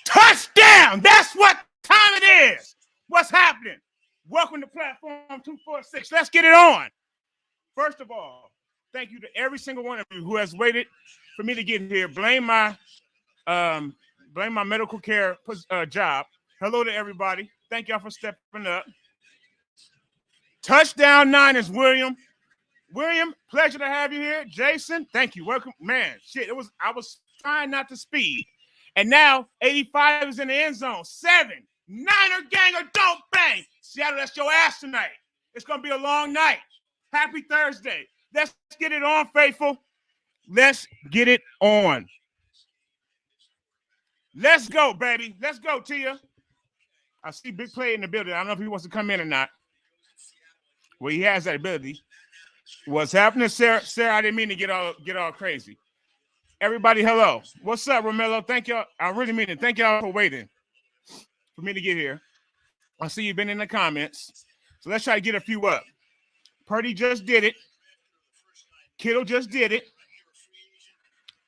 Touchdown! That's what time it is. What's happening? Welcome to Platform 246. Let's get it on. First of all, thank you to every single one of you who has waited for me to get here. Blame my medical care job. Hello to everybody. Thank y'all for stepping up. Touchdown Niners, William. William, pleasure to have you here. Jason, thank you. Welcome. Man, shit, I was trying not to speed. And now 85 is in the end zone. 7. Niner gang or don't bang. Seattle, that's your ass tonight. It's going to be a long night. Happy Thursday. Let's get it on, faithful. Let's get it on. Let's go, baby. Let's go, Tia. I see Big Play in the building. I don't know if he wants to come in or not. Well, he has that ability. What's happening, Sarah? Sarah, I didn't mean to get all crazy. Everybody, hello. What's up, Romello? Thank y'all. I really mean it. Thank y'all for waiting for me to get here. I see you've been in the comments. So let's try to get a few up. Purdy just did it. Kittle just did it.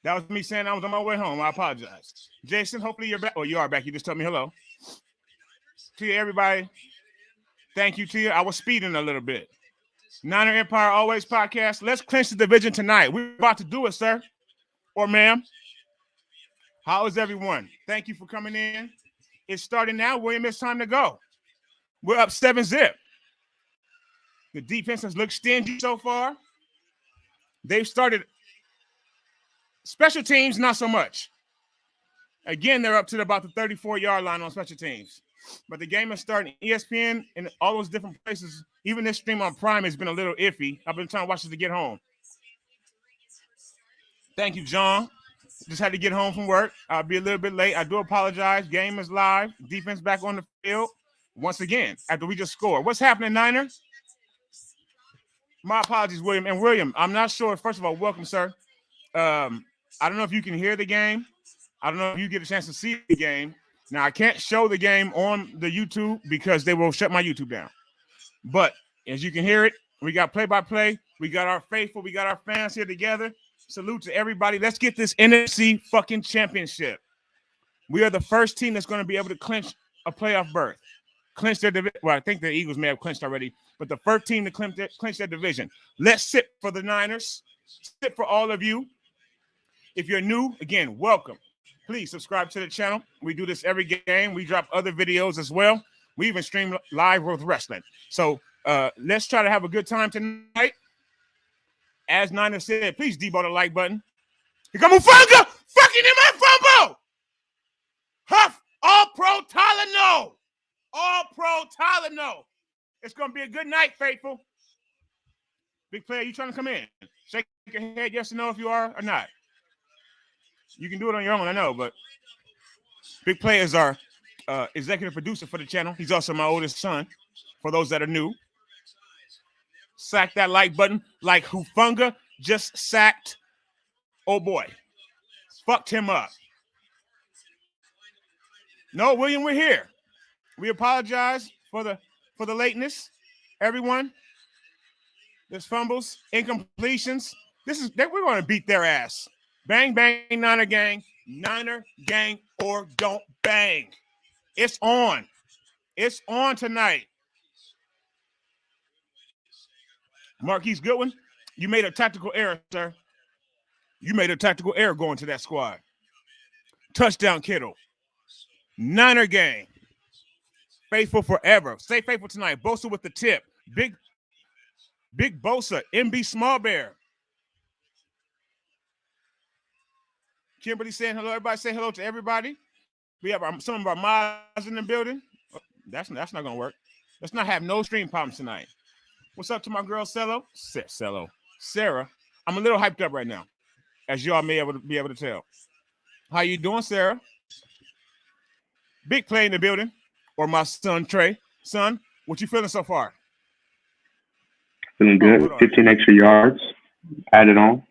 That was me saying I was on my way home. I apologize. Jason, hopefully you're back. Oh, you are back. You just told me hello. Tia, everybody. Thank you, Tia. I was speeding a little bit. Niner Empire Always podcast. Let's clinch the division tonight. We're about to do it, sir. Or ma'am. How is everyone? Thank you for coming in. It's starting now. William, it's time to go. We're up 7-0. The defense has looked stingy so far. They've started special teams, not so much. Again, they're up to about the 34-yard line on special teams. But the game is starting. ESPN and all those different places, even this stream on Prime has been a little iffy. I've been trying to watch this to get home. Thank you, John. Just had to get home from work. I'll be a little bit late. I do apologize. Game is live. Defense back on the field once again after we just scored. What's happening, Niners? My apologies, William. And William, I'm not sure. First of all, welcome, sir. I don't know if you can hear the game. I don't know if you get a chance to see the game. Now, I can't show the game on the YouTube because they will shut my YouTube down. But as you can hear it, we got play-by-play. We got our faithful. We got our fans here together. Salute to everybody. Let's get this NFC fucking championship. We are the first team that's going to be able to clinch a playoff berth. Clinch their division. Well, I think the Eagles may have clinched already, but the first team to clinch their division. Let's sit for the Niners. Sit for all of you. If you're new, again, welcome. Please subscribe to the channel. We do this every game. We drop other videos as well. We even stream live with wrestling. So let's try to have a good time tonight. As Niner said, please debo the like button. Here come Mufanga! Fucking in my fumble! Huff! All-Pro Tylenol! All-Pro Tylenol! It's going to be a good night, faithful. Big player, you trying to come in? Shake your head yes or no if you are or not. You can do it on your own, I know, but Big Play is our executive producer for the channel. He's also my oldest son, for those that are new. Sack that like button like Hufunga just sacked, oh boy. Fucked him up. No, William, we're here. We apologize for the lateness, everyone. There's fumbles, incompletions. We're going to beat their ass. Bang, bang, Niner gang or don't bang. It's on. It's on tonight. Marquise Goodwin, you made a tactical error, sir. You made a tactical error going to that squad. Touchdown, Kittle. Niner gang. Faithful forever. Stay faithful tonight. Bosa with the tip. Big Bosa. MB Small Bear. Kimberly saying hello. Everybody say hello to everybody. We have some of our mods in the building. That's not going to work. Let's not have no stream problems tonight. What's up to my girl, Sarah? I'm a little hyped up right now, as y'all may be able to tell. How you doing, Sarah? Big Play in the building. Or my son, Trey. Son, what you feeling so far? Feeling good. 15 extra yards added on.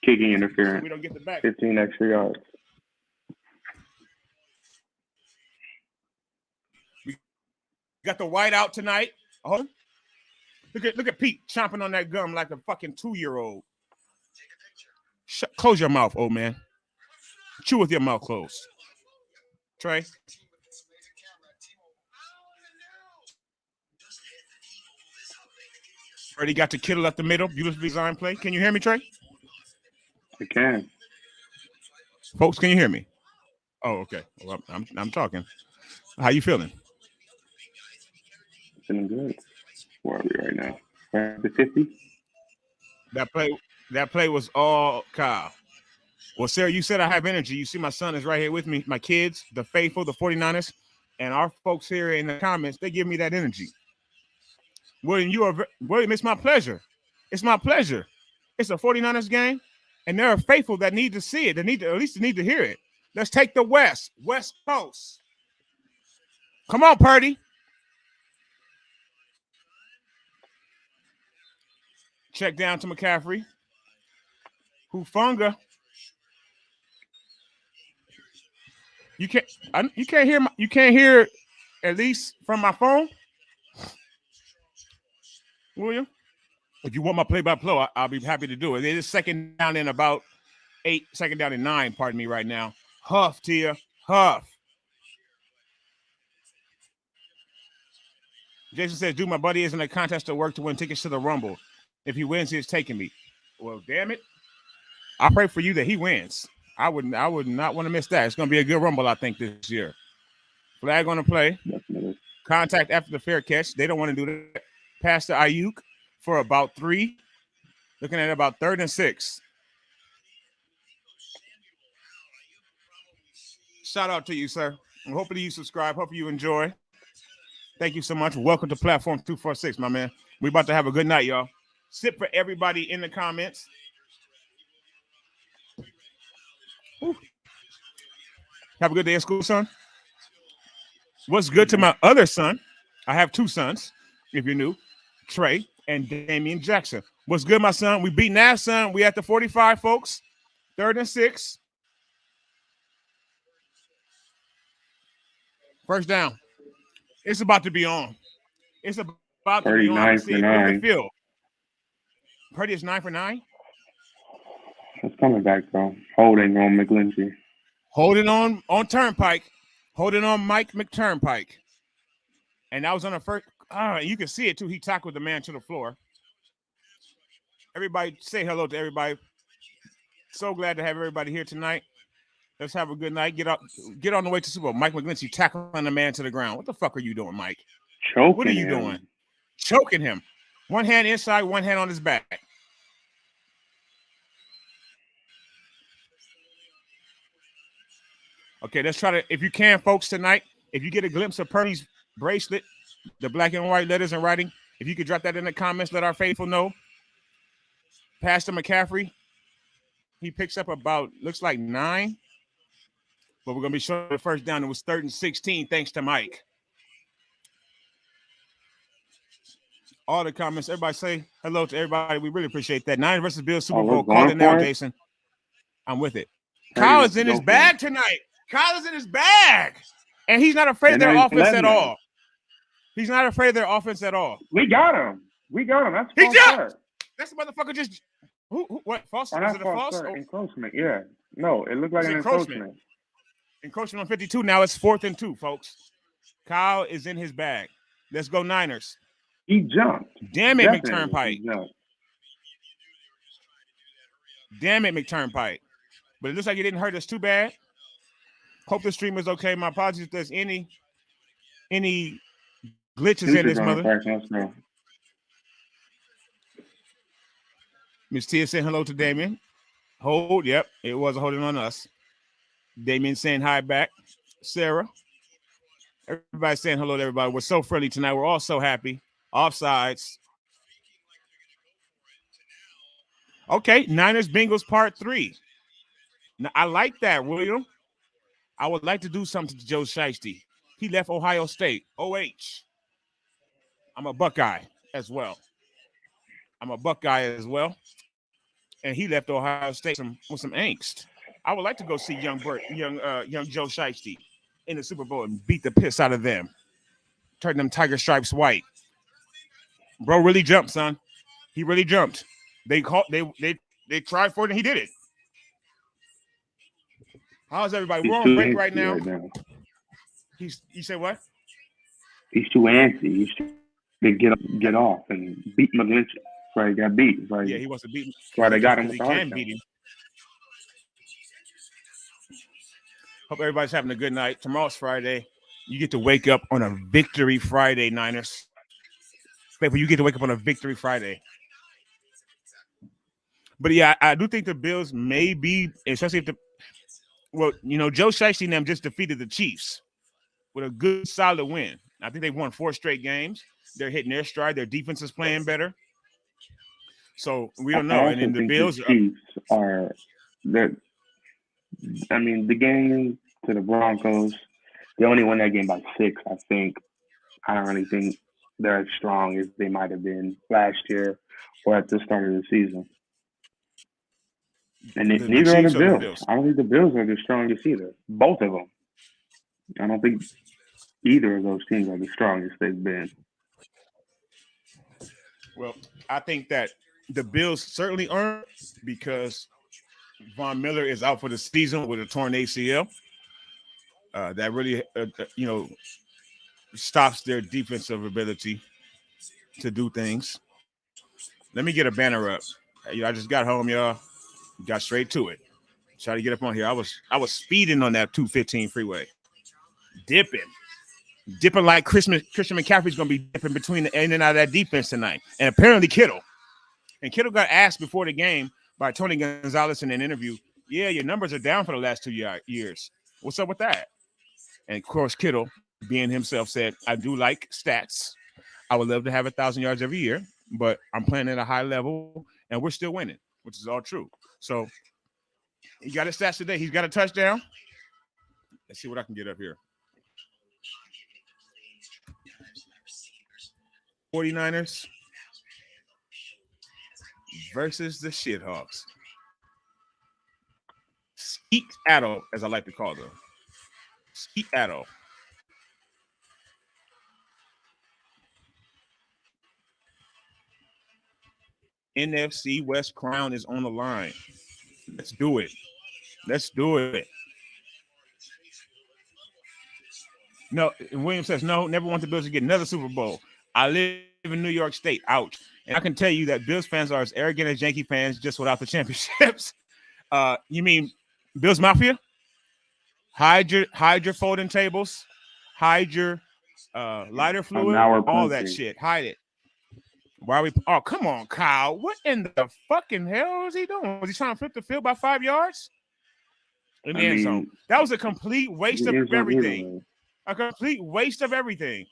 Kicking interference. We don't get the back. 15 extra yards. We got the white out tonight. Oh, look at Pete chomping on that gum like a fucking 2-year-old. Close your mouth, old man. Chew with your mouth closed. Trey. Already got the Kittle up the middle. Beautiful design play. Can you hear me, Trey? I can. Folks, can you hear me? Oh, okay. Well, I'm talking. How you feeling? Feeling good. Where are we right now? We're at the 50. That play was all Kyle. Well, Sarah, you said I have energy. You see my son is right here with me. My kids, the faithful, the 49ers, and our folks here in the comments, they give me that energy. William, it's my pleasure. It's my pleasure. It's a 49ers game, and there are faithful that need to see it. They need to, at least they need to hear it. Let's take the West Coast. Come on, Purdy. Check down to McCaffrey. Hufunga. You can't hear at least from my phone, William. If you want my play-by-play, I'll be happy to do it. It is second down in about 8, second down in 9, pardon me, right now. Huff, Tia, huff. Jason says, dude, my buddy is in a contest to work to win tickets to the Rumble. If he wins, he's taking me. Well, damn it. I pray for you that he wins. I would not want to miss that. It's going to be a good Rumble, I think, this year. Flag on the play. Definitely. Contact after the fair catch. They don't want to do that. Pass to Ayuk for about 3. Looking at about 3rd and 6. Shout out to you, sir. And hopefully you subscribe. Hopefully you enjoy. Thank you so much. Welcome to Platform 246, my man. We're about to have a good night, y'all. Sip for everybody in the comments. Ooh. Have a good day at school, son. What's good to my other son? I have 2 sons, if you're new, Trey and Damian Jackson. What's good, my son? We beat Nash, son. We at the 45, folks. 3rd and 6. First down. It's about to be on. It's about to be on. 39 for 9. Field. Purdy is 9 for 9. It's coming back, though. Holding on McGlinchey. Holding on Turnpike. Holding on Mike McTurnpike. And that was on the first. You can see it, too. He tackled the man to the floor. Everybody, say hello to everybody. So glad to have everybody here tonight. Let's have a good night. Get on the way to Super Bowl. Mike McGlinchey tackling the man to the ground. What the fuck are you doing, Mike? Choking What are you him. doing? Choking him. One hand inside, one hand on his back. Okay, let's try to, if you can, folks, tonight, if you get a glimpse of Purdy's bracelet, the black and white letters and writing, if you could drop that in the comments, let our faithful know. Pastor McCaffrey, he picks up about, looks like 9. But we're going to be showing the first down. It was 3rd and 16, thanks to Mike. All the comments, everybody say hello to everybody. We really appreciate that. 9 versus Bills Super Bowl. Call it now, Jason. I'm with it. Kyle is in his bag tonight. Kyle is in his bag. And he's not afraid of their offense at all. He's not afraid of their offense at all. We got him. That's he jumped. That's the motherfucker just. What? False? Oh, Was it a false? Encroachment, yeah. No, it looked like an encroachment. Encroachment on 52. Now it's 4th and 2, folks. Kyle is in his bag. Let's go Niners. He jumped. Damn it, McTurnpike. Damn it, McTurnpike. But it looks like it didn't hurt us too bad. Hope the stream is okay. My apologies if there's any glitches in this mother. Miss Tia saying hello to Damien. Hold, yep, it was a holding on us. Damien saying hi back. Sarah. Everybody saying hello to everybody. We're so friendly tonight. We're all so happy. Offsides. Okay, Niners Bengals part 3. Now, I like that, William. I would like to do something to Joe Shiesty. He left Ohio State. OH. I'm a Buckeye as well. And he left Ohio State with some angst. I would like to go see young Joe Shiesty in the Super Bowl and beat the piss out of them. Turn them tiger stripes white. Bro really jumped, son. He really jumped. They tried for it and he did it. How's everybody? He's We're on too break antsy right now. right now. You say what? He's too antsy. He's trying to get off and beat McGlinchey. That's why he got beat. That's Yeah, he wants to beat him why they got him because with he the hard can beat count. him. Hope everybody's having a good night. Tomorrow's Friday. You get to wake up on a victory Friday, Niners. You get to wake up on a victory Friday. But yeah, I do think the Bills may be, especially if Joe Shiesty and them just defeated the Chiefs with a good, solid win. I think they've won 4 straight games. They're hitting their stride. Their defense is playing better. So we don't know. I And then also the think Bills the Chiefs are that. I mean, the game to the Broncos, they only won that game by 6. I think. I don't really think they're as strong as they might have been last year or at the start of the season. And the neither are the Chiefs or the Bills. Bills. I don't think the Bills are the strongest either. Both of them. I don't think either of those teams are the strongest they've been. Well, I think that the Bills certainly aren't because Von Miller is out for the season with a torn ACL. That really, stops their defensive ability to do things. Let me get a banner up. I just got home, y'all. Got straight to it. Try to get up on here. I was speeding on that 215 freeway, dipping like Christian McCaffrey's going to be dipping between the in and out of that defense tonight. And apparently Kittle got asked before the game by Tony Gonzalez in an interview, yeah, your numbers are down for the last 2 years. What's up with that? And of course, Kittle, being himself, said, I do like stats. I would love to have 1,000 yards every year, but I'm playing at a high level and we're still winning, which is all true. So he got his stats today. He's got a touchdown. Let's see what I can get up here. 49ers versus the Seahawks. Skeet-Addo, as I like to call them. Skeet-Addo. NFC West crown is on the line. Let's do it. Let's do it. No, William says, no, never want the Bills to get another Super Bowl. I live in New York State. Ouch. And I can tell you that Bills fans are as arrogant as Yankee fans just without the championships. You mean Bills Mafia? Hide your folding tables. Hide your lighter fluid. All that shit. Hide it. Why are we? Oh, come on, Kyle. What in the fucking hell is he doing? Was he trying to flip the field by 5 yards? In the end zone. That was a complete waste of everything. A complete waste of everything.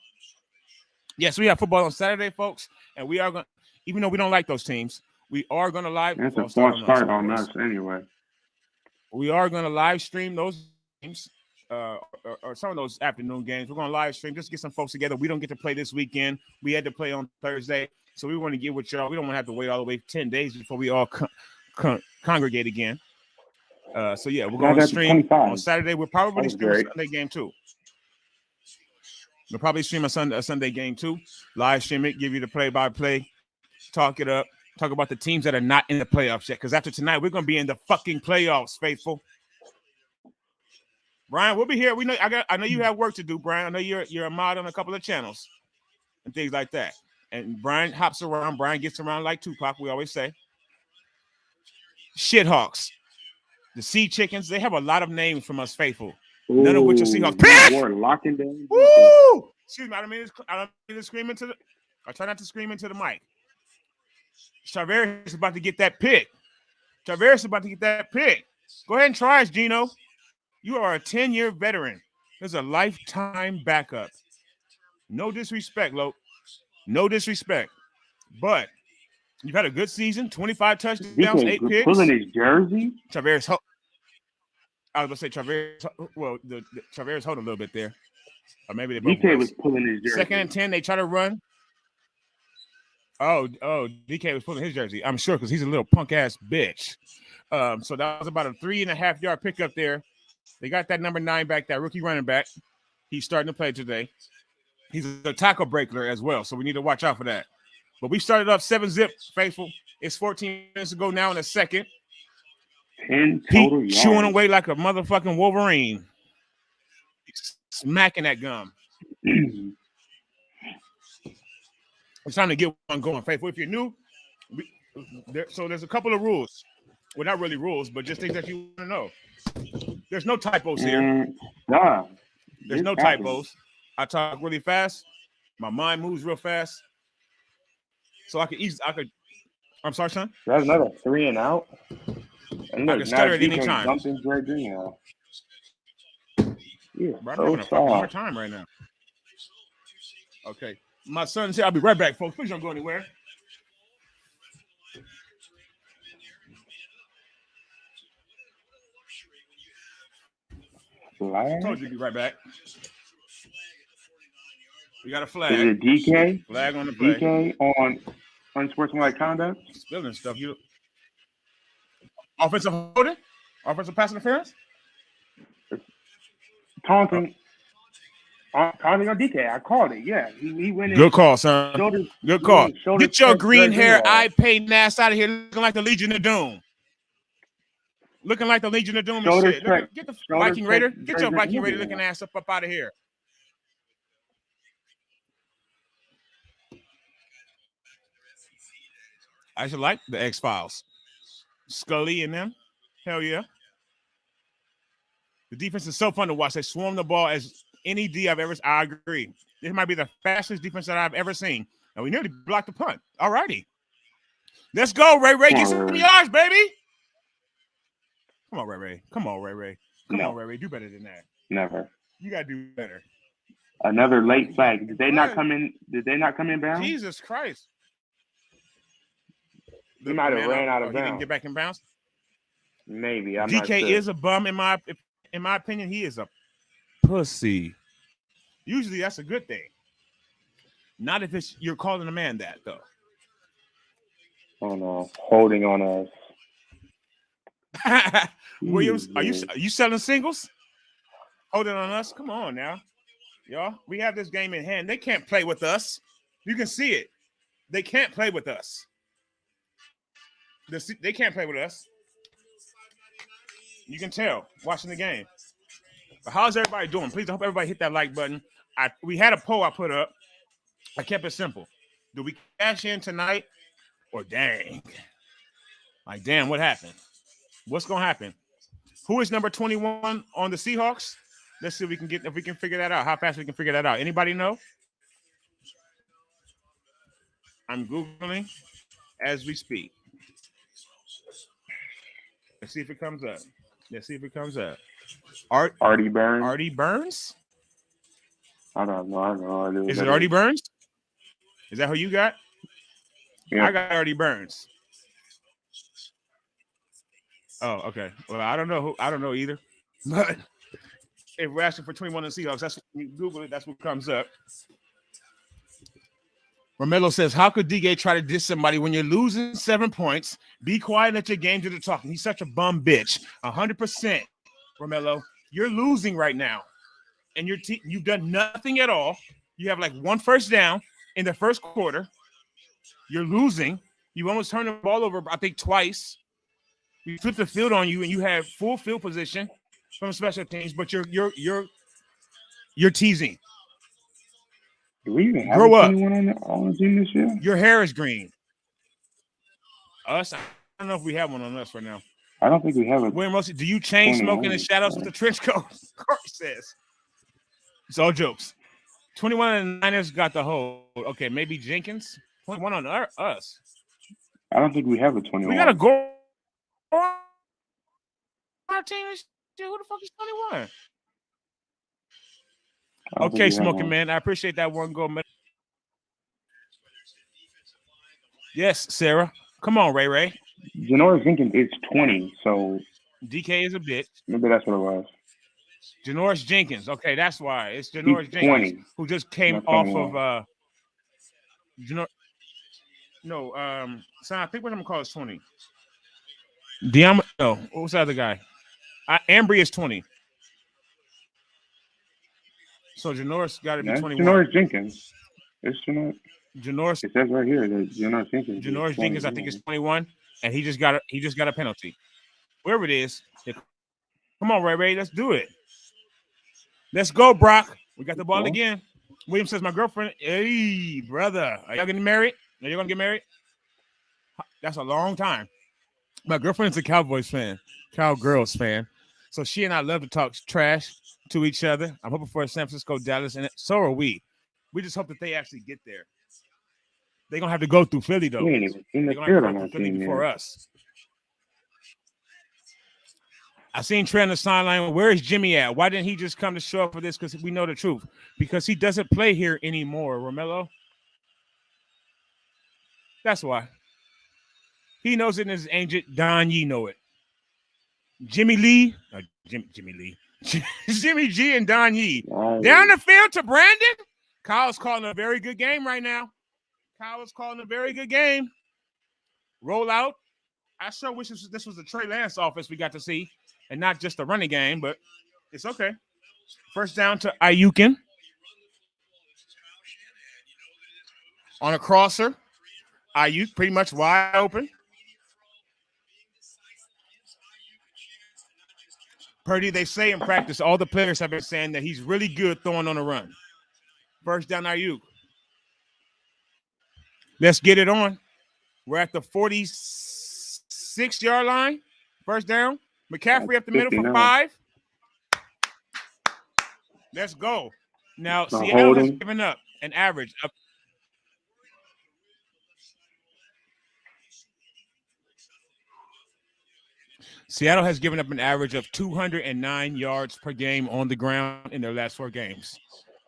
Yes, we have football on Saturday, folks, and we are going. Even though we don't like those teams, we are going to live. That's a false start on us, anyway. We are going to live stream those games. Or some of those afternoon games. We're going to live stream just to get some folks together. We don't get to play this weekend. We had to play on Thursday. So we want to get with y'all. We don't want to have to wait all the way 10 days before we all congregate again. So, yeah, we're going to stream on Saturday. We'll probably stream a Sunday game, too. We'll probably stream a Sunday game, too. Live stream it, give you the play-by-play, talk it up, talk about the teams that are not in the playoffs yet. Because after tonight, we're going to be in the fucking playoffs, faithful. Brian, we'll be here. I know you have work to do, Brian. I know you're a mod on a couple of channels and things like that. And Brian hops around. Brian gets around like Tupac, we always say. Shithawks. The Sea Chickens. They have a lot of names from us faithful. Ooh, none of which are Seahawks. Locking down. Woo! Excuse me. I don't mean to scream into the. I try not to scream into the mic. Tavares is about to get that pick. Go ahead and try us, Gino. You are a 10-year veteran. There's a lifetime backup. No disrespect, Lo. No disrespect. But you've had a good season. 25 touchdowns, 8 picks. Pulling his jersey. Tavares. I was going to say Tavares. Well, the Tavares hold a little bit there. Or maybe they both DK was pulling his jersey. 2nd and 10, they try to run. Oh, DK was pulling his jersey. I'm sure because he's a little punk-ass bitch. So that was about a 3.5-yard pickup there. They got that number 9 back, that rookie running back. He's starting to play today. He's a tackle breaker as well, so we need to watch out for that. But we started off 7-zip, faithful. It's 14 minutes to go now in the second. 10 Pete total yards. chewing away like a motherfucking Wolverine. He's smacking that gum. It's time to get one going, Faithful. If you're new, there's a couple of rules. Well, not really rules, but just things that you want to know. There's no typos here. Nah. There's no typos. I talk really fast. My mind moves real fast. So I could. I'm sorry, son. That's another 3 and out. And I can stutter at any time. Something Dre Jr. Yeah, I'm having a fucking hard time right now. Okay. My son said I'll be right back, folks. Please don't go anywhere. Flag? I told you to be right back. We got a flag. Is it DK? Flag on the play. DK on unsportsmanlike conduct? Spilling stuff. You offensive holding? Offensive pass interference? Taunting. Taunting on DK. I called it. Yeah. He went in. Good call, son. Good call. Get your green hair, eye paint ass out of here looking like the Legion of Doom. Looking like the Legion of Doom and shit. Get the Viking Raider. Get your Viking Raider looking ass up out of here. I should like the X-Files. Scully and them. Hell yeah. The defense is so fun to watch. They swarm the ball as any D I've ever seen. I agree. This might be the fastest defense that I've ever seen. And we nearly blocked the punt. All righty. Let's go, Ray Ray. Get some yards, baby. Come on, Ray Ray. Come on, Ray Ray. Come on, Ray Ray. Do better than that. Never. You got to do better. Another late flag. Did they not come in bounds? Jesus Christ. He might have ran out of bounds. He didn't get back in bounds? Maybe. I'm DK not sure. is a bum in my opinion. He is a pussy. Usually that's a good thing. Not if you're calling a man that though. Oh no, holding on us. Williams, are you selling singles? Holding on us? Come on now. Y'all, we have this game in hand. They can't play with us. You can see it. They can't play with us. They can't play with us. You can tell watching the game. But how's everybody doing? Please, I hope everybody hit that like button. We had a poll I put up. I kept it simple. Do we cash in tonight or dang? Like, damn, what happened? What's going to happen? Who is number 21 on the Seahawks? Let's see if we can figure that out. How fast we can figure that out. Anybody know? I'm Googling as we speak. Let's see if it comes up. Artie Burns. Artie Burns? I don't know. Is it Artie Burns? Is that who you got? Yeah. I got Artie Burns. Oh, okay. Well, I don't know either. But if we're asking for 21 in Seahawks, that's when you Google it, that's what comes up. Romello says, how could DK try to diss somebody when you're losing 7 points? Be quiet and let your game do the talking. He's such a bum bitch. 100%, Romello. You're losing right now. And you've done nothing at all. You have like one first down in the first quarter. You're losing. You almost turned the ball over, I think, twice. We flipped the field on you, and you have full field position from special teams, but you're teasing. Do we even have anyone on the team this year? Your hair is green. Us? I don't know if we have one on us right now. I don't think we have it. William Rossi, do you chain smoke in the shadows with the trench coat? Corey says. It's all jokes. 21 and the Niners got the hold. Okay, maybe Jenkins. 21 on us. I don't think we have a 21. We got a goal. Our team is who the fuck is 21? Okay, Smoking Man. I appreciate that one goal. Yes, Sarah. Come on, Ray Ray. Janoris Jenkins is 20, so DK is a bitch. Maybe that's what it was. Janoris Jenkins. Okay, that's why. It's Janoris Jenkins 20. Who just came off of so I think what I'm gonna call is 20. No, what was the other guy? Ambry is 20. So Janoris got to be 21. Janoris Jenkins. It's Janoris. It says right here that Janoris Jenkins. Janoris Jenkins, I think, is 21, and he just got a penalty. wherever it is. Come on, Ray. Let's do it. Let's go, Brock. We got the ball again. William says, my girlfriend, hey, brother, are y'all getting married? Are you going to get married? That's a long time. My girlfriend's a Cowboys fan, Cowgirls fan. So she and I love to talk trash to each other. I'm hoping for San Francisco, Dallas, and so are we. We just hope that they actually get there. They're going to have to go through Philly, though. We ain't even seen the They're going to have field to on go that through Philly team before yet. us. I seen Trey on the sideline. Where is Jimmy at? Why didn't he just come to show up for this? Because we know the truth. Because he doesn't play here anymore, Romello. That's why. He knows it, and his agent, Don Yee, know it. Jimmy Lee. Jimmy Lee. Jimmy G and Don Yee. Down the field to Brandon. Kyle's calling a very good game right now. Kyle's calling a very good game. Roll out. I sure wish this was the Trey Lance offense we got to see and not just the running game, but it's okay. First down to Ayukin. On a crosser. Ayuk pretty much wide open. Purdy, they say in practice, all the players have been saying that he's really good throwing on the run. First down, Ayuk. Let's get it on. We're at the 46-yard line. First down. McCaffrey up the middle for 5. Let's go. Now, Seattle has given up an average of Seattle has given up an average of 209 yards per game on the ground in their last 4 games.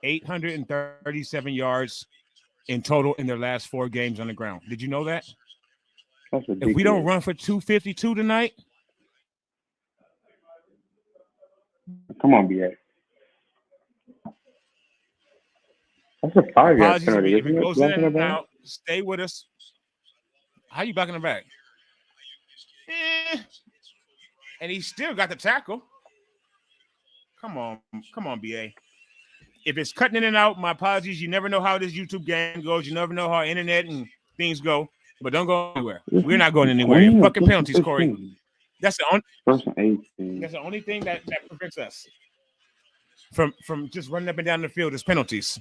837 yards in total in their last 4 games on the ground. Did you know that? If we don't run for 252 tonight. Come on, BA. That's a 5-yard penalty. If it goes in and out, stay with us. How you backing it back? And he still got the tackle. Come on, BA. If it's cutting in and out, my apologies. You never know how this YouTube game goes. You never know how internet and things go. But don't go anywhere. We're not going anywhere. Your fucking penalties, Corey. That's the only thing that prevents us from just running up and down the field is penalties.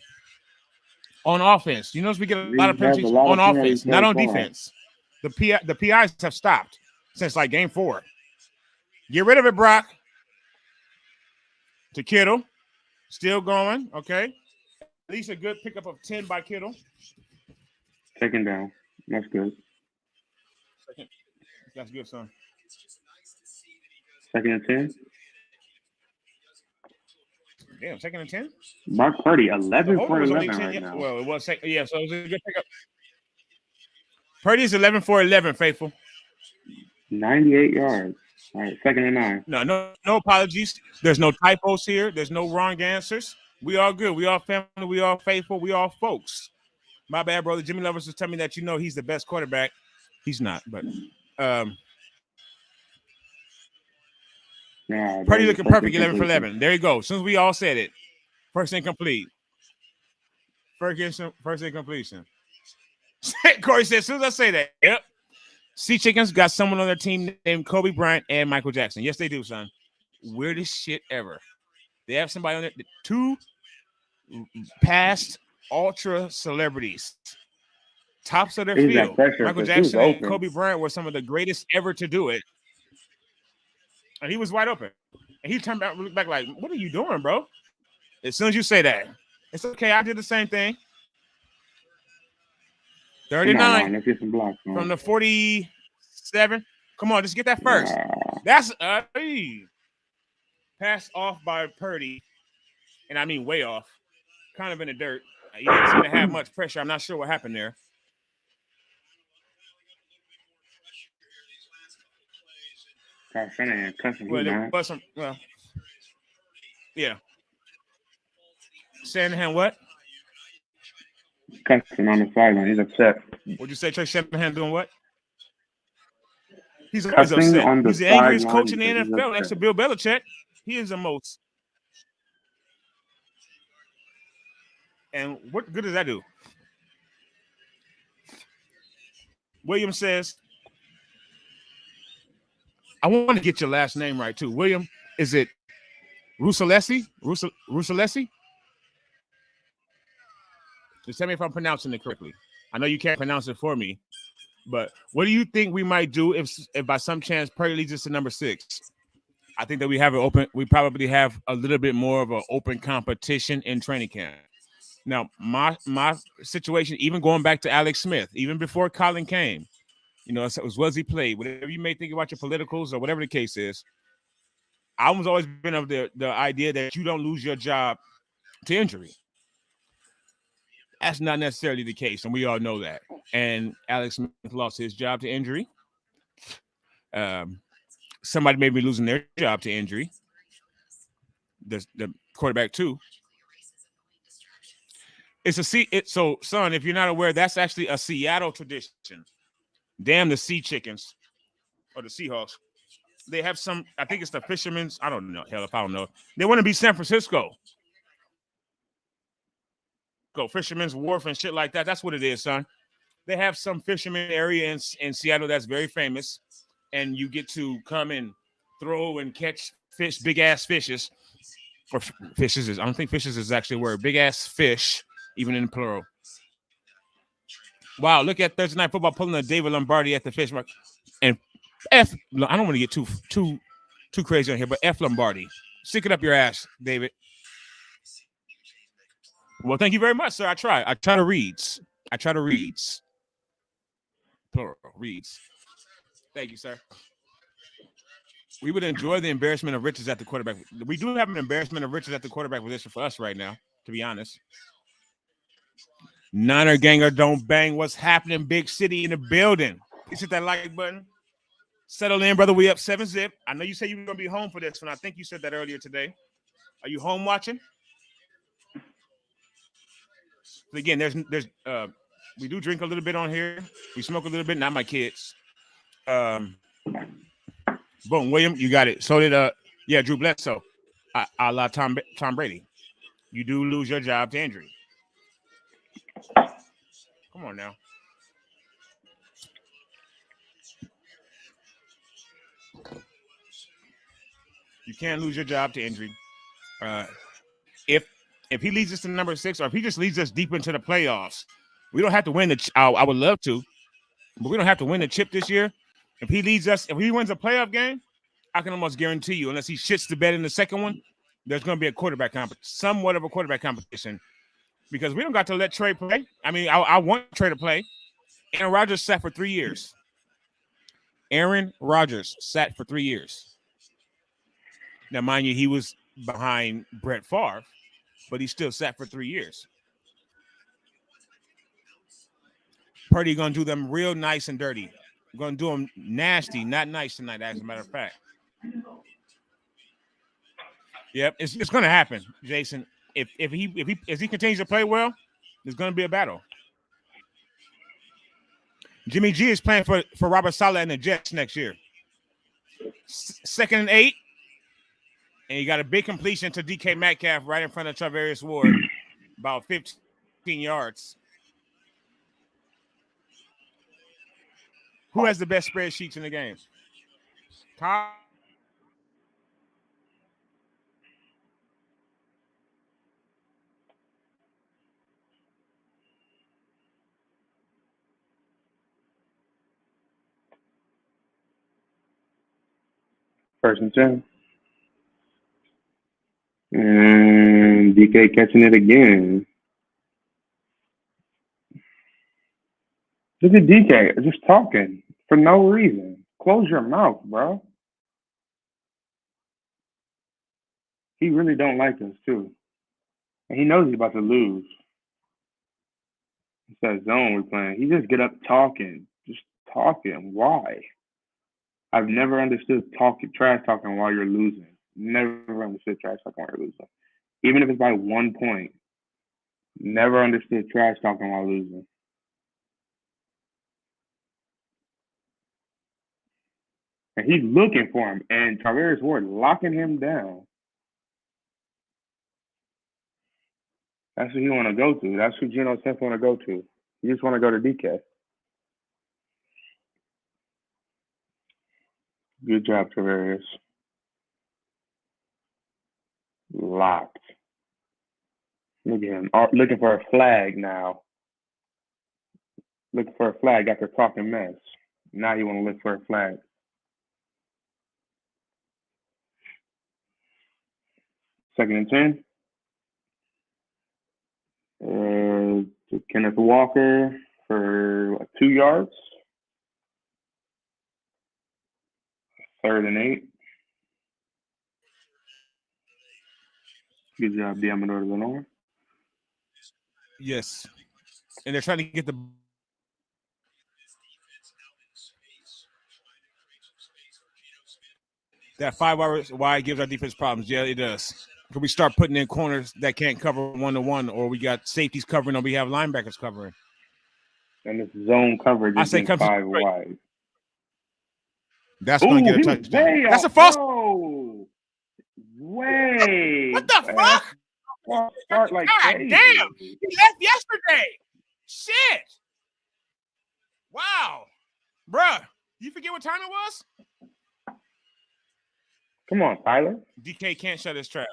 On offense, you notice we get a lot of penalties on offense, not on defense. The PIs have stopped since like game 4. Get rid of it, Brock. To Kittle. Still going. Okay. At least a good pickup of 10 by Kittle. Second down. That's good. That's good, son. Second and 10. Damn, second and 10? Mark Purdy, 11 for 11 right now. Well, it was so it was a good pickup. Purdy's 11 for 11, faithful. 98 yards. All right, second and 9. No apologies. There's no typos here. There's no wrong answers. We all good. We all family. We all faithful. We all folks. My bad, brother. Jimmy Lovers was telling me that he's the best quarterback. He's not, but Purdy looking perfect, 11 for 11. There you go. As soon as we all said it. First incomplete. First incompletion. Corey said, as soon as I say that, yep. Sea Chickens got someone on their team named Kobe Bryant and Michael Jackson. Yes, they do, son. Weirdest shit ever. They have somebody on there, 2 past ultra celebrities. Tops of their field. Michael Jackson and Kobe Bryant were some of the greatest ever to do it. And he was wide open. And he turned back and looked back like, what are you doing, bro? As soon as you say that, it's okay. I did the same thing. 39 let's get some blocks, from the 47. Come on, just get that first. That's pass off by Purdy. And I mean way off. Kind of in the dirt. He didn't seem to have much pressure. I'm not sure what happened there. Yeah. Shanahan, what? Cussing on the sideline. He's upset. What'd you say, Trey Shanahan doing what? He's always upset. He's the angriest coach in the NFL next to Bill Belichick. He is the most. And what good does that do? Williams says, I want to get your last name right too. William, is it Rusalesi? Rusalesi? Just tell me if I'm pronouncing it correctly. I know you can't pronounce it for me, but what do you think we might do if by some chance Purdy leads us to number 6? I think that we have an open. We probably have a little bit more of an open competition in training camp. Now, my situation, even going back to Alex Smith, even before Colin came, it was he played. Whatever you may think about your politicals or whatever the case is, I was always been of the idea that you don't lose your job to injury. That's not necessarily the case, and we all know that. And Alex Smith lost his job to injury. Somebody may be losing their job to injury. The quarterback too. So, son, if you're not aware, that's actually a Seattle tradition. Damn the Sea Chickens or the Seahawks. They have some. I think it's the Fishermen's. I don't know. Hell, if I don't know, they want to be San Francisco. Go Fisherman's Wharf and shit like that. That's what it is, son. They have some fisherman area in Seattle that's very famous, and you get to come and throw and catch fish, big ass fishes, or fishes is. I don't think fishes is actually a word. Big ass fish, even in plural. Wow, look at Thursday Night Football pulling a David Lombardi at the fish market. And F, I don't want to get too crazy on here, but F Lombardi. Stick it up your ass, David. Well, thank you very much, sir. I try to reads. Plural, reads. Thank you, sir. We would enjoy the embarrassment of riches at the quarterback. We do have an embarrassment of riches at the quarterback position for us right now, to be honest. Niner ganger don't bang. What's happening? Big city in the building. Please hit that like button. Settle in, brother. We up 7-zip. I know you said you were going to be home for this one. I think you said that earlier today. Are you home watching? Again, we do drink a little bit on here. We smoke a little bit. Not my kids. Boom, William, you got it. So did Drew Bledsoe, a la Tom Brady. You do lose your job to injury. Come on now. You can't lose your job to injury. If he leads us to number 6, or if he just leads us deep into the playoffs, we don't have to win the. I would love to, but we don't have to win the chip this year. If he wins a playoff game, I can almost guarantee you, unless he shits the bed in the second one, there's going to be somewhat of a quarterback competition, because we don't got to let Trey play. I mean, I want Trey to play. Aaron Rodgers sat for 3 years. Now, mind you, he was behind Brett Favre, but he still sat for 3 years. Purdy going to do them real nice and dirty. Going to do them nasty, not nice tonight, as a matter of fact. Yep, it's going to happen, Jason. If he continues to play well, there's going to be a battle. Jimmy G is playing for Robert Saleh and the Jets next year. 2nd and 8. And you got a big completion to DK Metcalf right in front of Charvarius Ward, about 15 yards. Who has the best spreadsheets in the game? Kyle? First and 10. And DK catching it again. Look at DK just talking for no reason. Close your mouth, bro. He really don't like us, too. And he knows he's about to lose. It's that zone we're playing. He just get up talking. Just talking. Why? I've never understood trash talking while you're losing. Never understood trash talking while you're losing. Even if it's by 1 point. Never understood trash talking while losing. And he's looking for him. And Charvarius Ward locking him down. That's who he want to go to. That's who Geno Smith want to go to. You just want to go to DK. Good job, Tavares. Locked. Look at him. Looking for a flag now. Looking for a flag after talking mess. Now you want to look for a flag. Second and 10. To Kenneth Walker for 2 yards. Third and 8. Good job, Diamador Lenore. Yes. And they're trying to get the that 5 wide gives our defense problems. Yeah, it does. Can we start putting in corners that can't cover 1-to-1, or we got safeties covering, or we have linebackers covering? And this zone coverage I is say being come 5 wide. That's going to get a touchdown. That's a false. Oh, way. What the fuck? Start like God crazy. damn. He left yesterday. Shit. Wow. Bruh, you forget what time it was? Come on, Tyler. DK can't shut his trap.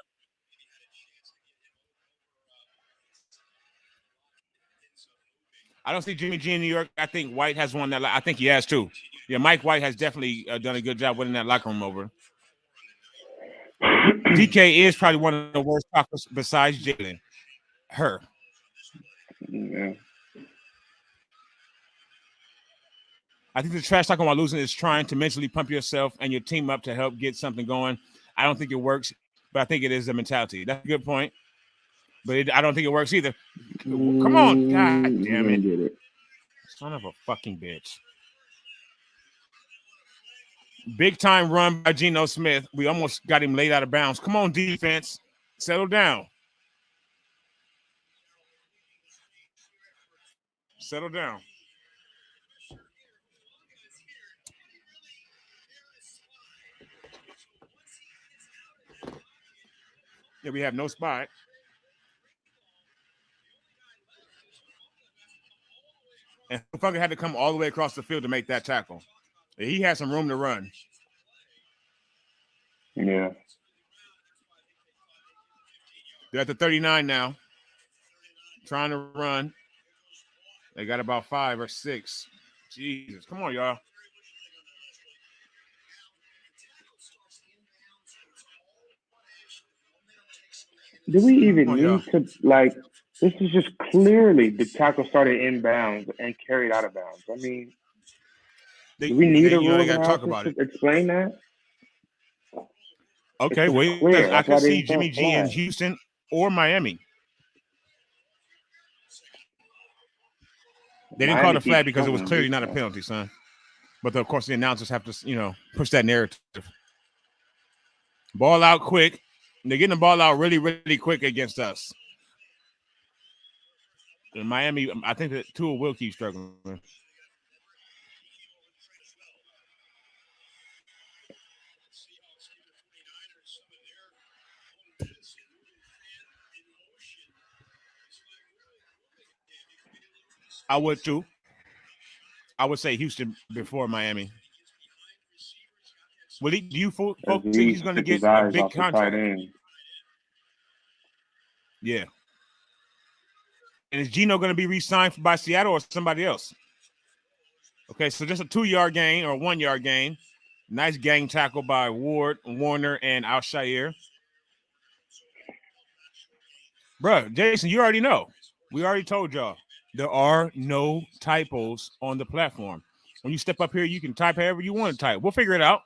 I don't see Jimmy G in New York. I think White has won that. I think he has too. Yeah, Mike White has definitely done a good job winning that locker room over. DK is probably one of the worst talkers besides Jalen. Her. Yeah. I think the trash talking while losing is trying to mentally pump yourself and your team up to help get something going. I don't think it works, but I think it is a mentality. That's a good point. But I don't think it works either. Come on. God damn it. Get it. Son of a fucking bitch. Big time run by Geno Smith. We almost got him laid out of bounds. Come on, defense. Settle down. Settle down. Yeah, we have no spot. And Funker had to come all the way across the field to make that tackle. He had some room to run. Yeah. They're at the 39 now. Trying to run. They got about 5 or 6. Jesus. Come on, y'all. Do we even need to, like, this is just clearly the tackle started inbounds and carried out of bounds. I mean, do we need a rules analysis to explain that? Okay, well, I could see Jimmy G in Houston or Miami. They didn't call it a flag because it was clearly not a penalty, son. But of course, the announcers have to, push that narrative. Ball out quick. They're getting the ball out really, really quick against us. In Miami, I think that Tua will keep struggling. I would too. I would say Houston before Miami. Do you folks think he's going to get a big contract? Yeah. And is Geno going to be re-signed by Seattle or somebody else? Okay, so just a 2-yard gain or 1-yard gain. Nice gang tackle by Warner, and Al-Shaair. Bruh, Jason, you already know. We already told y'all. There are no typos on the platform. When you step up here, you can type however you want to type. We'll figure it out.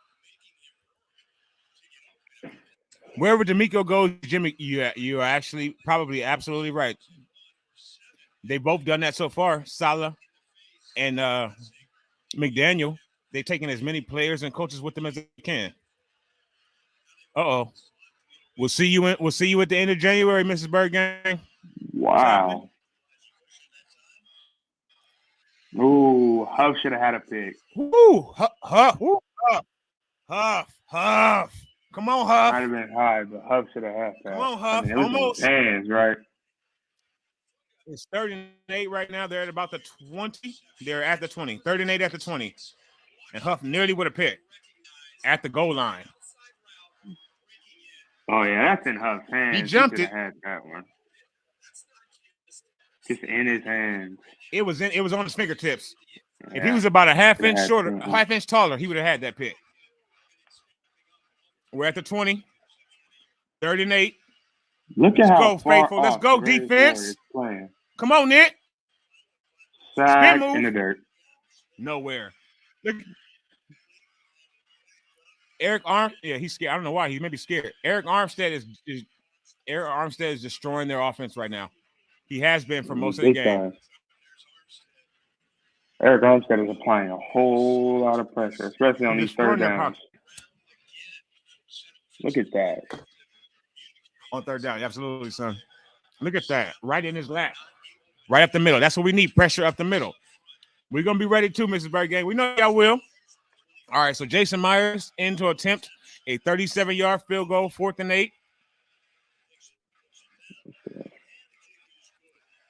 Wherever D'Amico goes, Jimmy, you are actually probably absolutely right. They've both done that so far. Saleh and McDaniel. They've taken as many players and coaches with them as they can. Uh-oh. We'll see you at the end of January, Mrs. Bird Gang. Wow. Ooh, Huff should have had a pick. Ooh, Huff. Come on, Huff. Might have been high, but Huff should have had that. Come on, Huff. It was Almost. In his hands, right? It's 38 right now. They're at about the 20. They're at the 20. 38 at the 20. And Huff nearly would have picked. at the goal line. Oh yeah, that's in Huff's hands. He jumped should it. have had that one. Just in his hands. It was on his fingertips. Yeah. If he was about a half inch shorter, something. half inch taller, he would have had that pick. We're at the 20. 3rd and 8. Look at Let's how go, far faithful. Let's go, defense. Come on, Nick. Sack Spin move. in the dirt. Nowhere. Look. Eric Arm. Yeah, he's scared. I don't know why. He may be scared. Eric Armstead is destroying their offense right now. He has been for most of the game. Eric Armstead is applying a whole lot of pressure, especially on these third downs. Look at that. On third down, absolutely, son. Look at that. Right in his lap. Right up the middle. That's what we need, pressure up the middle. We're going to be ready too, Mrs. Bergay. We know y'all will. All right, so Jason Myers in to attempt a 37-yard field goal, 4th and 8.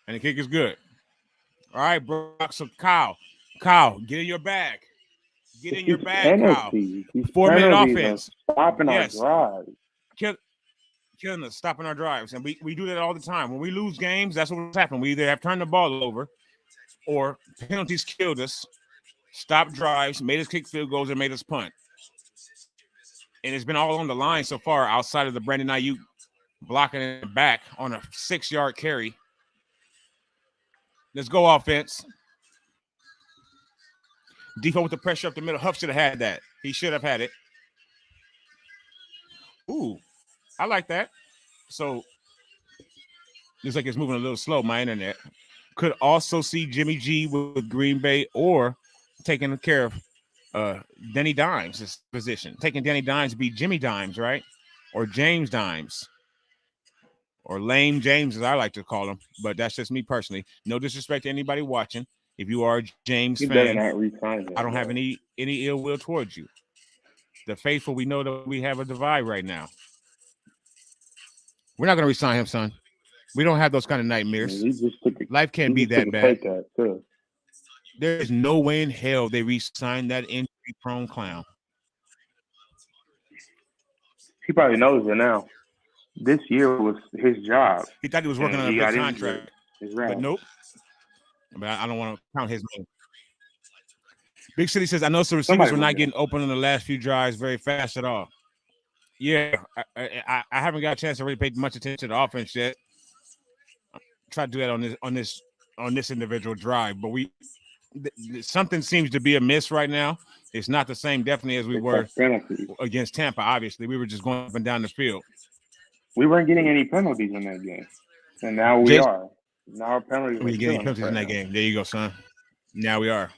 And the kick is good. All right, Brock. So Kyle, get in your bag. Get in your bag, Kyle. 4-minute offense. Stopping our drives. Killing us, stopping our drives. And we do that all the time. When we lose games, that's what's happened. We either have turned the ball over or penalties killed us, stopped drives, made us kick field goals, and made us punt. And it's been all on the line so far outside of the Brandon Ayuk blocking it back on a 6-yard carry. Let's go, offense. Defense with the pressure up the middle. Huff should have had that. He should have had it. Ooh, I like that. So, looks like it's moving a little slow, my internet. Could also see Jimmy G with Green Bay or taking care of Denny Dimes' position. Taking Denny Dimes to be Jimmy Dimes, right? Or James Dimes. Or Lame James, as I like to call him. But that's just me personally. No disrespect to anybody watching. If you are a James fan, I don't have any ill will towards you. The faithful, we know that we have a divide right now. We're not going to resign him, son. We don't have those kind of nightmares. Life can't be that bad. There's no way in hell they re-sign that injury-prone clown. He probably knows it now. This year was his job. He thought he was working on a big contract, but nope. But I don't want to count his name. Big City says, I know some receivers were not getting open in the last few drives very fast at all. Yeah, I haven't got a chance to really pay much attention to the offense yet. Try to do that on this individual drive, but something seems to be amiss right now. It's not the same definitely as we were against Tampa. Obviously, we were just going up and down the field. We weren't getting any penalties in that game, and now we are. Now our penalties. We getting penalties in that game. There you go, son. Now we are.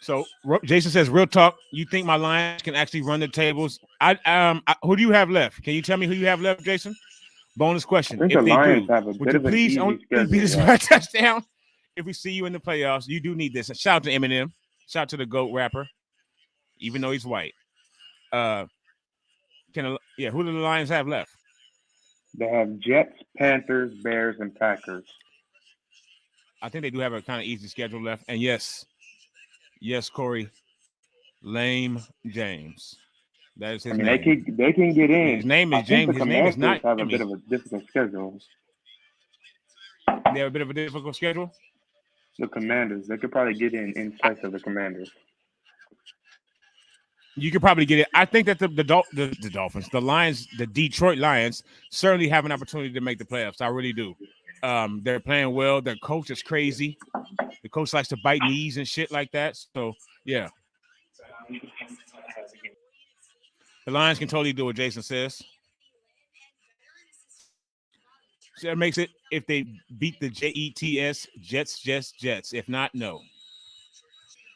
So Jason says, "Real talk. You think my Lions can actually run the tables? Who do you have left? Can you tell me who you have left, Jason? Bonus question. I think the Lions have a would you please only beat us by a touchdown? If we see you in the playoffs, you do need this. Shout out to Eminem. Shout out to the GOAT rapper, even though he's white. Who do the Lions have left? They have Jets, Panthers, Bears, and Packers. I think they do have a kind of easy schedule left. And yes, Corey, Lame James. That is his name. They can get in. His name is James. His name is not. Have a bit of a difficult schedule. They have a bit of a difficult schedule. The Commanders. They could probably get in place of the Commanders. You could probably get it. I think that the Dolphins, the Lions, the Detroit Lions, certainly have an opportunity to make the playoffs. I really do. They're playing well. Their coach is crazy. The coach likes to bite knees and shit like that. So, yeah. The Lions can totally do what Jason says. So that makes it if they beat the Jets, Jets. If not, no.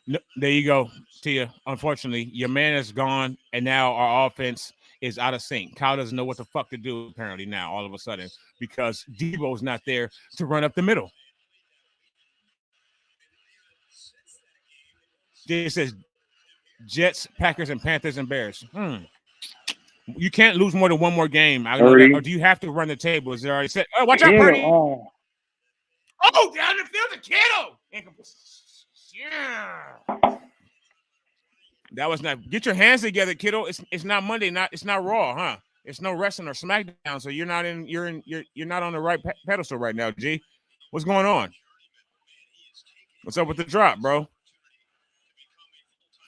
No, there you go, Tia. Unfortunately, your man is gone, and now our offense is out of sync. Kyle doesn't know what the fuck to do, apparently, now, all of a sudden, because Debo's not there to run up the middle. It says Jets, Packers, and Panthers and Bears. You can't lose more than one more game. I know that. Or do you have to run the table? Is there already set? Oh, watch out, Purdy. Oh, down the field to Kittle. Yeah. That was not. Get your hands together, kiddo. It's not Monday. It's not Raw, huh? It's no wrestling or SmackDown. So you're not on the right pedestal right now, G. What's going on? What's up with the drop, bro?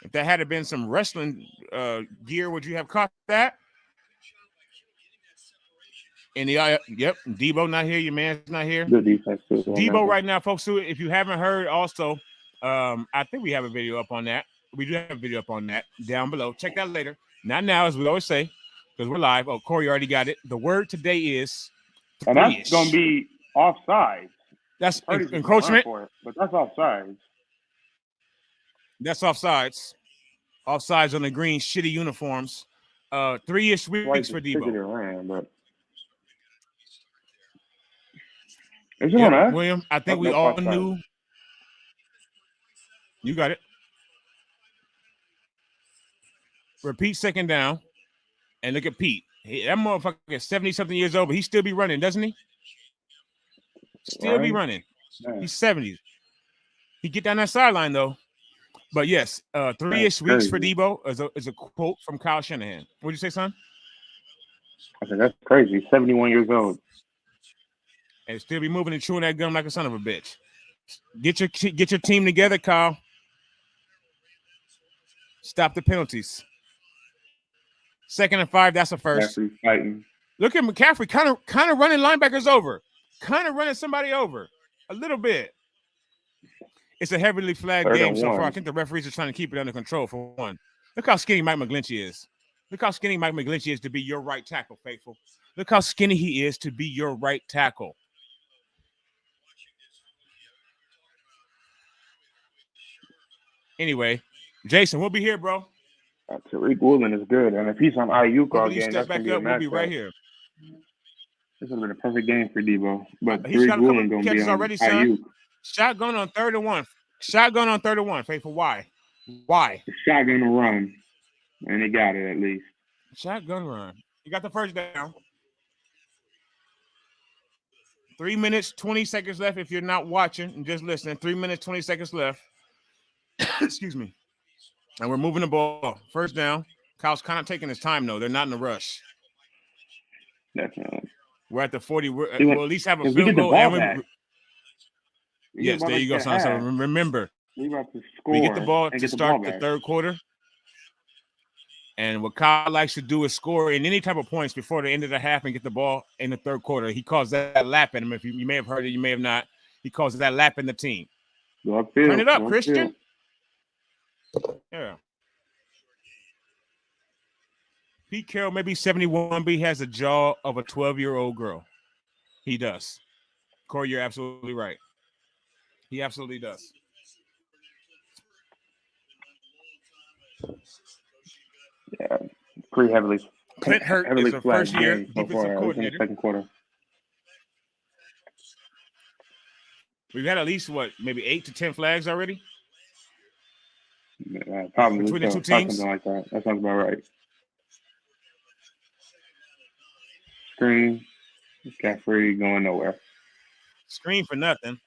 If that had been some wrestling gear, would you have caught that? In the yep, Debo not here. Your man's not here. Good defense too. Debo right now, folks. If you haven't heard, also, I think we have a video up on that. We do have a video up on that down below. Check that later. Not now, as we always say, because we're live. Oh, Corey already got it. The word today is and that's going to be offsides. That's encroachment. But that's offsides. That's offsides. Offsides on the green, shitty uniforms. 3-ish weeks for Debo. Is it on us? William, I think we all knew. You got it. Repeat second down. And look at Pete. That motherfucker is 70-something years old, but he still be running, doesn't he? Still be running. Man. He's 70s. He get down that sideline, though. But, yes, 3-ish weeks for Debo is a quote from Kyle Shanahan. What'd you say, son? I said, that's crazy. He's 71 years old. And still be moving and chewing that gum like a son of a bitch. Get your team together, Kyle. Stop the penalties. 2nd and 5, that's a first. Look at McCaffrey kind of running linebackers over. Kind of running somebody over. A little bit. It's a heavily flagged game so far. I think the referees are trying to keep it under control for one. Look how skinny Mike McGlinchey is. Look how skinny Mike McGlinchey is to be your right tackle, faithful. Look how skinny he is to be your right tackle. Anyway, Jason, we'll be here, bro. Tariq Woolen is good, and if he's on Ayuk all game, that's going to be a match. We'll be right here. This would have been a perfect game for Debo, but Tariq Woolen going to be on already, Ayuk. Shotgun on 3rd and 1. Shotgun on 3rd and 1. Faithful, why? Why? The shotgun to run, and they got it at least. Shotgun run. You got the first down. 3 minutes, 20 seconds left. If you're not watching and just listening, 3 minutes, 20 seconds left. Excuse me. And we're moving the ball. First down. Kyle's kind of taking his time, though. They're not in a rush. Definitely. We're at the 40. We'll at least have a field goal. Yes, there you go, son. So remember, we get the ball to start the third quarter. And what Kyle likes to do is score in any type of points before the end of the half and get the ball in the third quarter. He calls that lapping him. If you may have heard it, you may have not. He calls that lapping the team. Turn it up, Christian. Yeah. Pete Carroll may be 71, but he has the jaw of a 12-year-old girl. He does. Corey, you're absolutely right. He absolutely does. Yeah, pretty heavily. Clint Hurt is the first year defensive coordinator. In the second quarter. We've had at least, maybe 8 to 10 flags already? Yeah, probably between the two teams? Something like that. That sounds about right. Screen. McCaffrey going nowhere. Screen for nothing.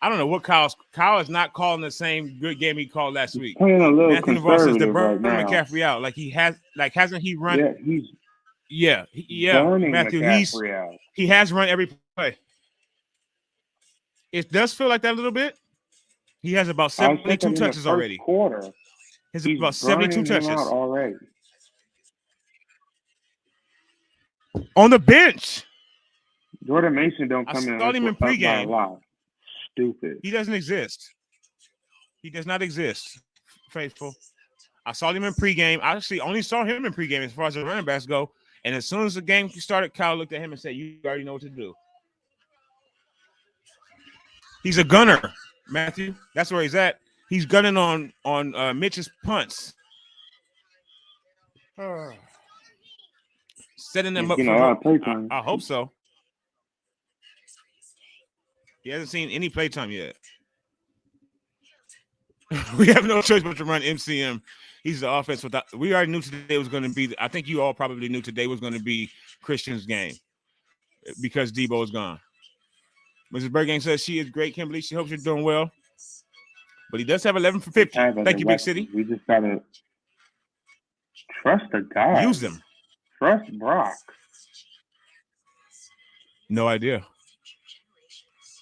I don't know what Kyle is not calling the same good game he called last week. Playing a little Matthew Navarro says to burn right McCaffrey out. Hasn't he run? Yeah, Matthew, he has run every play. It does feel like that a little bit. He has about 72 touches already. Quarter. He's about 72 touches already. On the bench. Jordan Mason don't come in. I saw him in pregame. Stupid. He doesn't exist. He does not exist, faithful. I saw him in pregame. I actually only saw him in pregame as far as the running backs go. And as soon as the game started, Kyle looked at him and said, "You already know what to do." He's a gunner, Matthew. That's where he's at. He's gunning on Mitch's punts. Setting them up for I hope so. He hasn't seen any playtime yet. We have no choice but to run MCM. He's the offense without. We already knew today was going to be. I think you all probably knew today was going to be Christian's game because Debo is gone. Mrs. Bergang says she is great, Kimberly. She hopes you're doing well. But he does have 11 for 50. Thank you, Big City. We just gotta trust the guy. Use them. Trust Brock. No idea.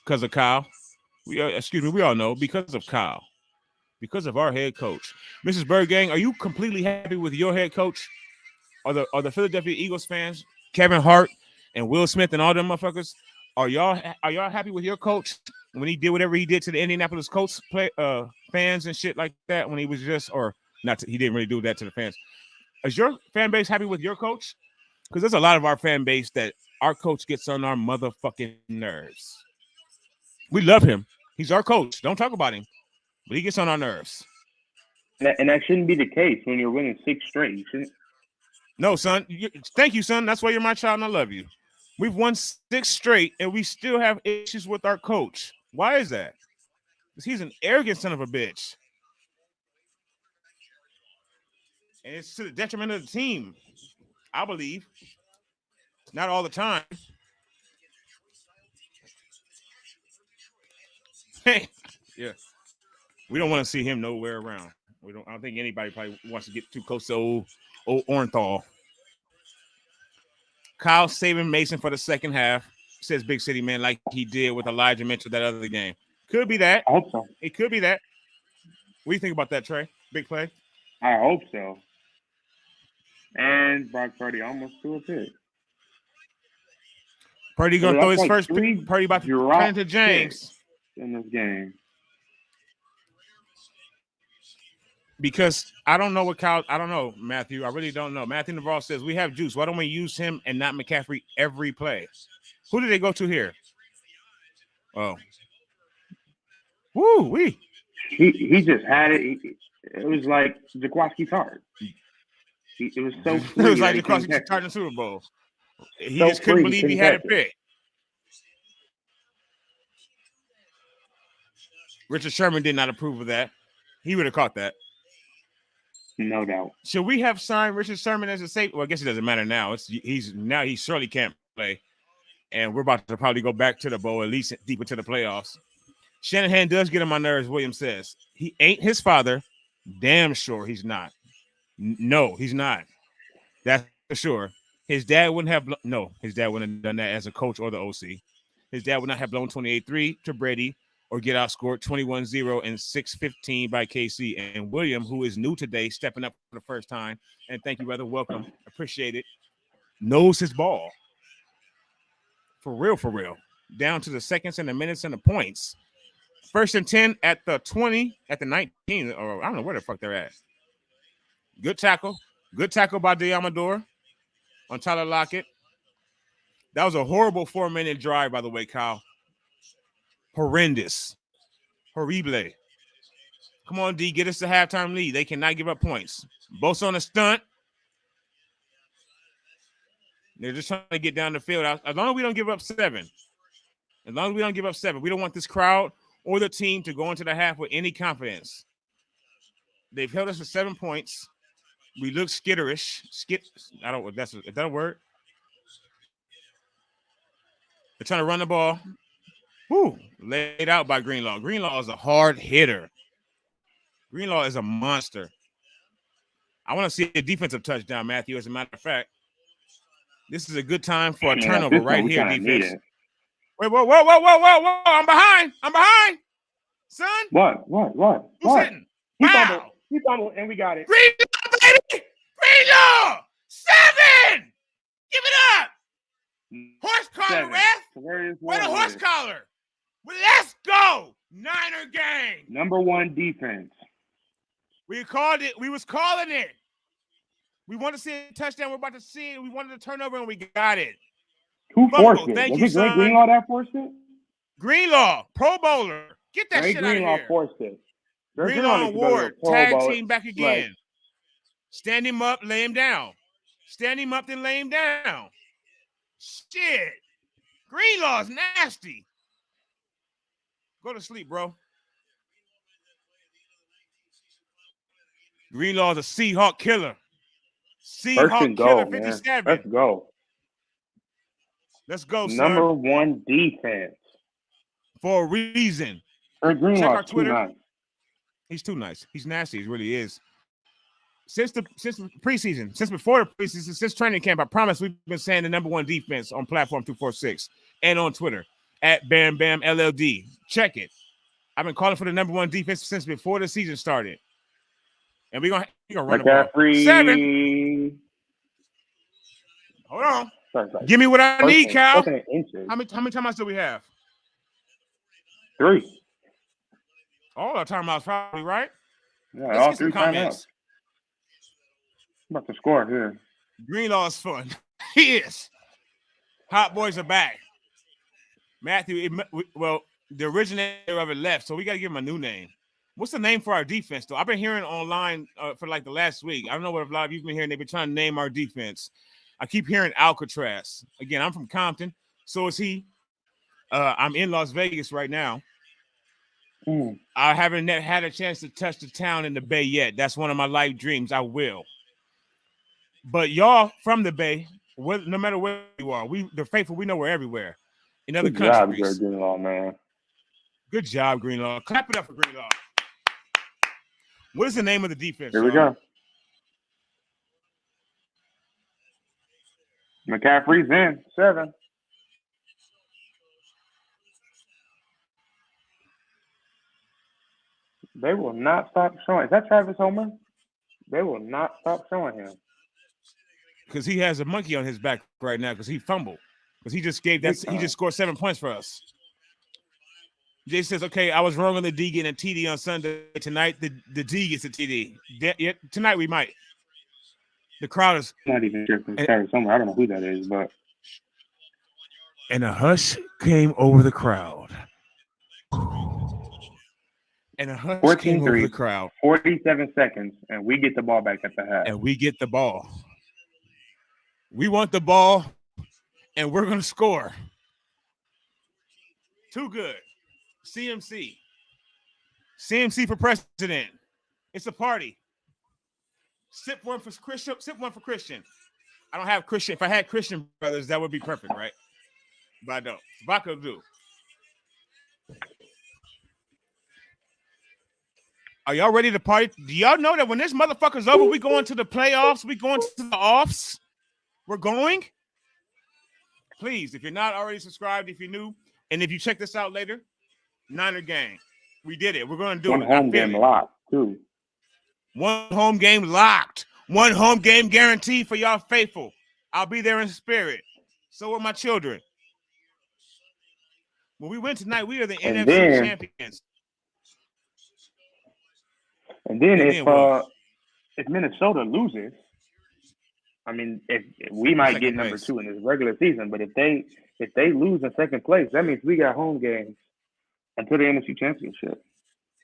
Because of Kyle. We all know because of Kyle. Because of our head coach. Mrs. Bergang, are you completely happy with your head coach? Are the Philadelphia Eagles fans, Kevin Hart and Will Smith and all them motherfuckers, are y'all happy with your coach when he did whatever he did to the Indianapolis Colts fans and shit like that when he was just he didn't really do that to the fans. Is your fan base happy with your coach? Because there's a lot of our fan base that our coach gets on our motherfucking nerves. We love him. He's our coach. Don't talk about him. But he gets on our nerves. And that shouldn't be the case when you're winning 6 straight. You shouldn't. No, son. Thank you, son. That's why you're my child and I love you. We've won 6 straight and we still have issues with our coach. Why is that? Because he's an arrogant son of a bitch. And it's to the detriment of the team, I believe. Not all the time. Yeah. We don't want to see him nowhere around. I don't think anybody probably wants to get too close to old Orenthal. Kyle saving Mason for the second half, says Big City Man, like he did with Elijah Mitchell that other game. Could be that. I hope so. It could be that. What do you think about that, Trey? Big play? I hope so. And Brock Purdy almost threw a pick. Purdy gonna throw his first pick. Purdy about to turn to James in this game. Because I don't know what Kyle. I don't know, Matthew. I really don't know. Matthew Navarro says we have Juice. Why don't we use him and not McCaffrey every play? Who did they go to here? Oh, woo wee. He just had it. It was like Jaquiski Tart. It was so free. It was like Jaquiski Tart in the Super Bowl. He just couldn't believe he had a pick. Richard Sherman did not approve of that. He would have caught that. No doubt. Should we have signed Richard Sherman as a safety? Well, I guess it doesn't matter now. He surely can't play. And we're about to probably go back to the bowl, at least deep into the playoffs. Shanahan does get on my nerves, Williams says. He ain't his father. Damn sure he's not. No, he's not. That's for sure. His dad wouldn't have done that as a coach or the OC. His dad would not have blown 28-3 to Brady or get outscored 21-0 and 6-15 by KC. And William, who is new today, stepping up for the first time, and thank you, brother. Welcome. Appreciate it. Knows his ball. For real. Down to the seconds and the minutes and the points. 1st and 10 at the 20, at the 19, or I don't know where the fuck they're at. Good tackle. Good tackle by Diamador on Tyler Lockett. That was a horrible 4-minute drive, by the way, Kyle. Horrendous. Horrible. Come on, D. Get us the halftime lead. They cannot give up points. Both on a stunt. They're just trying to get down the field. As long as we don't give up 7. We don't want this crowd or the team to go into the half with any confidence. They've held us for 7 points. We look skitterish. Is that a word? They're trying to run the ball. Whew, laid out by Greenlaw. Greenlaw is a hard hitter. Greenlaw is a monster. I want to see a defensive touchdown, Matthew. As a matter of fact, this is a good time for a turnover right here, defense. Wait, whoa. I'm behind, son. What? Who's hitting? Wow. He fumbled, and we got it. Greenlaw, baby! Greenlaw! 7! Give it up! Horse collar, ref! Where the horse collar? Well, let's go! Niner gang! Number 1 defense. We called it. We was calling it. We want to see a touchdown. We're about to see it. We wanted a turnover, and we got it. Who forced it? Thank you, son. Greenlaw that forced it? Greenlaw, Pro Bowler. Get that shit out of here. Greenlaw forced it. Greenlaw Ward, tag team back again. Right. Stand him up, lay him down. Stand him up, then lay him down. Shit. Greenlaw's nasty. Go to sleep, bro. Greenlaw's a Seahawk killer. Seahawk killer 57. Man. Let's go. Let's go, son. Number 1 defense. For a reason. Check our Twitter. He's too nice. He's nasty. He really is. Since the preseason, since before the preseason, since training camp, I promise we've been saying the number one defense on platform 246 and on Twitter at Bam Bam LLD. Check it. I've been calling for the number one defense since before the season started. And we're gonna run the ball. 7. Hold on. Sorry. Give me what I need, Cal. Inches. How many timeouts do we have? 3. All our timeouts, probably, right? Yeah, Let's all get some 3 comments. timeouts. I'm about to score here. Greenlaw's fun. He is. Hot boys are back. Matthew, well, the originator of it left, so we got to give him a new name. What's the name for our defense, though? I've been hearing online for like the last week. I don't know what a lot of you've been hearing. They've been trying to name our defense. I keep hearing Alcatraz. Again, I'm from Compton. So is he. I'm in Las Vegas right now. I haven't had a chance to touch the town in the Bay yet. That's one of my life dreams. I will. But y'all from the Bay, no matter where you are, the faithful, we know we're everywhere. In other countries. Good job, Greenlaw, man. Good job, Greenlaw. Clap it up for Greenlaw. What is the name of the defense? Here we go. McCaffrey's in 7. They will not stop showing. Is that Travis Homer? They will not stop showing him. Because he has a monkey on his back right now because he fumbled. Because he just scored 7 points for us. Jay says, okay, I was wrong on the D getting a TD on Sunday. Tonight, the D gets a TD. Tonight we might. The crowd is not even sure if it's Travis Homer. I don't know who that is, but. And a hush came over the crowd. And a hush came over the crowd. 47 seconds, and we get the ball back at the half. And we get the ball. We want the ball, and we're going to score. Too good. CMC. CMC for president. It's a party. Sip one for Christian. Sip one for Christian. I don't have Christian. If I had Christian brothers, that would be perfect, right? But I don't. Vodka do. Are y'all ready to party? Do y'all know that when this motherfucker's over, we going to the playoffs? We going to the offs? We're going? Please, if you're not already subscribed, if you're new, and if you check this out later, Niner gang. We did it. We're going to do it. One home game locked, too. One home game locked. One home game guaranteed for y'all faithful. I'll be there in spirit. So are my children. When we win tonight, we are the NFC champions. And then if Minnesota loses, I mean, if we might get number 2 in this regular season, but if they lose in second place, that means we got home games until the NFC Championship.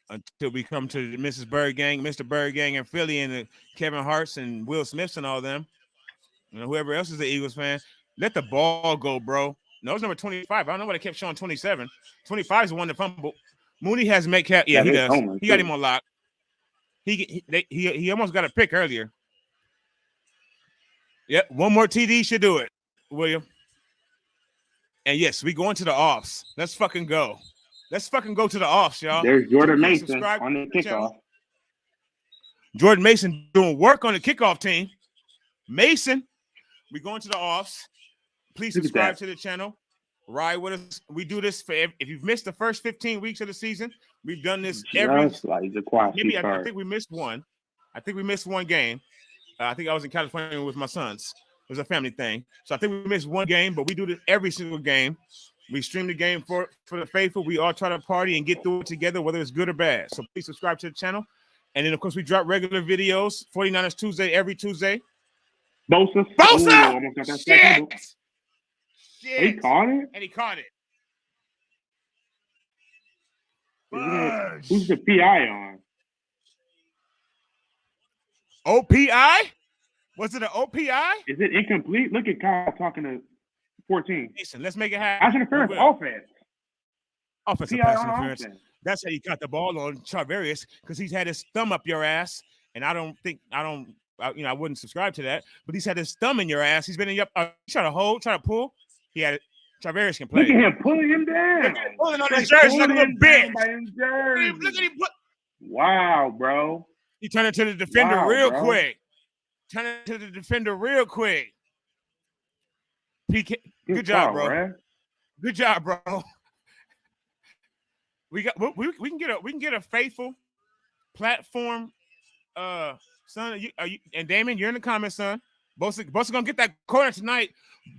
Until we come to the Mr. Bird Gang in Philly and the Kevin Hart's and Will Smiths and all them. You know, whoever else is the Eagles fan. Let the ball go, bro. No, it's number 25. I don't know why they kept showing 27. 25 is the one that fumbled. Mooney has Metcalf. Yeah, he does. He got him on lock. He almost got a pick earlier. Yep, one more TD should do it, William. And yes, we going to the offs. Let's fucking go. Let's fucking go to the offs, y'all. There's Jordan Mason on the kickoff. Jordan Mason doing work on the kickoff team. Mason, we going to the offs. Please subscribe to the channel. Ride with us. We do this for if you've missed the first 15 weeks of the season. We've done this every. Maybe I think we missed one. I think we missed one game. I think I was in California with my sons. It was a family thing. So I think we missed one game, but we do this every single game. We stream the game for the faithful. We all try to party and get through it together, whether it's good or bad. So please subscribe to the channel. And then, of course, we drop regular videos, 49ers Tuesday, every Tuesday. Bosa! Shit! He caught it? And he caught it. Who's the PI on? OPI? Was it an OPI? Is it incomplete? Look at Kyle talking to 14. Listen, let's make it happen. Pass interference, offense. Offensive pass interference. That's how you got the ball on Charvarius because he's had his thumb up your ass, and I wouldn't subscribe to that. But he's had his thumb in your ass. He's been in your try to hold, try to pull. He had it. Charvarius can play. Look at him pulling him down. Pulling on his jersey like a little bitch. Look at him. Wow, bro. He turned into the defender Wow, real bro. quick. Turn it to the defender real quick. PK, good job, bro. Man. Good job, bro. We can get a faithful platform. Son, and Damon, you're in the comments, son. Both are gonna get that corner tonight.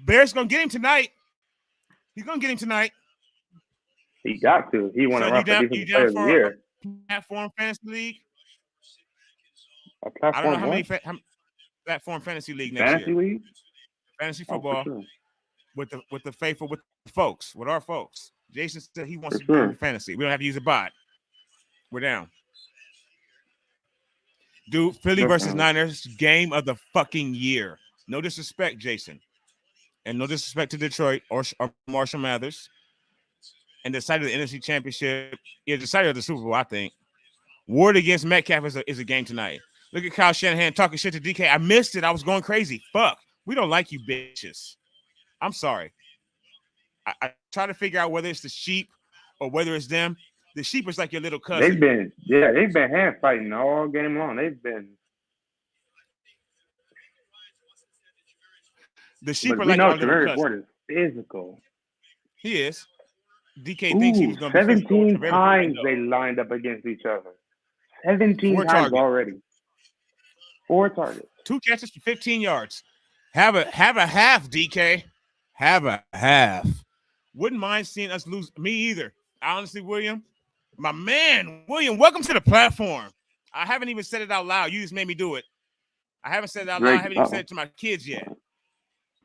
Bears gonna get him tonight. He's gonna get him tonight. He got to. He won a run for defensive player of the year. Platform fantasy league. A platform, I don't know how many platform fantasy league next fantasy year. League? Fantasy football sure. with the faithful, with the folks, with our folks. Jason said he wants for to sure. do fantasy. We don't have to use a bot. We're down. Dude, Philly versus Niners, game of the fucking year. No disrespect, Jason. And no disrespect to Detroit or Marshall Mathers. And the side of the NFC Championship, the side of the Super Bowl, I think. Ward against Metcalf is a game tonight. Look at Kyle Shanahan talking shit to DK. I missed it. I was going crazy. Fuck. We don't like you bitches. I'm sorry. I try to figure out whether it's the sheep or whether it's them. The sheep is like your little cousin. They've been hand fighting all game long. The sheep are like our little cousin. Ward is physical. He is. DK thinks he was going to be 17 times they lined up against each other. 17 times already. 4 targets. 2 catches for 15 yards. Have a half, DK. Have a half. Wouldn't mind seeing us lose. Me either. Honestly, William. My man, William, welcome to the platform. I haven't even said it out loud. You just made me do it. I haven't said it out loud. I haven't even said it to my kids yet.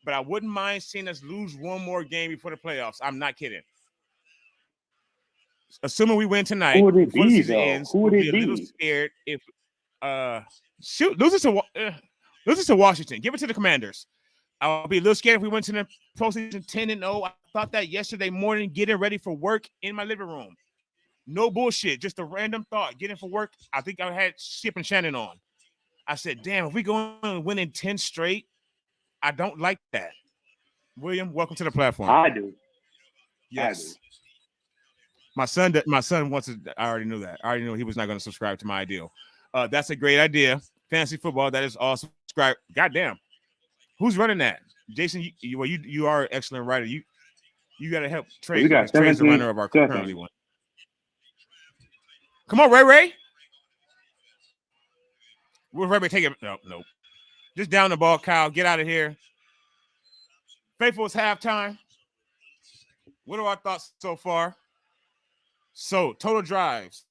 But I wouldn't mind seeing us lose one more game before the playoffs. I'm not kidding. Assuming we win tonight, who would it before be, the season though? ends, Who would we'll it be a little scared if lose it to Washington. Give it to the Commanders. I'll be a little scared if we went to the postseason 10-0. I thought that yesterday morning, getting ready for work in my living room. No bullshit, just a random thought. Getting for work, I think I had Skip and Shannon on. I said, damn, if we go and win in 10 straight, I don't like that. William, welcome to the platform. I do. Yes. I do. My son wants to. I already knew that. I already knew he was not going to subscribe to my ideal. That's a great idea. Fantasy football, that is awesome. Subscribe. Goddamn. Who's running that? Jason, you are an excellent writer. You got to help Trey. Trey's the runner of our currently one. Come on, Ray. Will Ray take it? No. Just down the ball, Kyle. Get out of here. Faithful, it's halftime. What are our thoughts so far? So, total drives.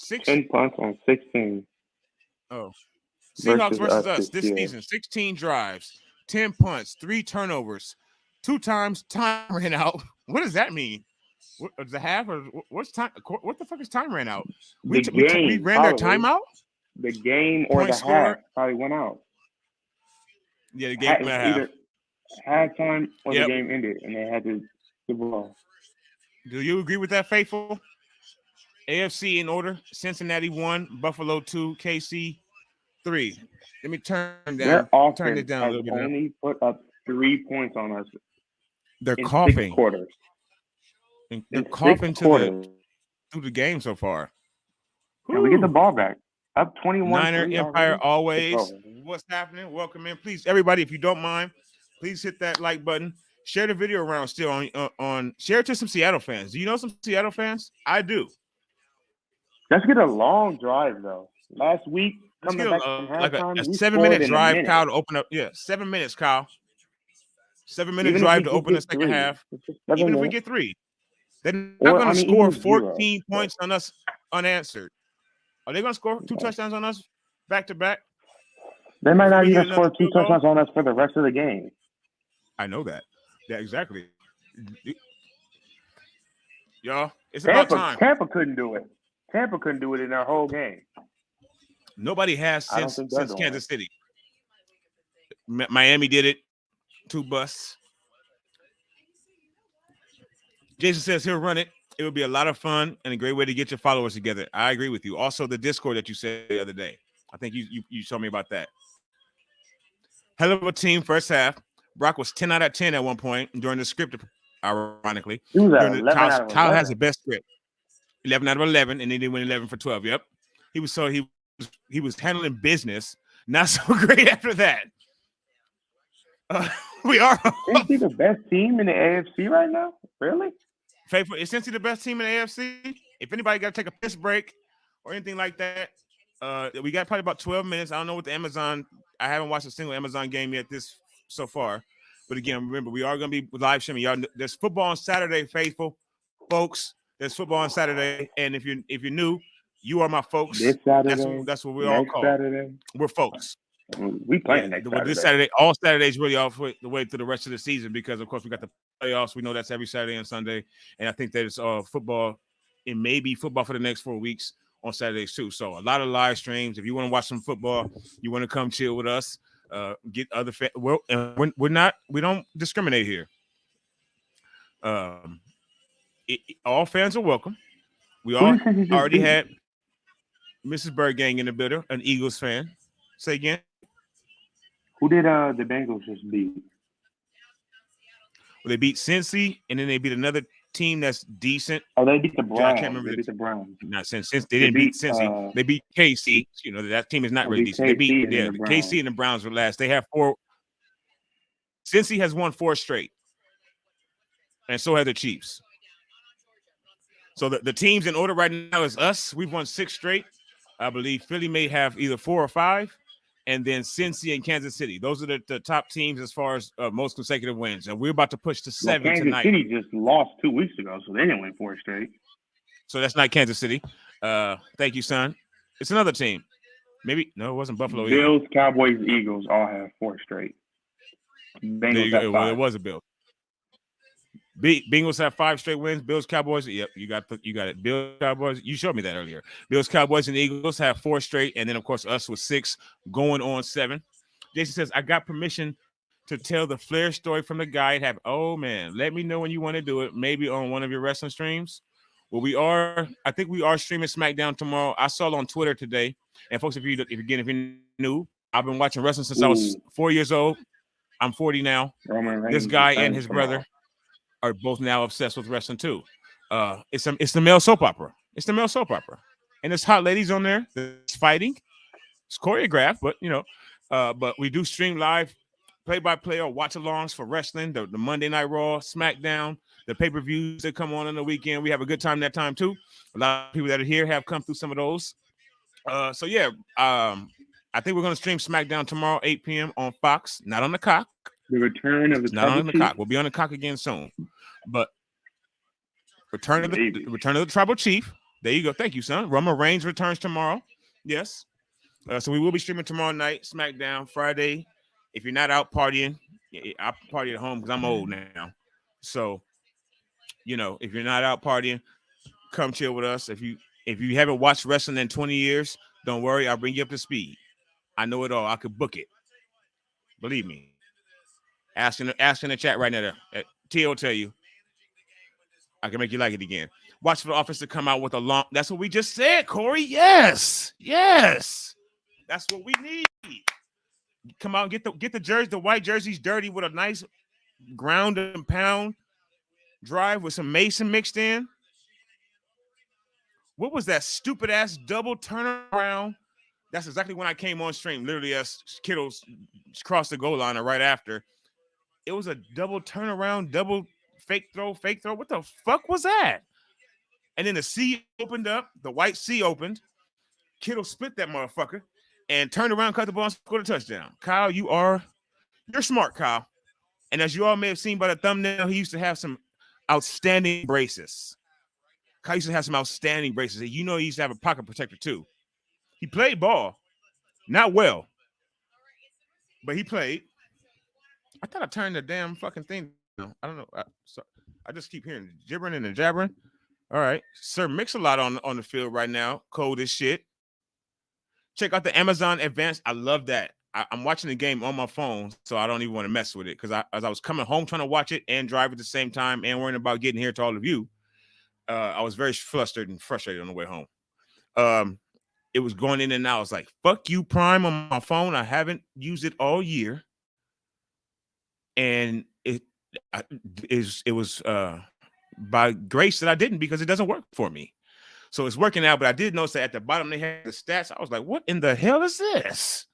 10 punts on 16. Oh. Seahawks versus us this season. 16 drives, 10 punts, 3 turnovers, 2 times time ran out. What does that mean? What, is it half or what's time? What the fuck is time ran out? We ran their timeout? The game or the half probably went out. Yeah, the game went out. Either halftime or the game ended, and they had to the ball. Do you agree with that, Faithful? AFC in order: Cincinnati 1, Buffalo 2, KC 3. Let me turn it down a little bit. Only put up 3 points on us. They're coughing. 6 quarters. They're coughing through the game so far. And we get the ball back. Up 21. Niner Empire always. What's happening? Welcome in. Please, everybody, if you don't mind, please hit that like button. Share the video around still on share it to some Seattle fans. Do you know some Seattle fans? I do. Let's get a long drive, though. Last week, coming back from like halftime, a 7-minute drive, Kyle, to open up. Yeah, 7 minutes, Kyle. 7-minute drive to open the second half. Even if we get 3. They're not going to score 14 points on us unanswered. Are they going to score 2 touchdowns on us back-to-back? They might not even score 2 touchdowns on us for the rest of the game. I know that. Yeah, exactly. Y'all, it's about time. Tampa couldn't do it. Tampa couldn't do it in their whole game. Nobody has since Kansas City. Miami did it. 2 busts. Jason says he'll run it. It would be a lot of fun and a great way to get your followers together. I agree with you. Also, the Discord that you said the other day. I think you told me about that. Hell of a team first half. Brock was 10 out of 10 at one point during the script, ironically. Kyle has the best script. 11 out of 11, and then they went 11 for 12. Yep. He was handling business. Not so great after that. Uh, we are Is he the best team in the AFC right now? Really? faithful. Is Cincy the best team in the AFC? If anybody got to take a piss break or anything like that, we got probably about 12 minutes. I don't know what the Amazon. I haven't watched a single Amazon game yet this so far. But again, remember, we are going to be live streaming. Y'all, there's football on Saturday, faithful folks. There's football on Saturday, and if you're new, you are my folks. This Saturday. That's what we're all called. Saturday. We're folks. We playing next Saturday. This Saturday, all Saturdays really off the way through the rest of the season because, of course, we got the playoffs. We know that's every Saturday and Sunday, and I think there's football. It may be football for the next 4 weeks on Saturdays too. So a lot of live streams. If you want to watch some football, you want to come chill with us. Get other fans. We don't discriminate here. All fans are welcome. We all already had Mrs. Bergang in the building, an Eagles fan. Say again. Who did the Bengals just beat? Well, they beat Cincy, and then they beat another team that's decent. Oh, they beat the Browns. I can't remember. They beat the Browns. Not since they didn't beat Cincy. They beat KC. You know that team is not really decent. They beat KC and the Browns were last. They have 4. Cincy has won 4 straight, and so have the Chiefs. So the teams in order right now is us. We've won 6 straight. I believe Philly may have either 4 or 5. And then Cincy and Kansas City. Those are the top teams as far as most consecutive wins. And we're about to push to 7 Kansas tonight. City just lost 2 weeks ago, so they didn't win 4 straight. So that's not Kansas City. Thank you, son. It's another team. Maybe no, it wasn't Buffalo. Bills, Cowboys, Eagles all have 4 straight. Bengals have 5. Well, it was a Bill. Bengals have 5 straight wins. Bills, Cowboys. Yep, you got it. Bills, Cowboys. You showed me that earlier. Bills, Cowboys, and Eagles have 4 straight, and then of course us with 6, going on 7. Jason says, "I got permission to tell the Flair story from the guy. Oh man, let me know when you want to do it. Maybe on one of your wrestling streams." Well, I think we are streaming SmackDown tomorrow. I saw it on Twitter today. And folks, if you're new, I've been watching wrestling since I was 4 years old. I'm 40 now. This guy and his brother are both now obsessed with wrestling too. It's the male soap opera. It's the male soap opera, and there's hot ladies on there. It's fighting. It's choreographed, but we do stream live, play-by-play or watch-alongs for wrestling. The Monday Night Raw, SmackDown, the pay-per-views that come on the weekend. We have a good time that time too. A lot of people that are here have come through some of those. I think we're going to stream SmackDown tomorrow, 8 p.m. on Fox, not on the cock. The return of the not on the cock. We'll be on the cock again soon, but return of the tribal chief. There you go. Thank you, son. Roman Reigns returns tomorrow. Yes. So we will be streaming tomorrow night, SmackDown Friday. If you're not out partying, I party at home because I'm old now. So, if you're not out partying, come chill with us. If you haven't watched wrestling in 20 years, don't worry. I'll bring you up to speed. I know it all. I could book it. Believe me. Ask in the chat right now. T will tell you. I can make you like it again. Watch for the offense to come out with a long. That's what we just said, Corey. Yes. That's what we need. Come out and get the jersey, the white jerseys dirty with a nice ground and pound drive with some Mason mixed in. What was that stupid ass double turnaround? That's exactly when I came on stream. Literally, as Kittles crossed the goal line right after. It was a double turnaround, double fake throw. What the fuck was that? And then the C opened up. The white C opened. Kittle split that motherfucker and turned around, cut the ball, and scored a touchdown. Kyle, you're smart, Kyle. And as you all may have seen by the thumbnail, he used to have some outstanding braces. Kyle used to have some outstanding braces. He used to have a pocket protector too. He played ball. Not well, but he played. I thought I turned the damn fucking thing down. I don't know. I just keep hearing gibbering and jabbering. All right. Sir Mix-a-Lot on the field right now. Cold as shit. Check out the Amazon Advanced. I love that. I'm watching the game on my phone, so I don't even want to mess with it because as I was coming home trying to watch it and drive at the same time and worrying about getting here to all of you, I was very flustered and frustrated on the way home. It was going in and out. I was like, fuck you, Prime, on my phone. I haven't used it all year. And it was by grace that I didn't because it doesn't work for me. So it's working out, but I did notice that at the bottom they had the stats. I was like, what in the hell is this?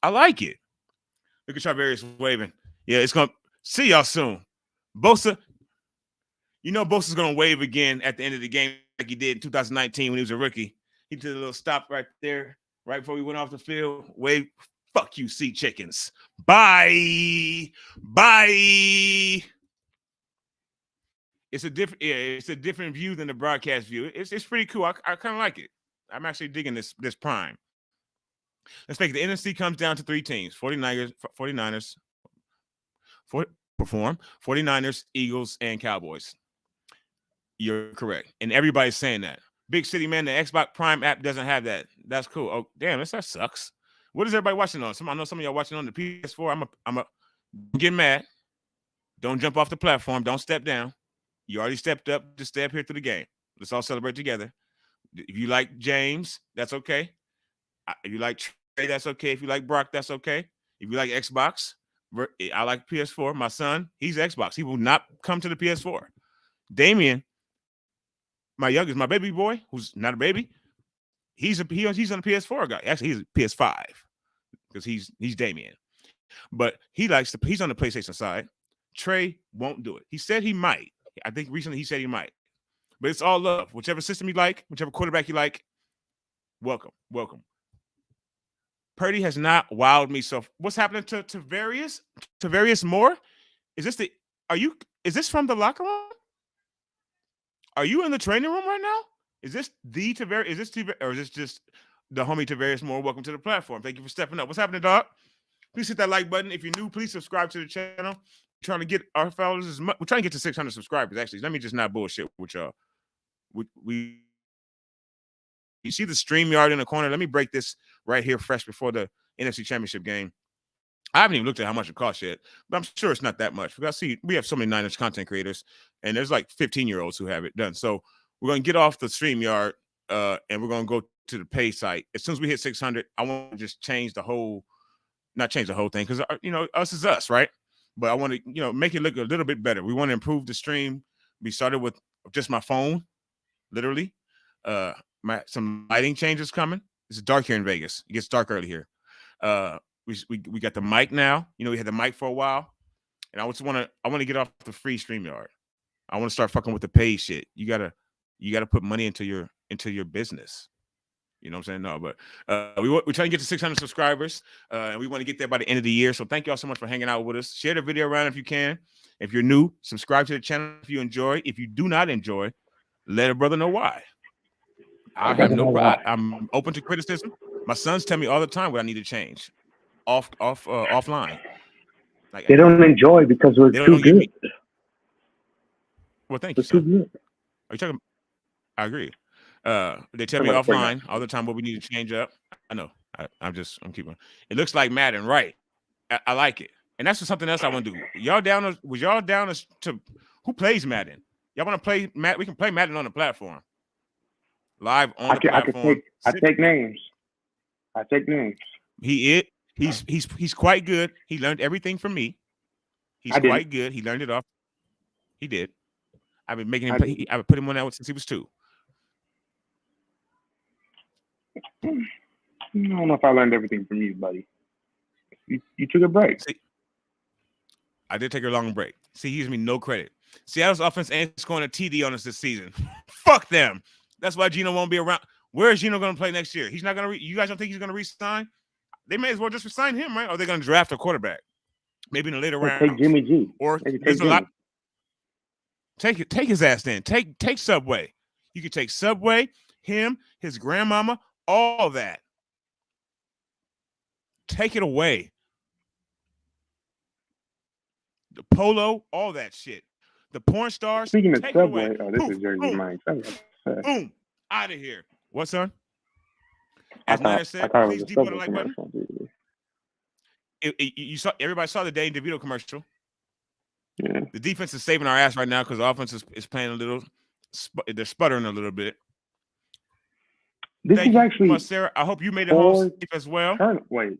I like it. Look at Charvarius waving. Yeah, it's going to see y'all soon. Bosa, Bosa's going to wave again at the end of the game like he did in 2019 when he was a rookie. He did a little stop right there, right before we went off the field. Wave, fuck you, sea chickens. Bye. Bye. It's a different view than the broadcast view. It's pretty cool. I kind of like it. I'm actually digging this prime. Let's make it. The NFC comes down to three teams: 49ers perform, 49ers, Eagles, and Cowboys. You're correct. And everybody's saying that. Big City, man, the Xbox Prime app doesn't have that. That's cool. Oh, damn, that sucks. What is everybody watching on? I know some of y'all watching on the PS4. I'm get mad. Don't jump off the platform. Don't step down. You already stepped up. Just stay up here through the game. Let's all celebrate together. If you like James, that's okay. If you like Trey, that's okay. If you like Brock, that's okay. If you like Xbox, I like PS4. My son, he's Xbox. He will not come to the PS4. Damien, my youngest, my baby boy, who's not a baby, he's on the PS4 guy. Actually, he's a PS5 because he's Damien. But he's on the PlayStation side. Trey won't do it. He said he might. I think recently he said he might. But it's all love. Whichever system you like, whichever quarterback you like, welcome. Purdy has not wowed me. So what's happening to Tavarius Moore? Is this from the locker room? Are you in the training room right now? Is this the Tavarius? Is this Tavarius, or is this just the homie Tavarius Moore? Welcome to the platform. Thank you for stepping up. What's happening, dog? Please hit that like button. If you're new, please subscribe to the channel. We're trying to get our followers we're trying to get to 600 subscribers. Actually, let me just not bullshit with y'all. You see the StreamYard in the corner? Let me break this right here fresh before the NFC Championship game. I haven't even looked at how much it costs yet, but I'm sure it's not that much. We have so many Niners content creators, and there's like 15-year-olds who have it done. So we're going to get off the StreamYard, and we're going to go to the pay site. As soon as we hit 600, I want to just not change the whole thing, because, us is us, right? But I want to, make it look a little bit better. We want to improve the stream. We started with just my phone, literally. Some lighting changes coming. It's dark here in Vegas. It gets dark early here. We got the mic now. We had the mic for a while, and I want to get off the free StreamYard. I want to start fucking with the paid shit. You gotta put money into your business. You know what I'm saying? No, but we're trying to get to 600 subscribers, and we want to get there by the end of the year. So thank y'all so much for hanging out with us. Share the video around if you can. If you're new, subscribe to the channel if you enjoy. If you do not enjoy, let a brother know why. I'm open to criticism. My sons tell me all the time what I need to change offline. Like, they don't enjoy because we're too good. Well, thank you, son. Are you talking? I agree. They tell me offline all the time what we need to change up. I know. I'm keeping. It looks like Madden, right? I like it, and that's something else I want to do. Was y'all down to who plays Madden? Y'all want to play Madden? We can play Madden on the platform, live on the platform. I take names. He's quite good. He learned everything from me. He's quite good. He learned it off. He did. I've been making him play. I've put him on that since he was 2. I don't know if I learned everything from you, buddy. You took a break. See, I did take a long break. See, he gives me no credit. Seattle's offense ain't scoring a TD on us this season. Fuck them. That's why Geno won't be around. Where is Geno going to play next year? He's not going to. You guys don't think he's going to re-sign? They may as well just resign him, right? Or they're going to draft a quarterback, maybe in the later round. Take Jimmy G. Or there's a lot. Take his ass then. Take Subway. You could take Subway, him, his grandmama, all that. Take it away. The polo, all that shit. The porn stars. Speaking of Subway, this is Jersey Mike. Boom, out of here. What, son? As Niner said, please deep on the like button. Everybody saw the Dane DeVito commercial. Yeah. The defense is saving our ass right now because the offense is playing a little. They're sputtering a little bit. This is actually Sarah. I hope you made it home safe as well. Wait,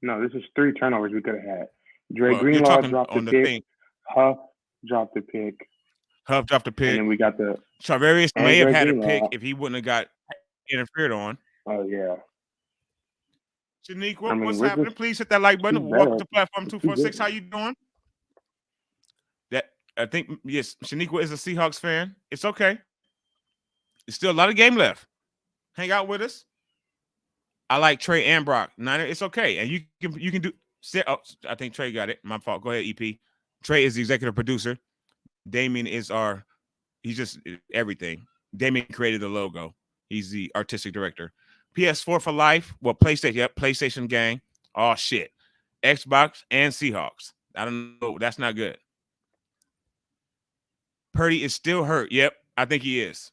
no, this is 3 turnovers we could have had. Dre Greenlaw dropped the pick. Huff dropped the pick. Huff dropped the And pick. then we got the Charvarius may and have Greg had a Greenlaw. pick if he wouldn't have got interfered on. Oh yeah. Shaniqua, I mean, what's we're happening? just Please hit that like button. she's Welcome better. to platform She's 246. How good. you doing? That I think yes, Shaniqua is a Seahawks fan. It's okay. There's still a lot of game left. Hang out with us. I like Trey and Brock. Niner, it's okay. And you can do oh, I think Trey got it. My fault. Go ahead, EP. Trey is the executive producer. Damien is he's just everything. Damien created the logo. He's the artistic director. PS4 for life. Well, PlayStation. Yep, PlayStation gang. Oh shit. Xbox and Seahawks. I don't know. That's not good. Purdy is still hurt. Yep, I think he is.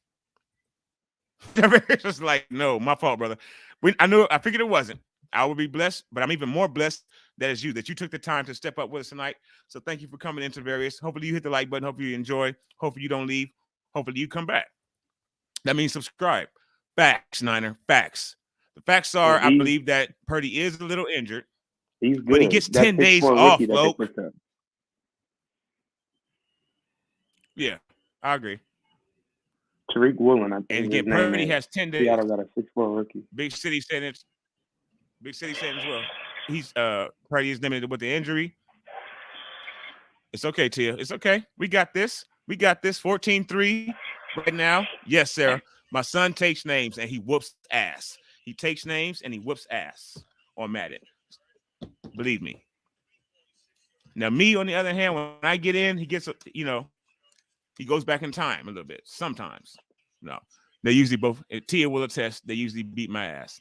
It's just like, no, my fault, brother. I figured it wasn't. I would be blessed, but I'm even more blessed that it's you, that you took the time to step up with us tonight. So thank you for coming into Various. Hopefully you hit the like button. Hopefully you enjoy. Hopefully you don't leave. Hopefully you come back. That means subscribe. Facts, Niner. Facts. The facts are, I believe that Purdy is a little injured. He's good. But he gets 10 days off, folks. Yeah, I agree. Tariq Woolen, I think. And again, Purdy has 10 days. Seattle got a 6'4" rookie. Big City said it. Big City said as well. He's Purdy is limited with the injury. It's okay, Tia. It's okay. We got this. We got this. 14-3 right now. Yes, Sarah. My son takes names and he whoops ass. He takes names and he whoops ass on Madden. Believe me. Now, me, on the other hand, when I get in, he gets, he goes back in time a little bit. Sometimes. No. They usually both, Tia will attest, they usually beat my ass.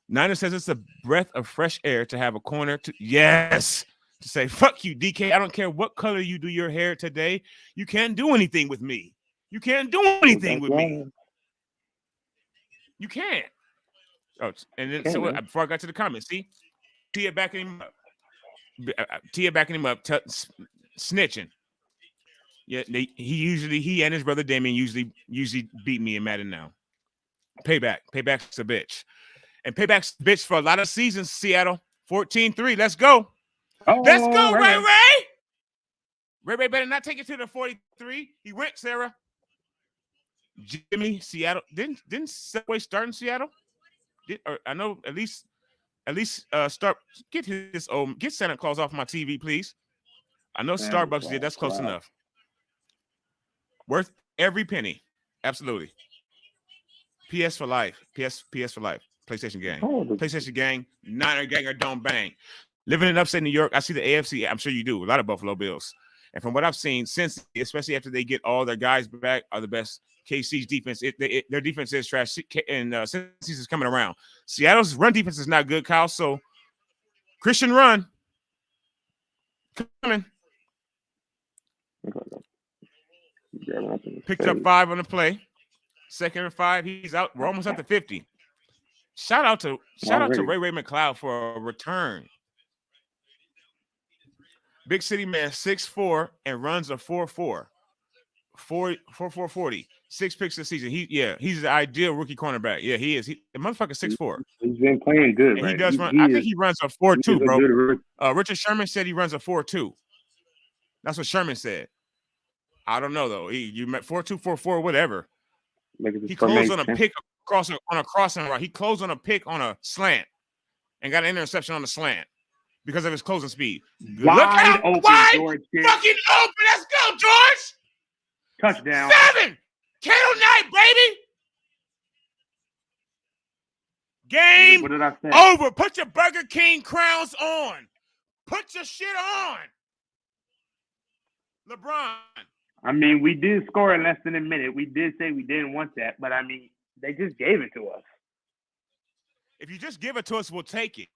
Niner says it's a breath of fresh air to have a corner to, yes, to say, fuck you, DK. I don't care what color you do your hair today. You can't do anything with me. You can't do anything with me. You can't. Oh, and then so before I got to the comments, see, Tia backing him up. Snitching. Yeah, he and his brother Damien usually beat me in Madden now. Payback's a bitch. And payback's a bitch for a lot of seasons, Seattle. 14-3. Let's go. Oh, let's go, Ray. Ray better not take it to the 43. He went, Sarah. Jimmy, Seattle. Didn't Subway start in Seattle? I know at least start get Santa Claus off my TV, please. I know Starbucks did. That's close enough. Worth every penny. Absolutely. PS for life. PS for life. PlayStation gang. PlayStation gang. Niner gang or don't bang. Living in upstate New York, I see the AFC. I'm sure you do. A lot of Buffalo Bills. And from what I've seen, since, especially after they get all their guys back, are the best. KC's defense, their defense is trash. And since is coming around. Seattle's run defense is not good, Kyle. So Christian run. Coming. Picked up 5 on the play. 2nd and 5. He's out. We're almost at the 50. Shout out to Ray McLeod for a return. Big City man, 6'4" and runs a 4.4. 4.40. 6 picks this season. He's the ideal rookie cornerback. Yeah, he is. The motherfucker 6'4". He's been playing good. And right? he does run. I think he runs a 4.2, bro. Richard Sherman said he runs a 4.2. That's what Sherman said. I don't know though. You met 4.2, 4.4, whatever. He closed on a pick on a crossing route. He closed on a pick on a slant and got an interception on the slant because of his closing speed. Wide open, George. Fucking open. Let's go, George. Touchdown. 7. Candle night, baby. Game what did I say? over. Put your Burger King crowns on. Put your shit on. LeBron. I mean, we did score in less than a minute. We did say we didn't want that, but I mean, they just gave it to us. If you just give it to us, we'll take it.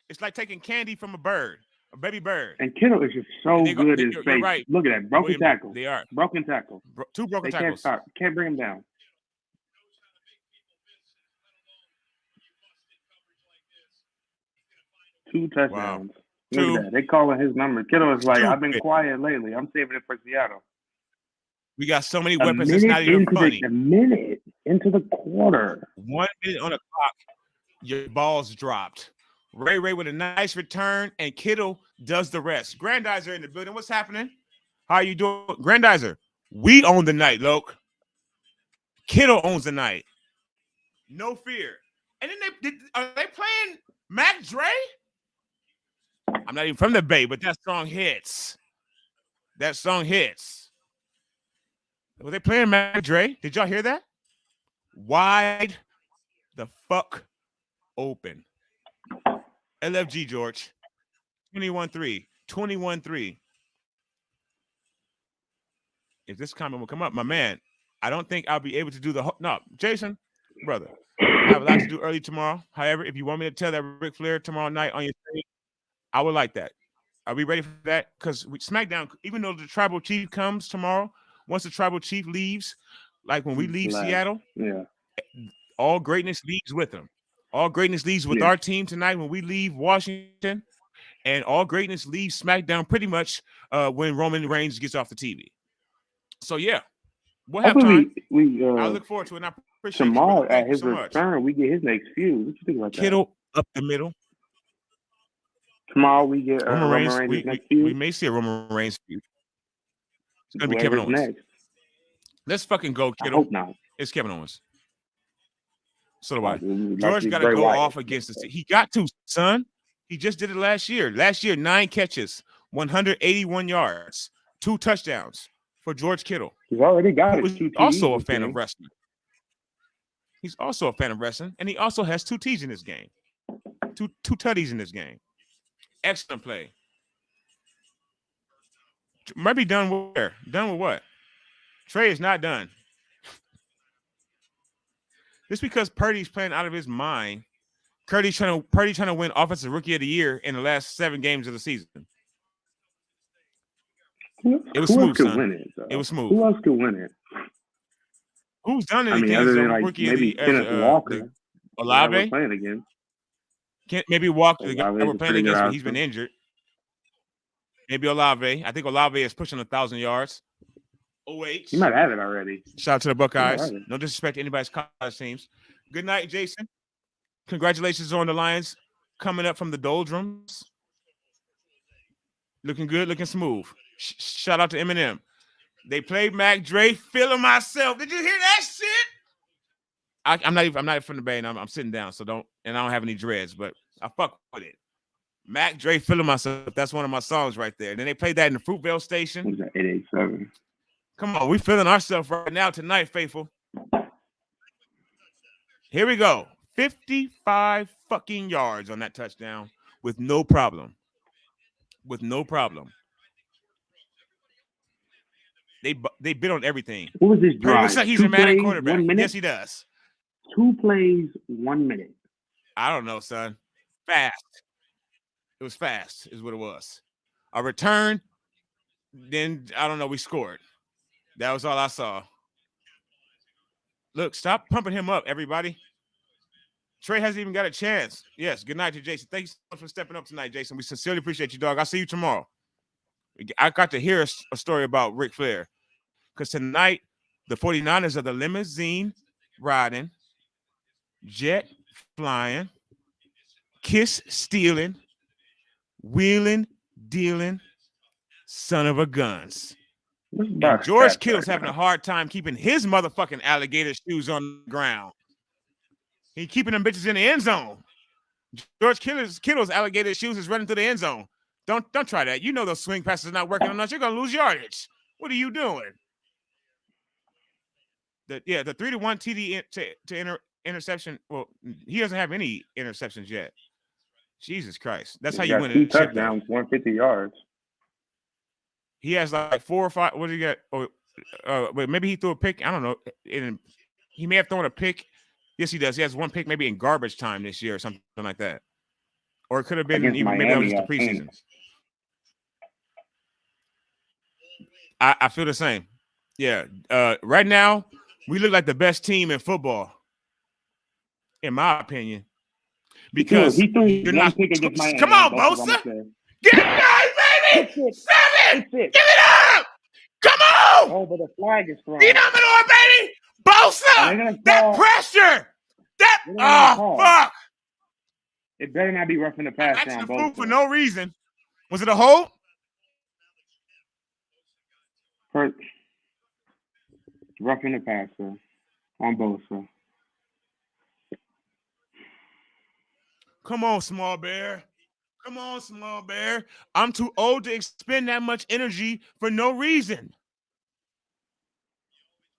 It's like taking candy from a bird, a baby bird. And Kittle is just so good in space. Right. Look at that. Broken tackle. They are. Broken tackle. 2 broken tackles. Can't stop. Can't bring him down. Two touchdowns. Wow. Look at that. They calling his number. Kittle is like, I've been quiet lately. I'm saving it for Seattle. We got so many weapons. It's not even funny. A minute into the quarter. 1 minute on the clock. Your balls dropped. Ray with a nice return, and Kittle does the rest. Grandizer in the building. What's happening? How are you doing, Grandizer? We own the night, Loke. Kittle owns the night. No fear. And then are they playing Mac Dre? I'm not even from the Bay, but that song hits. That song hits. Were they playing Mac Dre? Did y'all hear that? Wide the fuck open. LFG, George. 21-3. 21-3. If this comment will come up, my man, I don't think I'll be able to do the no, Jason, brother. I have a lot to do early tomorrow. However, if you want me to tell that Ric Flair tomorrow night on your stream, I would like that. Are we ready for that? Because SmackDown, even though the Tribal Chief comes tomorrow, once the Tribal Chief leaves, like when we leave Seattle, all greatness leaves with him. All greatness leaves with our team tonight when we leave Washington, and all greatness leaves SmackDown pretty much when Roman Reigns gets off the TV. So yeah, we'll have time. I look forward to it. And I appreciate tomorrow you, at his return. We get his next feud. What you think about Kittle up the middle. Tomorrow we get Roman Reigns next feud. We may see a Roman Reigns feud. It's gonna be Kevin Owens. Next. Let's fucking go, Kittle. I hope not. It's Kevin Owens. So do I. George got to go off against the team. He got to, son. He just did it last year. Last year, 9 catches, 181 yards, 2 touchdowns for George Kittle. He's already got it. He's also a fan of wrestling. He's also a fan of wrestling, and he also has 2 T's in this game. Two tutties in this game. Excellent play. Might be done with where? Done with what? Trey is not done. Just because Purdy's playing out of his mind, Purdy trying to win Offensive Rookie of the Year in the last 7 games of the season. It was smooth, son. It was smooth. Who else could win it? Who's done anything? Other than like maybe Kenneth Walker. Olave playing again. Maybe Walker. The guy we're playing against, but he's been injured. Maybe Olave. I think Olave is pushing 1,000 yards. He might have it already. Shout out to the Buckeyes. No disrespect to anybody's college teams. Good night, Jason. Congratulations on the Lions coming up from the doldrums. Looking good, looking smooth. Shout out to Eminem. They played Mac Dre. Feeling myself. Did you hear that shit? I'm not even from the Bay, and I'm sitting down, so I don't have any dreads, but I fuck with it. Mac Dre, Feeling Myself. That's one of my songs right there. Then they played that in the Fruitvale Station. What was that, 887? Come on, we feeling ourselves right now tonight, faithful. Here we go. 55 fucking yards on that touchdown with no problem. With no problem. They bid on everything. What was this drive? Looks like he's a mad quarterback. Yes, he does. 2 plays, 1 minute. I don't know, son. Fast. It was fast, is what it was. A return, then I don't know. We scored. That was all I saw. Look, stop pumping him up, everybody. Trey hasn't even got a chance. Yes, good night to Jason. Thank you so much for stepping up tonight, Jason. We sincerely appreciate you, dog. I'll see you tomorrow. I got to hear a story about Ric Flair because tonight the 49ers are the limousine riding, jet flying, kiss stealing, wheeling, dealing, son of a guns. And George Kittle's having a hard time keeping his motherfucking alligator shoes on the ground. He keeping them bitches in the end zone. George Kittle's alligator shoes is running through the end zone. Don't try that. You know those swing passes are not working on us. You're gonna lose yardage. What are you doing? The 3-1 TD to interception. Well, he doesn't have any interceptions yet. Jesus Christ, that's how you win it. 2 touchdowns, 150 yards. He has like 4 or 5. What did he get? But maybe he threw a pick. I don't know. He may have thrown a pick. Yes, he does. He has 1 pick maybe in garbage time this year or something like that. Or it could have been even Miami, maybe that was just the preseason. I feel the same. Yeah. Right now, we look like the best team in football, in my opinion. Because you're not. Come on, Bosa. Get it done, baby. 7. Give it up. Come on. Oh, but the flag is thrown. Get up and on, baby. Bosa. That pressure. Fuck. It better not be roughing the pass down. Both for no reason. Was it a hold? Roughing the passer on Bosa. Come on, small bear. Come on, small bear. I'm too old to expend that much energy for no reason.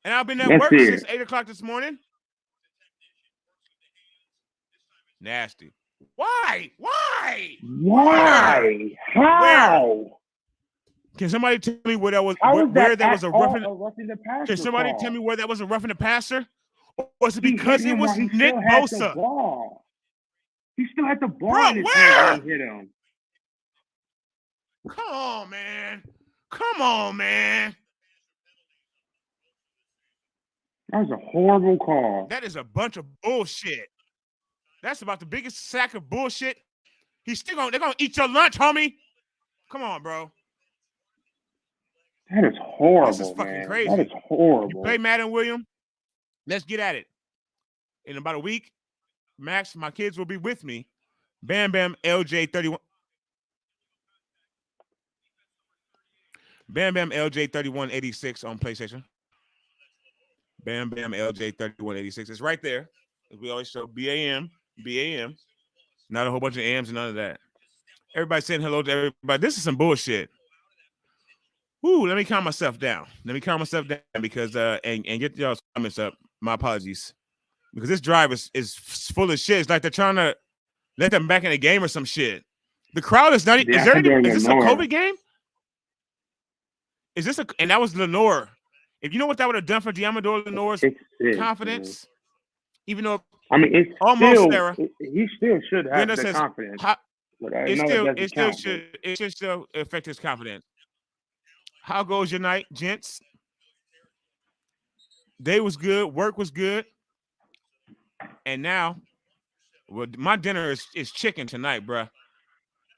And I've been at Let's work see since it. 8 o'clock this morning. Nasty. Why? Why? Why? How? Can somebody tell me where that was? How is Where that there was at a all roughing? a roughing the passer Can somebody call? tell me where that was a roughing the passer? Or was it He hit because it him was while he Nick still had the Bosa? ball. He still had the ball Bro, in his hands where? when he hit him. Come on, man. Come on, man. That was a horrible call. That is a bunch of bullshit. That's about the biggest sack of bullshit. They're gonna eat your lunch, homie. Come on, bro. That is horrible, This is fucking man. crazy. That is You horrible. play Madden, William? Let's get at it. In about a week, Max, my kids will be with me. Bam Bam LJ31. Bam Bam LJ3186 on PlayStation. Bam Bam LJ3186. It's right there. As we always show BAM. Not a whole bunch of AMs and none of that. Everybody saying hello to everybody. This is some bullshit. Woo, let me calm myself down. Because and get y'all's comments up. My apologies. Because this drive is full of shit. It's like they're trying to let them back in the game or some shit. The crowd is not. Yeah, Is this a COVID game? And that was Lenore. If you know what that would have done for Diamador Lenore's confidence, even though it's almost still, Sarah, he still should have Brenda the says, confidence. It should still affect his confidence. How goes your night, gents? Day was good, work was good, and now, well, my dinner is chicken tonight, bruh.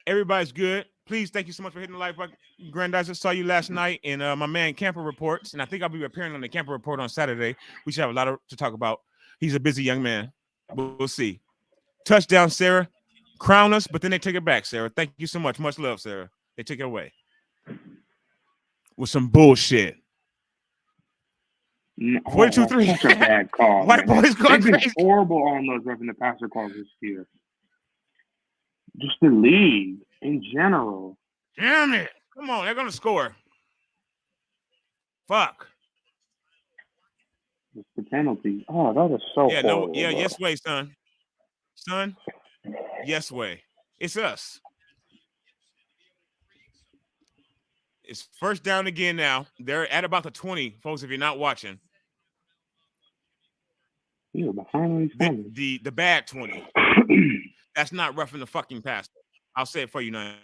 Everybody's good. Please, thank you so much for hitting the like button. Grandizer, I saw you last night in my man Camper Reports, and I think I'll be appearing on the Camper Report on Saturday. We should have a lot to talk about. He's a busy young man. We'll see. Touchdown, Sarah. Crown us, but then they take it back, Sarah. Thank you so much. Much love, Sarah. They take it away with some bullshit. 42-3. Such a bad call. White boys going They've been crazy. horrible on those roughing the passer calls this year. Just the league in general. Damn it. Come on, they're gonna score. Fuck. It's the penalty. Oh, that is so horrible. Yes way, son. Son, yes way. It's us. It's first down again now. They're at about the 20, folks, if you're not watching. You're behind the bad 20. That's not roughing the fucking passer. I'll say it for you now.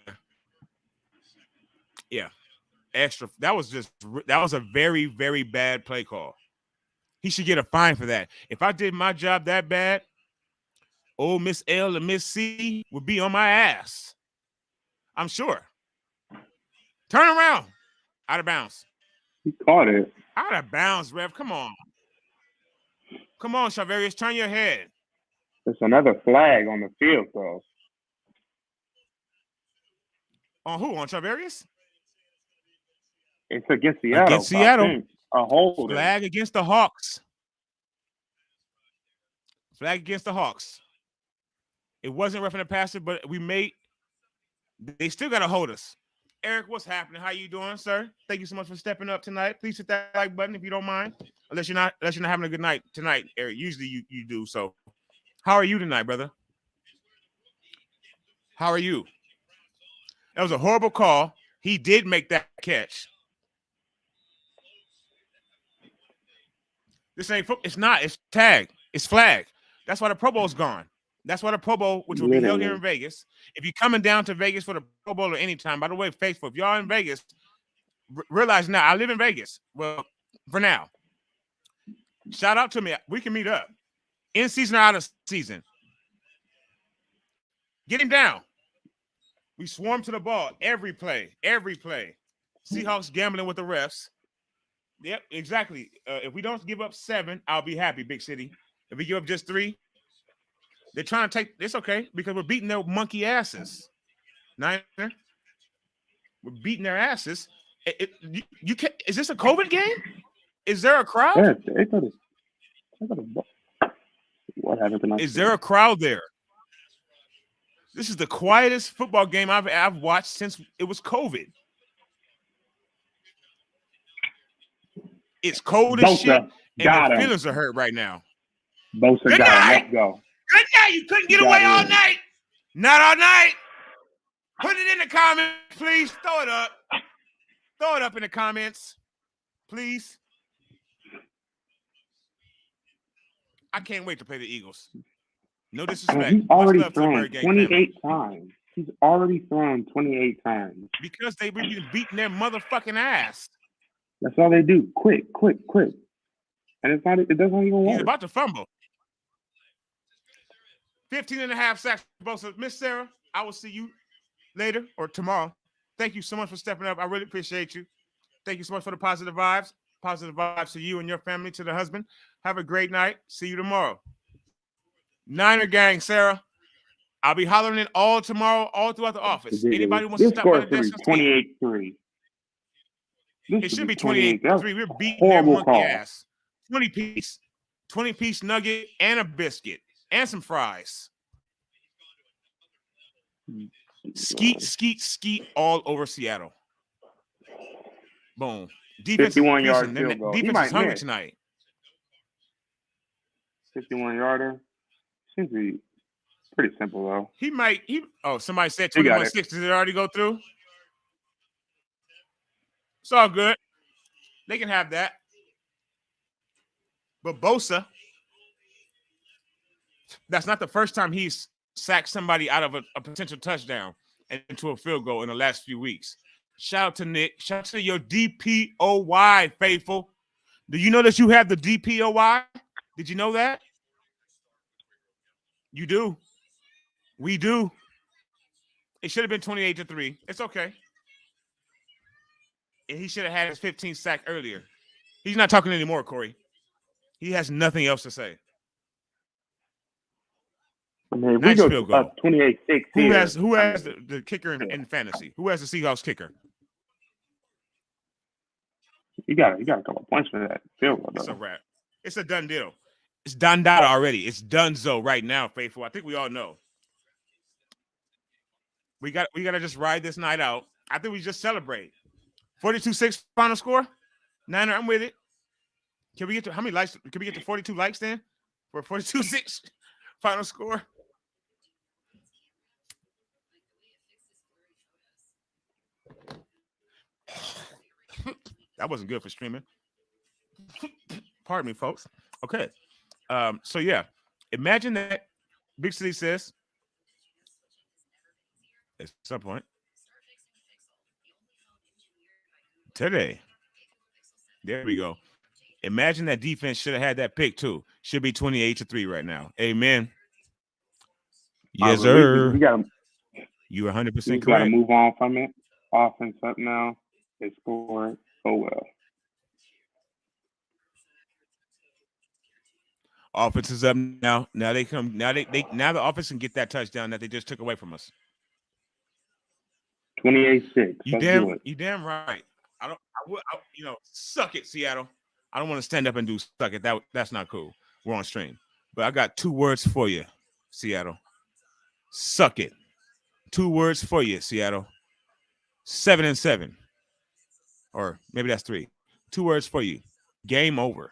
Yeah. Extra. That was a very, very bad play call. He should get a fine for that. If I did my job that bad, old Miss L and Miss C would be on my ass. I'm sure. Turn around. Out of bounds. He caught it. Out of bounds, Rev. Come on. Come on, Shavarius. Turn your head. There's another flag on the field, though. On who? On Shavarius? It's against Seattle. Against Seattle. A hold. Flag against the Hawks. Flag against the Hawks. It wasn't roughing the passer, but they still got to hold us. Eric, what's happening? How you doing, sir? Thank you so much for stepping up tonight. Please hit that like button if you don't mind. Unless you're not having a good night tonight, Eric. Usually you do. So how are you tonight, brother? How are you? That was a horrible call. He did make that catch. This ain't it's not. It's tag. It's flag. That's why the Pro Bowl's gone. That's why the Pro Bowl, which will be held here in Vegas. If you're coming down to Vegas for the Pro Bowl at any time, by the way, faithful, if y'all in Vegas, realize now I live in Vegas. Well, for now, shout out to me. We can meet up in season or out of season. Get him down. We swarm to the ball every play. Seahawks gambling with the refs. Yep, exactly. If we don't give up 7, I'll be happy, Big City. If we give up just 3, they're trying to take. It's okay because we're beating their monkey asses. Niner, we're beating their asses. You can't. Is this a COVID game? Is there a crowd? Yeah, what happened to my Is screen? there a crowd there? This is the quietest football game I've watched since it was COVID. It's cold as shit, Bosa and their got him. feelings are hurt right now. Bosa Good got him. night. Let's go. Good night. You couldn't get away all night. Not all night. Put it in the comments, please. Throw it up. Throw it up in the comments, please. I can't wait to play the Eagles. No disrespect. He's already Much love to the thrown Bird Gang 28 family. times. He's already thrown 28 times. Because they've been beating their motherfucking ass. That's all they do. Quick. And it doesn't even work. He's about to fumble. 15 and a half sacks. Miss Sarah, I will see you later or tomorrow. Thank you so much for stepping up. I really appreciate you. Thank you so much for the positive vibes. Positive vibes to you and your family, to the husband. Have a great night. See you tomorrow. Niner gang, Sarah. I'll be hollering it all tomorrow, all throughout the office. Anybody wants to stop by the desk? 28-3. It should be 28-3. We're beating their monkey ass. 20-piece nugget and a biscuit and some fries. Skeet all over Seattle. Boom. Defense 51-yard field goal. Defense is hungry tonight. 51-yarder. Seems to be pretty simple though. Somebody said 21-6. Did it already go through? It's all good. They can have that. But Bosa, that's not the first time he's sacked somebody out of a potential touchdown and into a field goal in the last few weeks. Shout out to Nick. Shout out to your DPOY, faithful. Do you know that you have the DPOY? Did you know that? You do. We do. It should have been 28-3. It's okay. And he should have had his 15th sack earlier. He's not talking anymore, Corey. He has nothing else to say. I mean, nice we field go goal. 28-6 Who has the kicker in fantasy? Who has the Seahawks kicker? You got a couple points for that field goal. It's a wrap. It's a done deal. It's done data already. It's donezo right now, faithful. I think we all know. We got to just ride this night out. I think we just celebrate. 42-6 final score. Niner, I'm with it. Can we get to how many likes? Can we get to 42 likes then for 42-6 final score? That wasn't good for streaming. Pardon me, folks. Okay. So yeah, imagine that Big City says at some point today. There we go. Imagine that defense should have had that pick too. Should be 28-3 right now. Amen. Yes, sir. You 100% correct. You got to move on from it. Offense up now. They scored. Oh well. Offense is up now. Now they come. Now now the offense can get that touchdown that they just took away from us. 28-6. You damn right. Suck it, Seattle. I don't want to stand up and do suck it. That's not cool. We're on stream. But I got 2 words for you, Seattle. Suck it. 2 words for you, Seattle. 7-7. Or maybe that's 3. 2 words for you. Game over.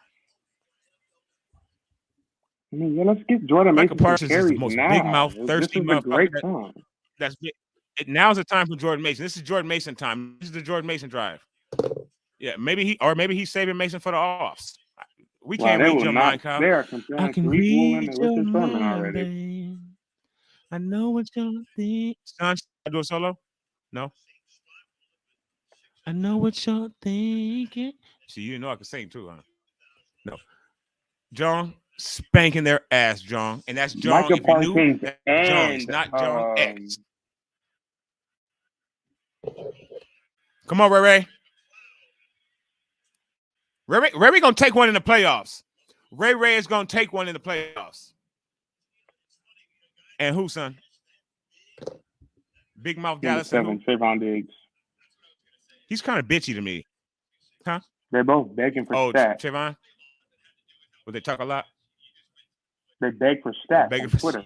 I mean, yeah, let's get Jordan Mason. Michael Parsons is the most now. big mouth, thirsty motherfucker. Now's the time for Jordan Mason. This is Jordan Mason time. This is the Jordan Mason drive. Yeah, maybe he's saving Mason for the offs. We can't read your mind, Kyle. They are comparing read your mind already. I know what you're thinking. Son, I do a solo? No. I know what you're thinking. See, you know I can sing too, huh? No. John, spanking their ass, John. And that's John. Michael Parsons John, not John X. Come on, Ray. Ray gonna take one in the playoffs. Ray is gonna take one in the playoffs. And who, son? Big mouth Dallas. Trayvon Diggs. He's kind of bitchy to me. Huh? They're both begging for stats. Trayvon? Would they talk a lot? They beg for They're stats begging on for. Twitter.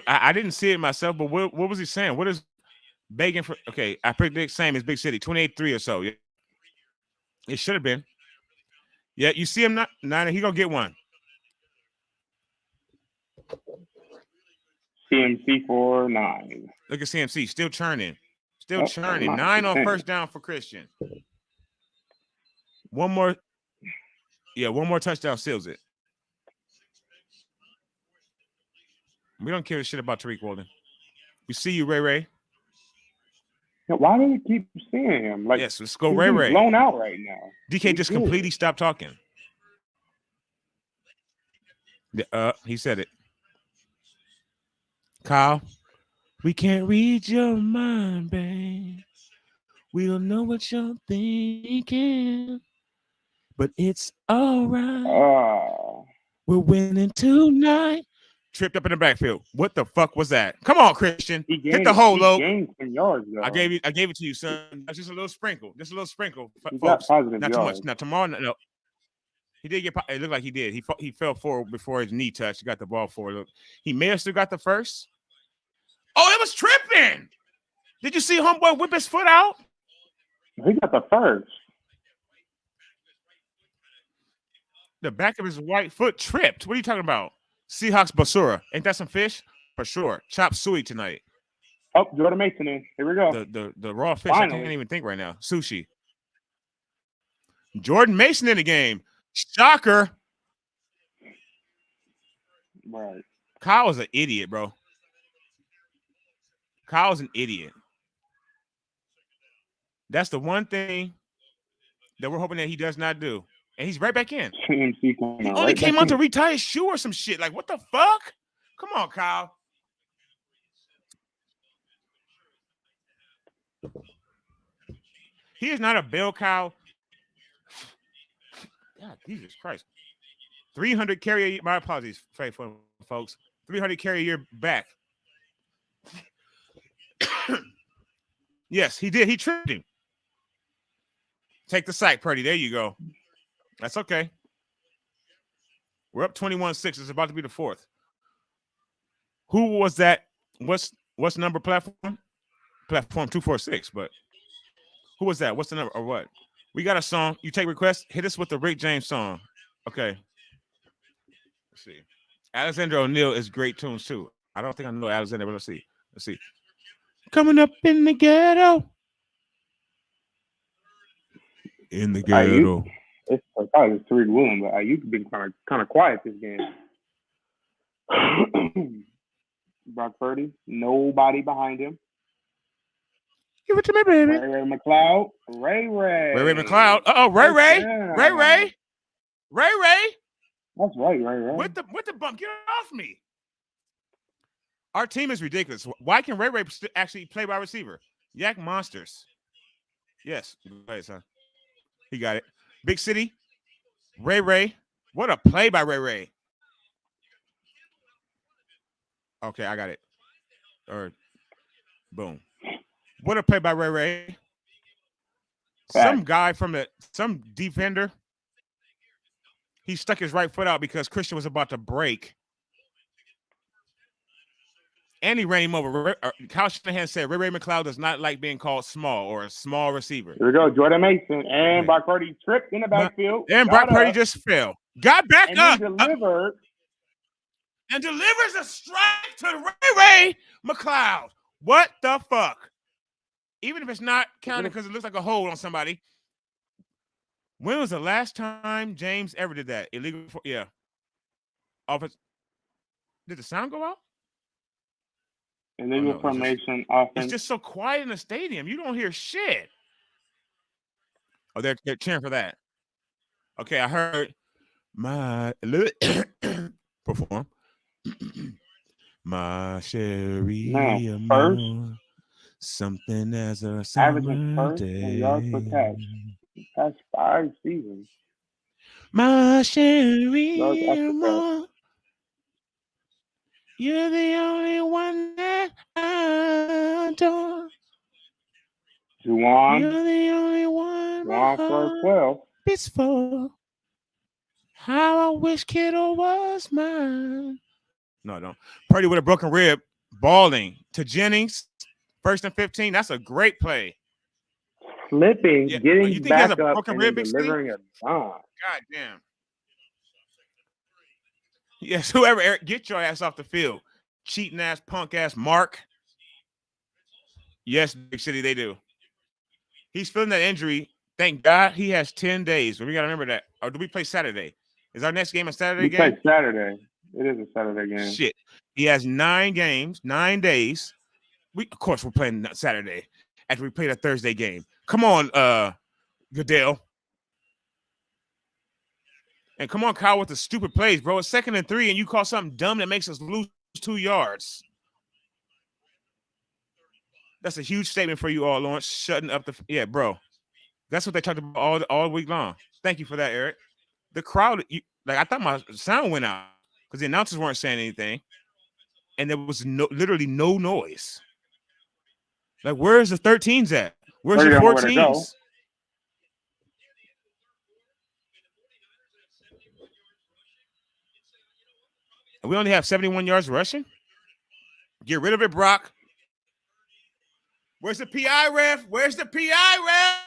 I didn't see it myself, but what was he saying? What is begging for? Okay, I predict same as Big City, 28-3 or so. Yeah. It should have been. Yeah, you see him not? Niner, he gonna get one. CMC for 9. Look at CMC, still churning. Still churning. 9 on first down for Christian. One more. Yeah, one more touchdown seals it. We don't care a shit about Tariq Walden. We see you, Ray Ray. Why do we keep seeing him? Like, yes, let's go, he's Ray Ray. Blown out right now. DK just completely stopped talking. He said it. Kyle, we can't read your mind, babe. We don't know what you're thinking, but it's all right. We're winning tonight. Tripped up in the backfield. What the fuck was that? Come on, Christian. Hit the hole, Loke. Some yards, I gave it to you, son. That's just a little sprinkle. Just a little sprinkle, folks. Not yards. Too much. Now tomorrow, no. He did get. It looked like he did. He fell forward before his knee touched. He got the ball forward. He may have still got the first. Oh, it was tripping. Did you see homeboy whip his foot out? He got the first. The back of his right foot tripped. What are you talking about? Seahawks basura. Ain't that some fish? For sure. Chop suey tonight. Oh, Jordan Mason in. Here we go. The raw fish. Finally. I can't even think right now. Sushi. Jordan Mason in the game. Shocker. Right. Kyle was an idiot, bro. Kyle's an idiot. That's the one thing that we're hoping that he does not do. And he's right back in. He only came out to retie his shoe or some shit. Like, what the fuck? Come on, Kyle. He is not a bell cow. God, Jesus Christ. 300 carry a year. My apologies, faithful folks. 300 carry a year back. Yes, he did. He tripped him. Take the sack, Purdy. There you go. That's okay. We're up 21-6. It's about to be the fourth. Who was that? What's number platform? Platform 246, but who was that? What's the number or what? We got a song. You take requests. Hit us with the Rick James song. Okay. Let's see. Alexander O'Neal is great tunes too. I don't think I know Alexander, but let's see. Let's see. Coming up in the ghetto. In the ghetto. It's probably Tariq Woolen, but you've been kind of quiet this game. Brock Purdy, nobody behind him. Give it to me, baby. Ray McLeod. Ray McLeod. Ray. That's right, Ray. With the bump, get off me. Our team is ridiculous. Why can Ray actually play by receiver? Yak monsters. Yes. Go ahead, son. He got it. Big City. Ray. What a play by Ray. Okay, I got it. Or boom. What a play by Ray. Some guy some defender. He stuck his right foot out because Christian was about to break. And he ran him over. Kyle Shanahan said Ray McLeod does not like being called small or a small receiver. Here we go. Jordan Mason and Brock Purdy tripped in the backfield. And Brock Purdy just fell. Got back up. Delivered. And delivers a strike to Ray McLeod. What the fuck? Even if it's not counted because it looks like a hold on somebody. When was the last time James ever did that? Illegal? Yeah. Offense. Did the sound go out? Illegal formation offense. It's just so quiet in the stadium. You don't hear shit. Oh, they're cheering for that. Okay, I heard my perform. My Sherry. First. Something as a averaging first and yards per catch. Past 5 seasons. My Sherry. You're the only one that I adore. Juwan. You're the only one my Juwan for heart 12. beats for. How I wish Kittle was mine. No, I don't. Purdy with a broken rib, balling to Jennings. 1st and 15. That's a great play. Slipping, Yeah. You getting think he has a back up, broken and then rib, Big City? delivering a bomb. God damn. Yes, whoever, Eric, get your ass off the field. Cheating ass, punk ass Mark. Yes, Big City, they do. He's feeling that injury. Thank God he has 10 days. But we got to remember that. Or do we play Saturday? Is our next game a Saturday We game? play Saturday. It is a Saturday game. Shit. He has 9 games, 9 days. Of course, we're playing Saturday after we played a Thursday game. Come on, Goodell. And come on, Kyle, with the stupid plays, bro. It's 2nd and 3, and you call something dumb that makes us lose 2 yards. That's a huge statement for you all, Lawrence. Shutting up the bro. That's what they talked about all week long. Thank you for that, Eric. The crowd, I thought my sound went out because the announcers weren't saying anything, and there was literally no noise. Like, where's the 13s at? Where's your 14s? We only have 71 yards rushing. Get rid of it, Brock. Where's the PI ref? Where's the PI ref?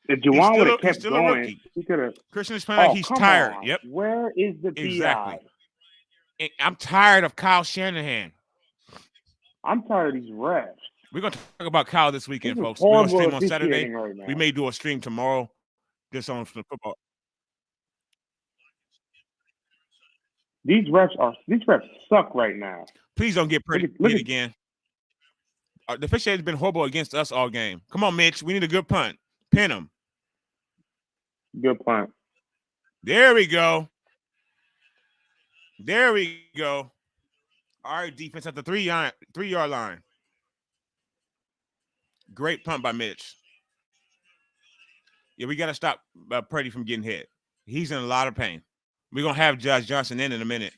If Juwan would have kept going, he could have. Christian is playing like he's tired. On. Yep. Where is the exactly. PI? I'm tired of Kyle Shanahan. I'm tired of these refs. We're going to talk about Kyle this weekend, folks. We're going to stream on Saturday. Right, we may do a stream tomorrow just on football. These refs suck right now. Please don't get pretty again. The officiating has been horrible against us all game. Come on, Mitch. We need a good punt. Pin him. Good punt. There we go. There we go. All right, defense at the 3-yard line. Great punt by Mitch. Yeah, we got to stop Purdy from getting hit. He's in a lot of pain. We're going to have Josh Johnson in a minute.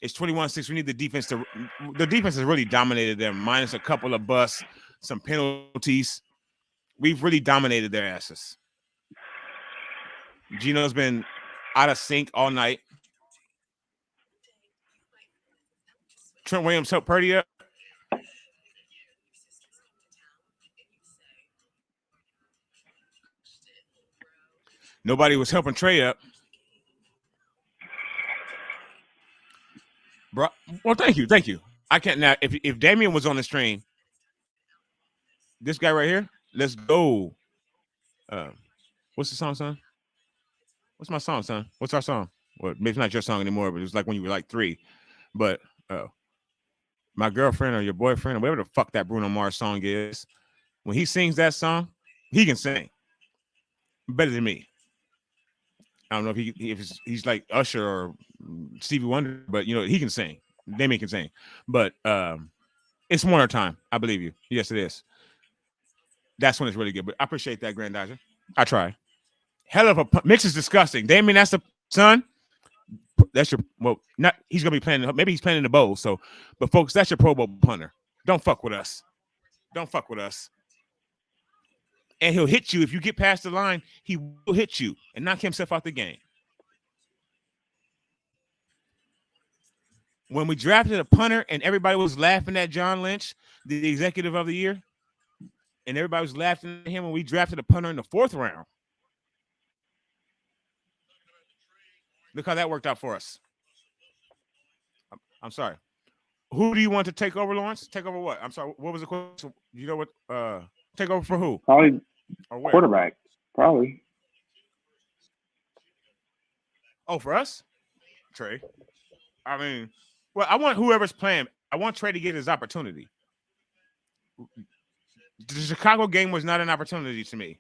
It's 21-6. We need the defense to – the defense has really dominated them, minus a couple of busts, some penalties. We've really dominated their asses. Gino's been out of sync all night. Trent Williams helped Purdy up. Nobody was helping Trey up. Bro, well, thank you. I can't now. If Damian was on the stream, this guy right here, let's go. What's the song, son? What's my song, son? What's our song? Well, maybe it's not your song anymore, but it was like when you were like 3. But my girlfriend or your boyfriend or whatever the fuck that Bruno Mars song is, when he sings that song, he can sing better than me. I don't know if he's like Usher or Stevie Wonder, but he can sing. Damian can sing. But it's Warner time. I believe you. Yes, it is. That's when it's really good. But I appreciate that, Grandizer. I try. Hell of a mix is disgusting. Damian, that's the son. That's your not. He's gonna be playing. Maybe he's playing in the bowl. So, but folks, that's your Pro Bowl punter. Don't fuck with us. Don't fuck with us. And he'll hit you if you get past the line. He will hit you and knock himself out the game. When we drafted a punter and everybody was laughing at John Lynch, the executive of the year, and everybody was laughing at him when we drafted a punter in the 4th round. Look how that worked out for us. I'm sorry. Who do you want to take over, Lawrence? Take over what? I'm sorry. What was the question? You know what? Take over for who? Probably quarterback. Probably. Oh, for us? Trey. I mean, well, I want whoever's playing. I want Trey to get his opportunity. The Chicago game was not an opportunity to me.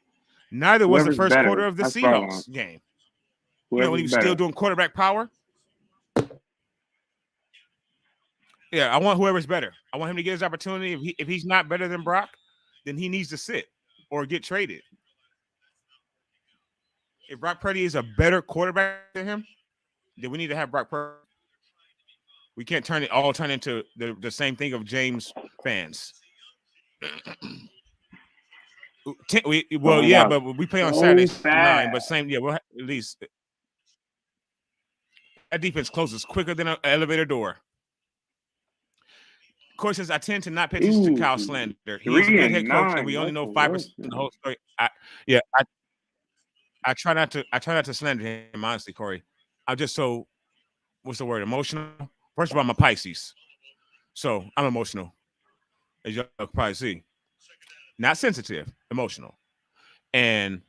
Neither was the first quarter of the Seahawks game. When he was still doing quarterback power. Yeah, I want whoever's better. I want him to get his opportunity. If he's not better than Brock, then he needs to sit or get traded. If Brock Purdy is a better quarterback than him, Do we need to have Brock Purdy? We can't turn into the same thing of James fans. But we play on Saturday 9, but same, we'll at least that defense closes quicker than an elevator door. Of course, I tend to not pay attention to Kyle Slander. He's a good head coach, and we only know 5% of the whole story. I try not to slander him, honestly, Corey. I'm just so, what's the word, emotional? First of all, I'm a Pisces, so I'm emotional, as y'all can probably see. Not sensitive, emotional. And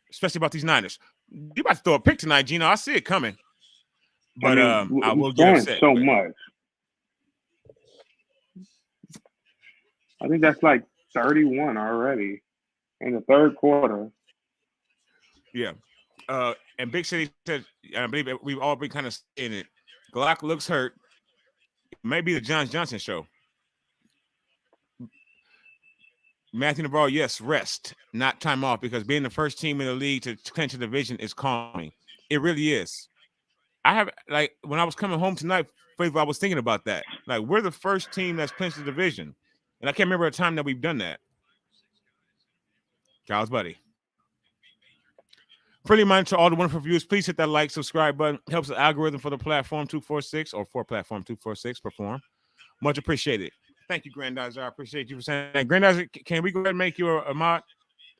especially about these Niners. You about to throw a pick tonight, Gino. I see it coming. But I will get upset. So much. I think that's like 31 already in the third quarter. Yeah. And Big City said, I believe we've all been kind of saying it. Glock looks hurt. It may be the John Johnson show. Matthew Navarro, yes, rest, not time off, because being the first team in the league to clinch a division is calming. It really is. I have, like, when I was coming home tonight, I was thinking about that. Like, we're the first team that's clinched the division. And I can't remember a time that we've done that. Kyle's buddy. Friendly reminder to all the wonderful viewers, please hit that like, subscribe button. Helps the algorithm for the platform 246 or for platform 246 perform. Much appreciated. Thank you, Grandizer. I appreciate you for saying that. Grandizer, can we go ahead and make you a mod?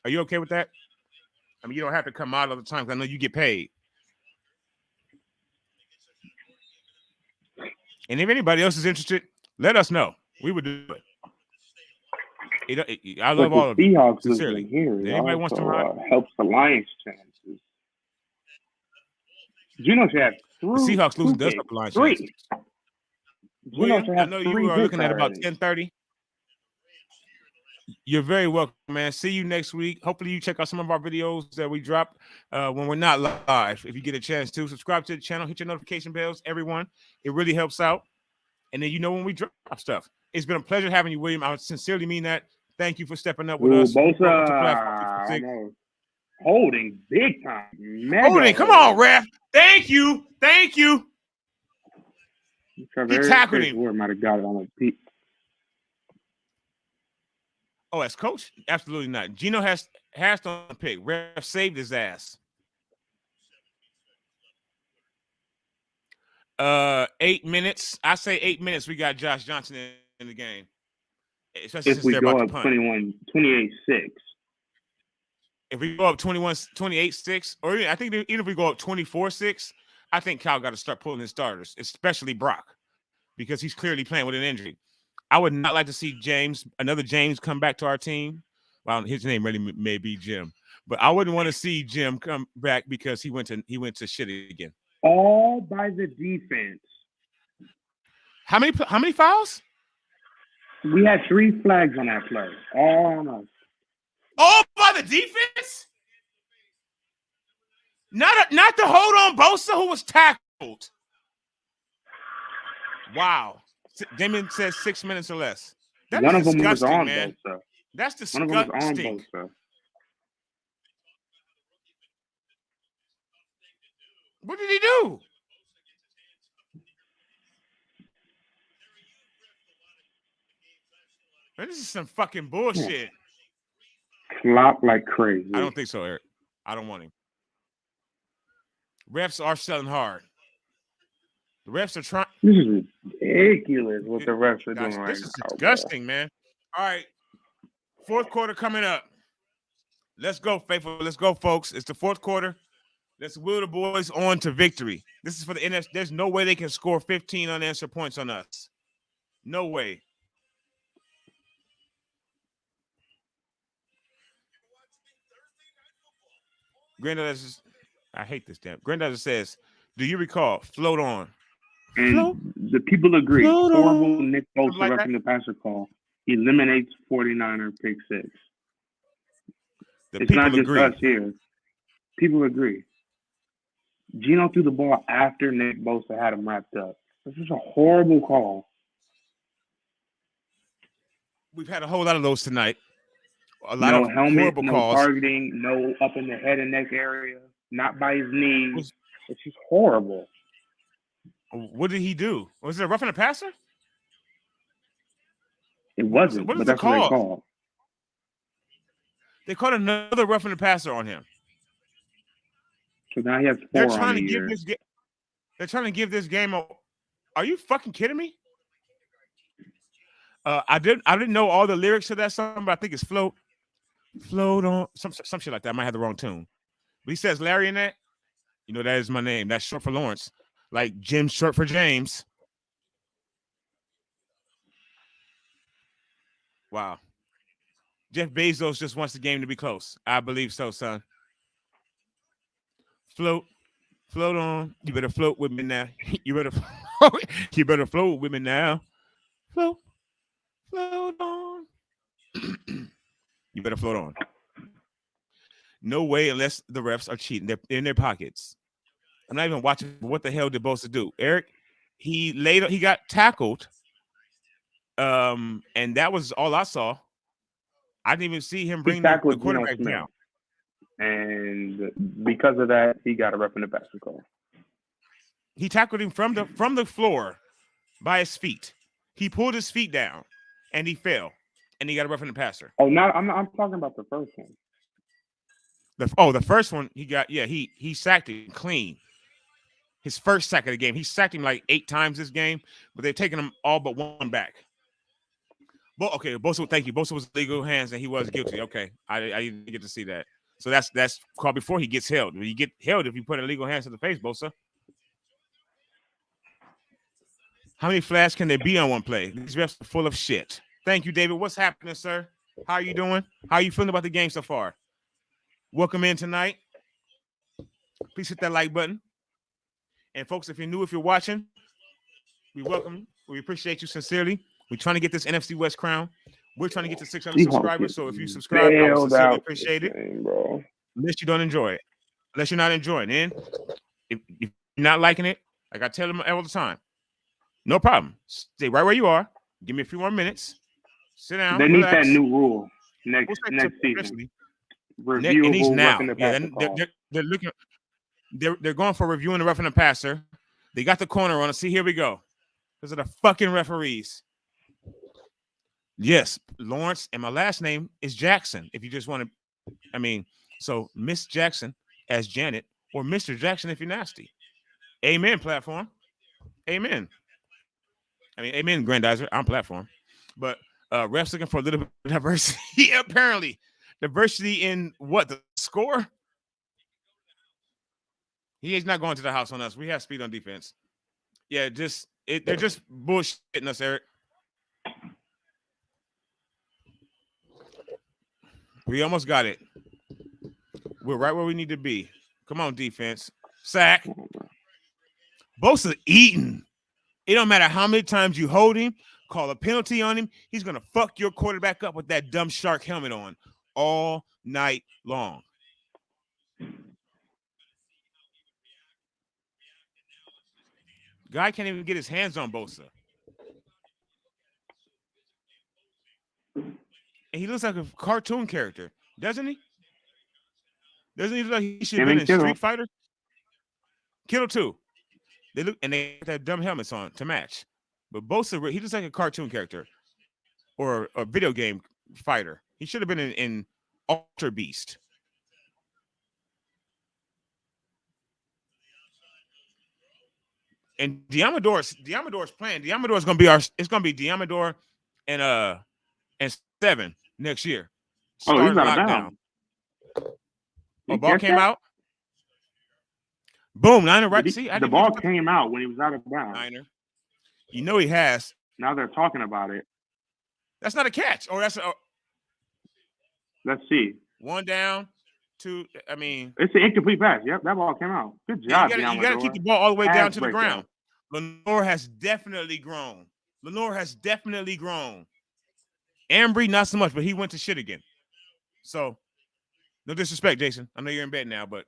Are you okay with that? I mean, you don't have to come out all the time because I know you get paid. And if anybody else is interested, let us know. We would do it. I love all of you. Seahawks Sincerely. Here, anybody wants to ride? Helps the Lions' chances. Gino should have the Seahawks losing does help the Lions' chances. William, I know you are looking at about 10:30. You're very welcome, man. See you next week. Hopefully you check out some of our videos that we drop when we're not live. If you get a chance to subscribe to the channel, hit your notification bells, everyone. It really helps out. And then you know when we drop stuff. It's been a pleasure having you, William. I sincerely mean that. Thank you for stepping up with us. Holding big time. Holding, come on, ref. Thank you. He tackled him. Might have got it on a peak. Oh, as coach? Absolutely not. Gino has on the pick. Ref saved his ass. 8 minutes. I say 8 minutes. We got Josh Johnson in the game. Especially if we go up 28-6. If we go up 28-6, or I think even if we go up 24-6, I think Kyle got to start pulling his starters, especially Brock, because he's clearly playing with an injury. I would not like to see another James come back to our team. Well, his name really may be Jim, but I wouldn't want to see Jim come back because he went to shit again. All by the defense. How many fouls? We had 3 flags on that play. All on us. All by the defense? Not the hold on Bosa who was tackled. Wow. Damon says 6 minutes or less. One of them was on man. Bosa. That's disgusting. One of them was on Bosa. What did he do? Man, this is some fucking bullshit. Flop like crazy. I don't think so, Eric. I don't want him. Refs are selling hard. The refs are trying. This is ridiculous what the refs are doing right now. This is disgusting, man. All right. Fourth quarter coming up. Let's go, faithful. Let's go, folks. It's the fourth quarter. Let's will the boys on to victory. This is for the NFC. There's no way they can score 15 unanswered points on us. No way. Granddad says, I hate this damn. Granddad says, do you recall? Float on. And the people agree. Horrible Nick Bosa roughing the passer call eliminates 49er pick 6. It's not just us here. People agree. Gino threw the ball after Nick Bosa had him wrapped up. This is a horrible call. We've had a whole lot of those tonight. A lot no of helmet, horrible no calls. Targeting, no up in the head and neck area, not by his knees. It's just horrible. What did he do? Was it a roughing the passer? It wasn't, What but is it that's what they called? call. They called another roughing the passer on him. So now he has 4 They're on trying the to give year. this. They're trying to give this game a. Are you fucking kidding me? I didn't know all the lyrics to that song, but I think it's float on some shit like that. I might have the wrong tune. But he says Larry in that. You know, that is my name. That's short for Lawrence. Like Jim's short for James. Wow. Jeff Bezos just wants the game to be close. I believe so, son. Float on. You better float with me now. You better float with me now. Float on. You better float on. No way, unless the refs are cheating. They're in their pockets. I'm not even watching. What the hell did Bosa do, Eric? He got tackled. And that was all I saw. I didn't even see him bring the quarterback down. And because of that, he got a roughing the passer call. He tackled him from the floor by his feet. He pulled his feet down, and he fell, and he got a roughing the passer. Oh, no, I'm talking about the first one. The first one he got. Yeah, he sacked him clean. His first sack of the game. He sacked him like 8 times this game, but they're taking him all but one back. But okay, Bosa, thank you. Bosa was legal hands, and he was guilty. Okay, I didn't get to see that. So that's called before he gets held. You get held if you put illegal hands to the face, Bosa. How many flags can there be on one play? These refs are full of shit. Thank you, David. What's happening, sir? How are you doing? How are you feeling about the game so far? Welcome in tonight. Please hit that like button. And folks, if you're watching, we welcome. We appreciate you sincerely. We're trying to get this NFC West crown. We're trying to get to 600 subscribers. So if you subscribe, I would sincerely appreciate it. Unless you don't enjoy it. Unless you're not enjoying it. And if you're not liking it, like I tell them all the time, no problem. Stay right where you are. Give me a few more minutes. Sit down. They need that new rule next season. Reviewable, and he's now. Yeah, they're looking. They're going for reviewing the roughing the passer. They got the corner on it. See, here we go. Those are the fucking referees. Yes, Lawrence, and my last name is Jackson. If you just want to, so Miss Jackson as Janet, or Mr. Jackson if you're nasty. Amen, platform. Amen. Amen, Grandizer. I'm platform. But refs looking for a little bit of diversity. Apparently, diversity in what, the score? He is not going to the house on us. We have speed on defense. Yeah, they're just bullshitting us, Eric. We almost got it. We're right where we need to be. Come on, defense. Sack. Bosa eating. It don't matter how many times you hold him, call a penalty on him, he's going to fuck your quarterback up with that dumb shark helmet on all night long. Guy can't even get his hands on Bosa. And he looks like a cartoon character, doesn't he? Doesn't he look like he should have been in Street Fighter? Kittle too. They have that dumb helmets on to match. But Bosa, he looks like a cartoon character or a video game fighter. He should have been in Ultra Beast. And Diamador's playing. Diamador's gonna be it's gonna be Diamador and 7 next year. Starting he's out of bounds. Oh, ball came out. Boom, Niner, right? See, the ball came out when he was out of bounds. Niner. You know he has. Now they're talking about it. That's not a catch. Or that's let's see. 1 down, 2. It's an incomplete pass. Yep, that ball came out. Good job. You got to keep the ball all the way down to the ground. Lenore has definitely grown. Ambry, not so much, but he went to shit again. So, no disrespect, Jason. I know you're in bed now, but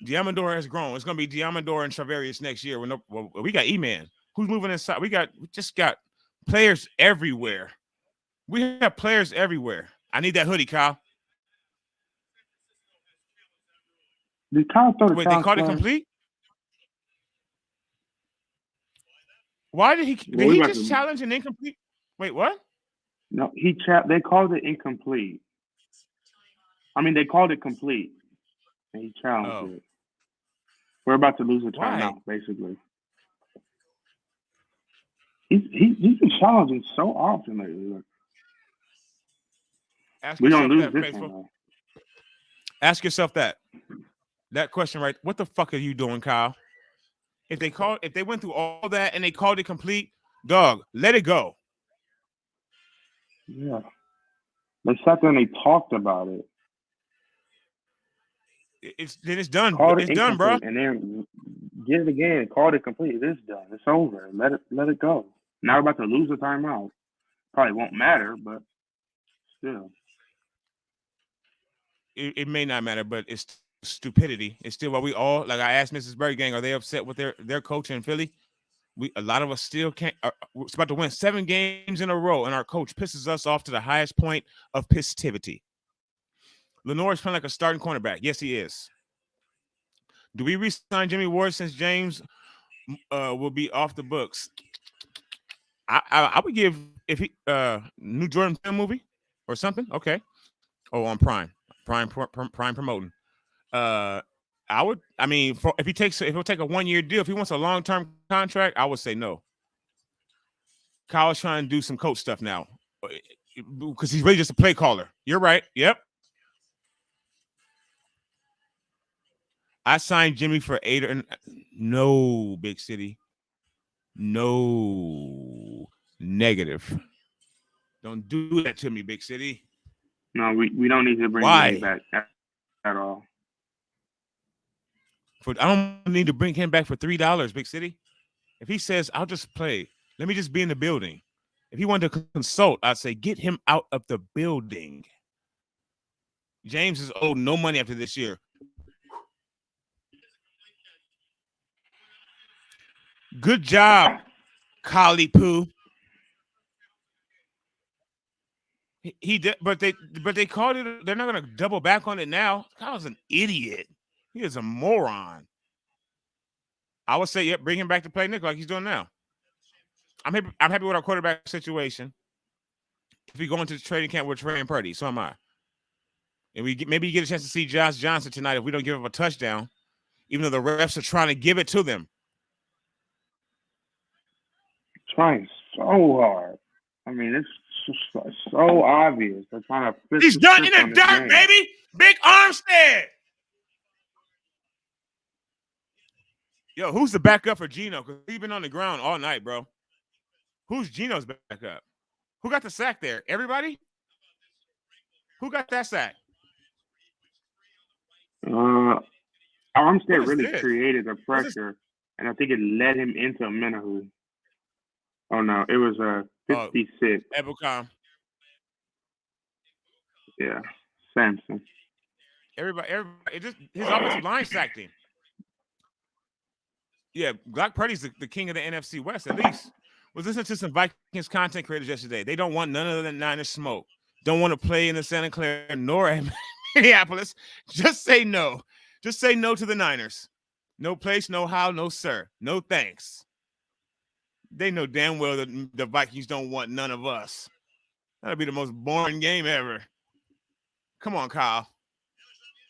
Diamador has grown. It's going to be Diamador and Travarius next year. We got E-Man. Who's moving inside? We just got players everywhere. We have players everywhere. I need that hoodie, Kyle. Did Kyle throw the Wait, they called it complete? Why did he? Did he just challenge an incomplete? Wait, what? No, they called it incomplete. I mean, they called it complete, and he challenged it. We're about to lose a timeout, basically. He's been challenging so often lately. We don't lose this one, though. Ask yourself that question, right? What the fuck are you doing, Kyle? If they went through all that and they called it complete, dog, let it go. Yeah. They sat there and they talked about it. It's done. It's done, bro. And then get it again. Called it complete. It is done. It's over. Let it go. Now we're about to lose a timeout. Probably won't matter, but still. It may not matter, but it's stupidity. It's still what we all like. I asked Mrs. Berry Gang, are they upset with their coach in Philly? A lot of us still can't. We're about to win 7 games in a row, and our coach pisses us off to the highest point of pissivity. Lenore is playing like a starting cornerback. Yes, he is. Do we re-sign Jimmy Ward since James will be off the books? I would give if he new Jordan Peele movie or something. Okay. Oh, on Prime promoting. I would. I mean, if he'll take a 1-year deal, if he wants a long-term contract, I would say no. Kyle's trying to do some coach stuff now because he's really just a play caller. You're right. Yep. I signed Jimmy for 8 no, Big City. No, negative. Don't do that to me, Big City. No, we don't need to bring Jimmy back at all. I don't need to bring him back for $3, Big City. If he says, I'll just play, let me just be in the building. If he wanted to consult, I'd say, get him out of the building. James is owed no money after this year. Good job, Kali Poo. He did, but they called it. They're not going to double back on it now. Kyle's an idiot. He is a moron. I would say, yep, bring him back to play nickel like he's doing now. I'm happy with our quarterback situation. If we go into the trading camp, we're trading Purdy. So am I. And maybe you get a chance to see Josh Johnson tonight if we don't give up a touchdown, even though the refs are trying to give it to them. Trying so hard. I mean, it's so obvious. They're trying to. He's done in the dirt, baby. Big Armstead. Yo, who's the backup for Geno? Because he's been on the ground all night, bro. Who's Geno's backup? Who got the sack there? Everybody? Who got that sack? Armstead really created the pressure, and I think it led him into a Menahu. Oh, no. It was 56. Ebukam. Yeah. Samson. Everybody, his offensive line sacked him. Yeah, Brock Purdy's the king of the NFC West, at least. Was listening to some Vikings content creators yesterday. They don't want none of the Niners smoke. Don't want to play in the Santa Clara nor in Minneapolis. Just say no. Just say no to the Niners. No place, no how, no sir. No thanks. They know damn well that the Vikings don't want none of us. That'll be the most boring game ever. Come on, Kyle.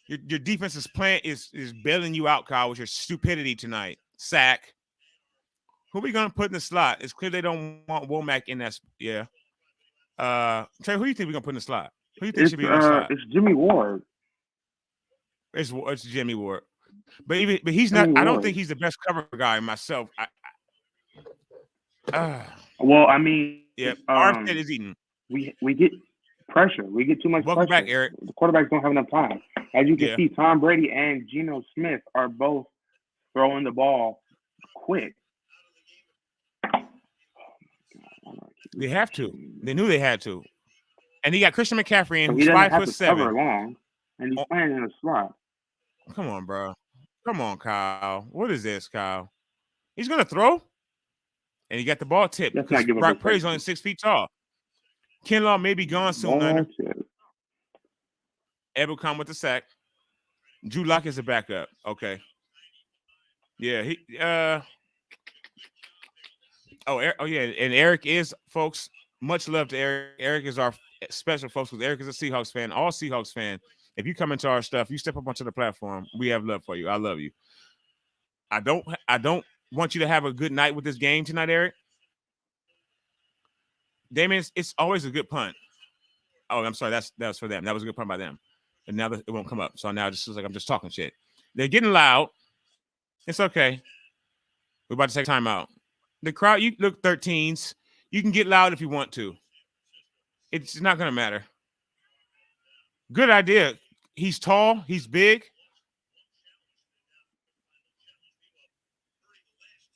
Your defense's plan is bailing you out, Kyle, with your stupidity tonight. Sack. Who are we going to put in the slot? It's clear they don't want Womack in that. Yeah. Trey, who do you think we're going to put in the slot? Who do you think should be in the slot? It's Jimmy Ward. It's Jimmy Ward. But he's not. I don't think he's the best cover guy myself. Well, I mean, yeah, Armstead is eating. We get pressure. We get too much Welcome pressure. Back, Eric. The quarterbacks don't have enough time. As you can see, Tom Brady and Geno Smith are both throwing the ball quick. They have to. They knew they had to. And he got Christian McCaffrey in, so who's 5'7". Cover long, and he's playing in a slot. Come on, bro. Come on, Kyle. What is this, Kyle? He's gonna throw, and he got the ball tipped. Brock Purdy's only 6 feet tall. Kinlaw may be gone soon. Ebukam with the sack. Drew Lock is a backup. Okay. Yeah. Oh yeah, and Eric is, folks. Much love to Eric. Eric is our special folks because Eric is a Seahawks fan. All Seahawks fan. If you come into our stuff, you step up onto the platform. We have love for you. I love you. I don't want you to have a good night with this game tonight, Eric. Damien, it's always a good punt. Oh, I'm sorry. That's for them. That was a good punt by them. And now it won't come up. So now it just feels like I'm just talking shit. They're getting loud. It's okay. We're about to take time out. The crowd, you look 13s. You can get loud if you want to. It's not going to matter. Good idea. He's tall. He's big.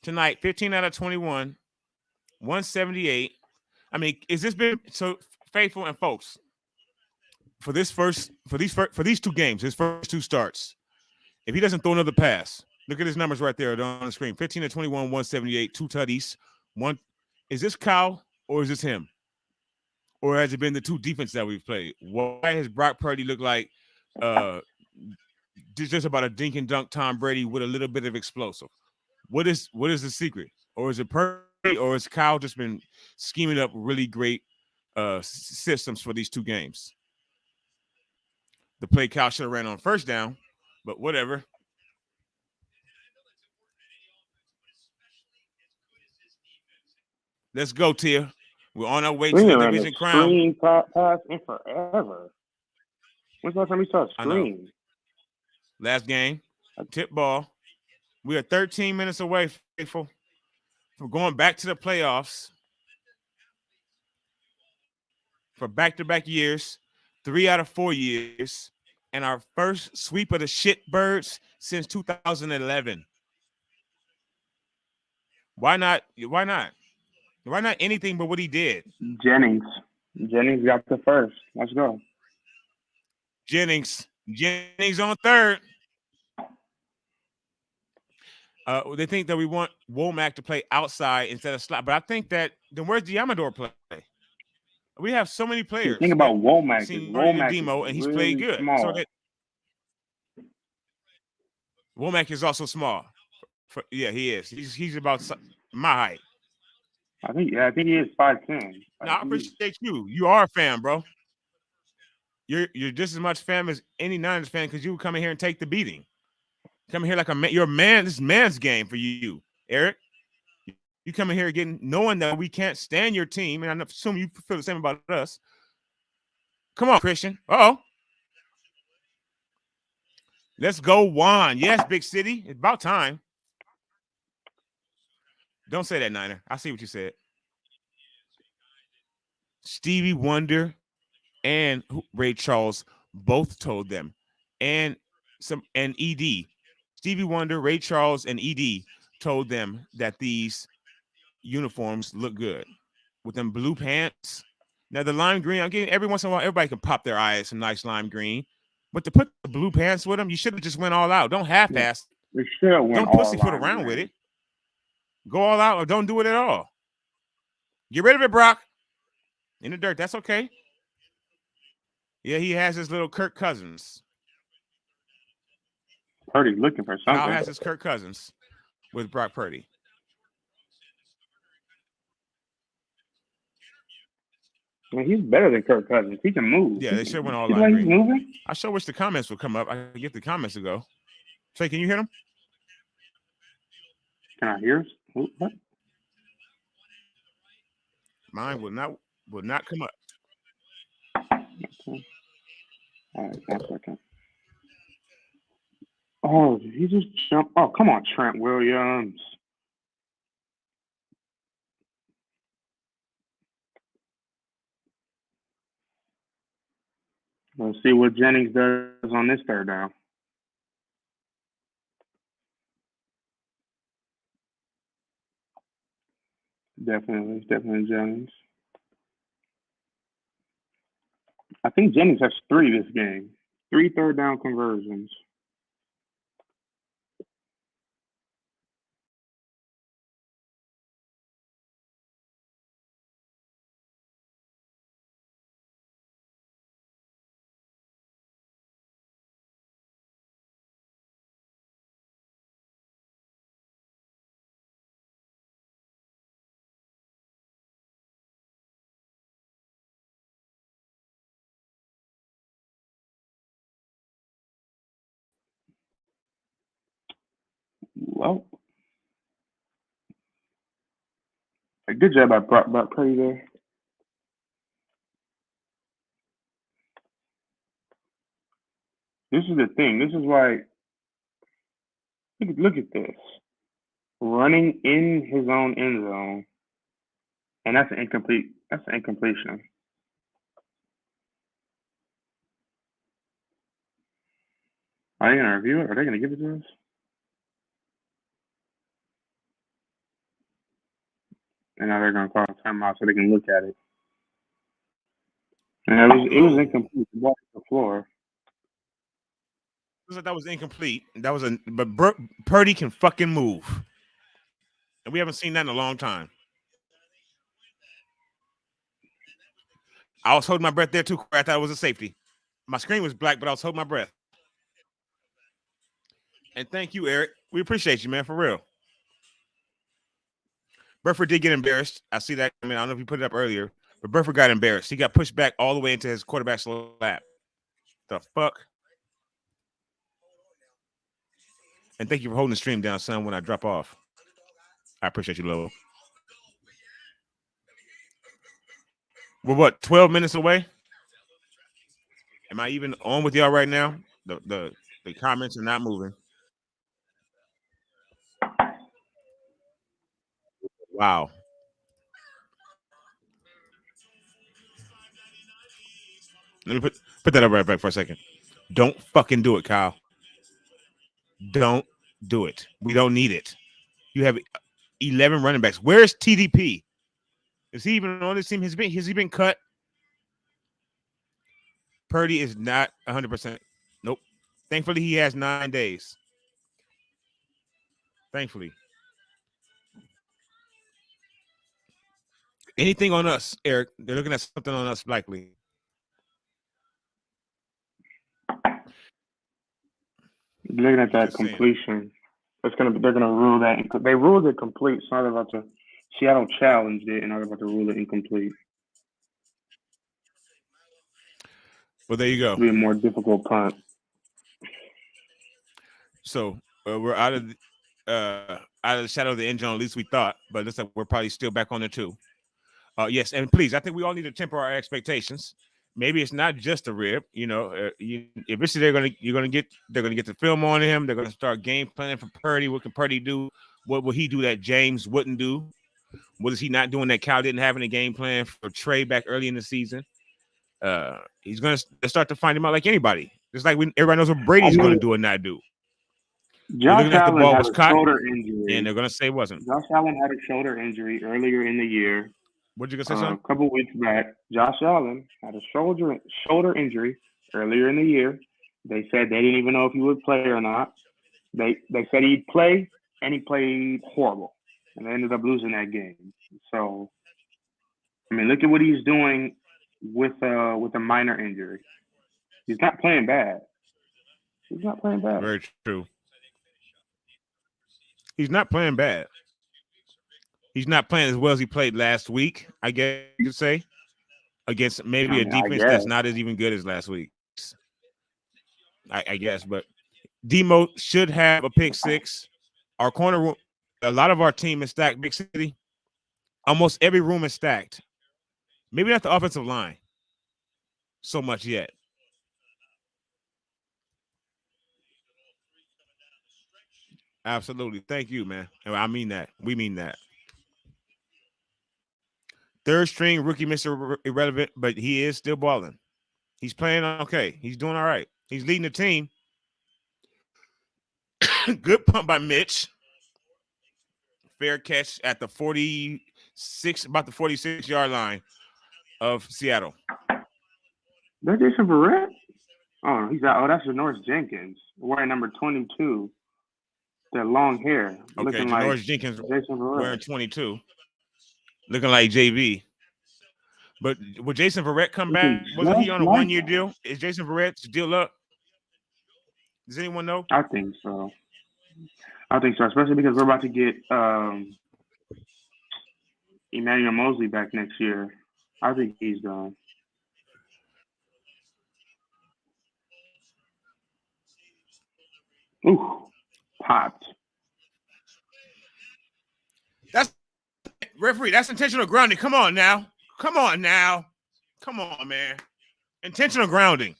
Tonight, 15 out of 21, 178. I mean, is this been so faithful? And folks, for these two games, his first two starts, if he doesn't throw another pass, look at his numbers right there on the screen: 15 to 21, 178, two tutties. One, is this Kyle or is this him? Or has it been the two defense that we've played? Why has Brock Purdy looked like just about a dink and dunk Tom Brady with a little bit of explosive? What is the secret? Or is it Purdy, or has Kyle just been scheming up really great systems for these two games? The play Kyle should have ran on first down, but whatever. Let's go, Tia. We're on our way to the division crown. Screen pass in forever. When's the last time we saw a screen? Last game, tip ball. We are 13 minutes away, faithful, from going back to the playoffs for back-to-back years, 3 out of 4 years, and our first sweep of the shitbirds since 2011. Why not? Why not? Why not anything but what he did? Jennings got the first. Let's go. Jennings on third. They think that we want Womack to play outside instead of slot, but I think that then where's Diamador play? We have so many players. The thing about Womack is demo, and he's played good. Small. So that Womack is also small. Yeah, he is. He's about my height. I think he is 5'10". No, I appreciate you. You are a fan, bro. You're just as much fan as any Niners fan because you would come in here and take the beating. Come in here like a man. You're a man. This is man's game for you, Eric. You come in here knowing that we can't stand your team, and I assume you feel the same about us. Come on, Christian. Uh-oh. Let's go, Juan. Yes, big city. It's about time. Don't say that, Niner. I see what you said. Stevie Wonder and Ray Charles both told them, and ED. Stevie Wonder, Ray Charles, and ED told them that these uniforms look good with them blue pants. Now the lime green, I'm getting every once in a while, everybody can pop their eye at some nice lime green, but to put the blue pants with them, you should have just went all out. Don't half-ass. Don't pussyfoot around with it. Go all out or don't do it at all. Get rid of it, Brock. In the dirt, that's okay. Yeah, he has his little Kirk Cousins. Purdy looking for something. Kyle has his Kirk Cousins with Brock Purdy. Well, he's better than Kirk Cousins. He can move. Yeah, they should went all line green. Moving? I sure wish the comments would come up. I could get the comments to go. Say, can you hear them? Can I hear? What? Mine will not come up. Okay. All right, 1 second. Oh, did he just jump? Oh, come on, Trent Williams. Let's see what Jennings does on this third down. Definitely Jennings. I think Jennings has 3 this game. 3 third down conversions. Well, good job by Purdy there. This is the thing. This is why. Look at this. Running in his own end zone, and that's an incomplete. That's an incompletion. Are they gonna review it? Are they gonna give it to us? And now they're gonna call a timeout so they can look at it. And it was incomplete. The ball hit the floor. Looks like that was incomplete. But Purdy can fucking move, and we haven't seen that in a long time. I was holding my breath there too. I thought it was a safety. My screen was black, but I was holding my breath. And thank you, Eric. We appreciate you, man, for real. Burford did get embarrassed. I see that. I mean, I don't know if you put it up earlier, but Burford got embarrassed. He got pushed back all the way into his quarterback's lap. The fuck? And thank you for holding the stream down, son, when I drop off. I appreciate you, Lolo. We're what, 12 minutes away? Am I even on with y'all right now? The comments are not moving. Wow. Let me put that up right back for a second. Don't fucking do it, Kyle. Don't do it. We don't need it. You have 11 running backs. Where's TDP? Is he even on this team? Has he been cut? Purdy is not 100%. Nope. Thankfully, he has 9 days. Thankfully. Anything on us, Eric? They're looking at something on us, likely. Looking at that completion, they're gonna rule that. They ruled it complete. So now they're about to. Seattle challenged it, and now they're about to rule it incomplete. Well, there you go. It'll be a more difficult punt. So we're out of the shadow of the end zone, at least we thought. But it looks like we're probably still back on there too. Yes, and please, I think we all need to temper our expectations. Maybe it's not just a rib. You know, eventually they're gonna get the film on him. They're gonna start game planning for Purdy. What can Purdy do? What will he do that James wouldn't do? What is he not doing that Cal didn't have in the game plan for Trey back early in the season? He's gonna start to find him out like anybody. Just like everybody knows what Brady's gonna do or not do. Josh Allen had a shoulder injury, and they're gonna say it wasn't. Josh Allen had a shoulder injury earlier in the year. What'd you gonna say, son? A couple weeks back, Josh Allen had a shoulder injury earlier in the year. They said they didn't even know if he would play or not. They said he'd play, and he played horrible, and they ended up losing that game. So, I mean, look at what he's doing with a minor injury. He's not playing bad. Very true. He's not playing bad. He's not playing as well as he played last week, I guess you could say, against maybe a defense that's not as even good as last week. I guess, but Demo should have a pick six. Our corner room, a lot of our team is stacked. Big City, almost every room is stacked. Maybe not the offensive line so much yet. Absolutely. Thank you, man. I mean that. We mean that. Third string rookie, Mr. Irrelevant, but he is still balling. He's playing okay. He's doing all right. He's leading the team. Good pump by Mitch. Fair catch at the 46, about the 46-yard line of Seattle. That Jason Verrett? Oh, he's out. Oh, that's Janoris Jenkins wearing number 22. That long hair. Okay, Janoris like Jenkins Jason Verrett. wearing 22. Looking like JV. But will Jason Verrett come back? Wasn't he on a one-year deal? Is Jason Verrett's deal up? Does anyone know? I think so. Especially because we're about to get Emmanuel Mosley back next year. I think he's done. Ooh, popped. Referee, that's intentional grounding. Come on now. Come on, man. Intentional grounding.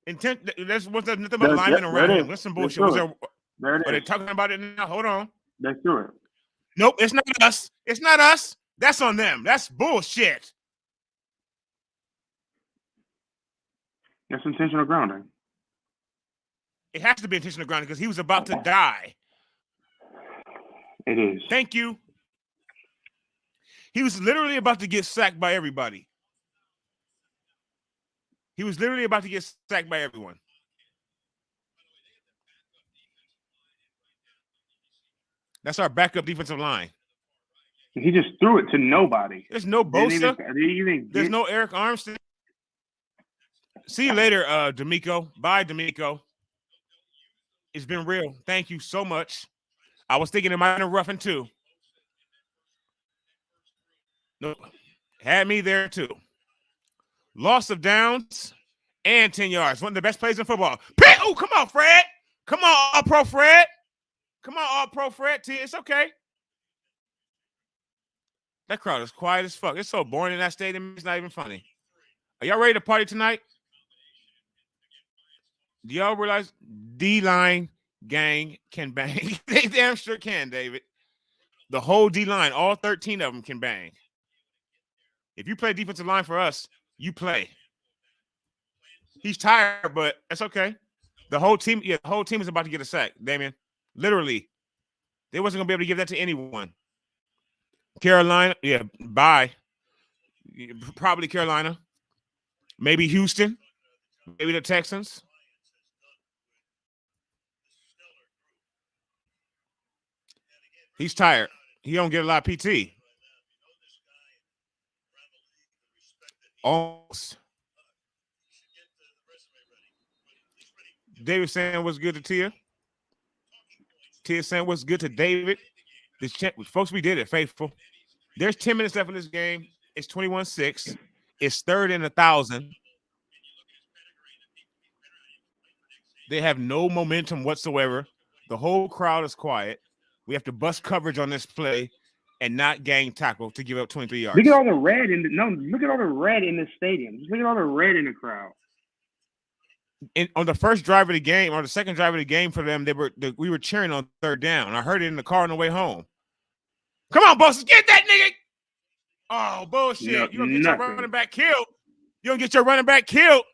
There's nothing but linemen around him. That's some bullshit. Are they talking about it now? Hold on. Let's do it. Nope, it's not us. It's not us. That's on them. That's bullshit. That's intentional grounding. It has to be intentional grounding because he was about to die. It is. Thank you. He was literally about to get sacked by everybody. He was literally about to get sacked by everyone. That's our backup defensive line. He just threw it to nobody. There's no Bosa. There's no Eric Armstead. See you later, D'Amico. Bye, D'Amico. It's been real. Thank you so much. I was thinking it might have been roughing too. Nope. Had me there too. Loss of downs and 10 yards. One of the best plays in football. Oh, come on, Fred. Come on, All-Pro Fred. Come on, All-Pro Fred. It's okay. That crowd is quiet as fuck. It's so boring in that stadium. It's not even funny. Are y'all ready to party tonight? Do y'all realize D-line gang can bang? They damn sure can, David. The whole D-line, all 13 of them can bang. If you play defensive line for us, you play. He's tired, but that's okay. The whole team is about to get a sack, Damian. Literally. They wasn't going to be able to give that to anyone. Carolina, bye. Probably Carolina. Maybe Houston. Maybe the Texans. He's tired. He don't get a lot of PT. Almost. David saying what's good to Tia. Tia saying what's good to David. Folks, we did it, faithful. There's 10 minutes left in this game. It's 21-6. It's 3rd and 1,000. They have no momentum whatsoever. The whole crowd is quiet. We have to bust coverage on this play and not gang tackle to give up 23 yards. Look at all the red look at all the red in the stadium. Just look at all the red in the crowd. On the first drive of the game, or the second drive of the game for them, we were cheering on 3rd down. I heard it in the car on the way home. Come on, boss, get that nigga. Oh, bullshit. No, you don't get your running back killed. You don't get your running back killed.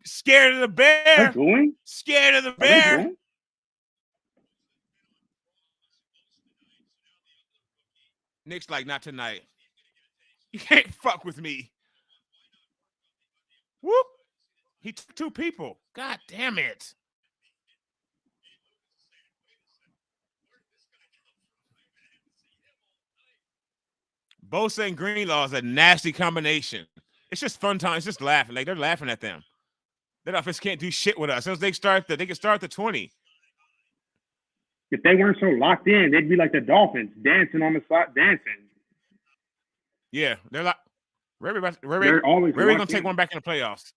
Scared of the bear. Scared of the bear. Nick's like, not tonight. You can't fuck with me. Whoop. He took 2 people. God damn it. Bosa and Greenlaw is a nasty combination. It's just fun time. It's just laughing. Like, they're laughing at them. That offense can't do shit with us. As they can start the 20. If they weren't so locked in, they'd be like the Dolphins, dancing on the side, dancing. Yeah, they're like Ray gonna take one back in the playoffs.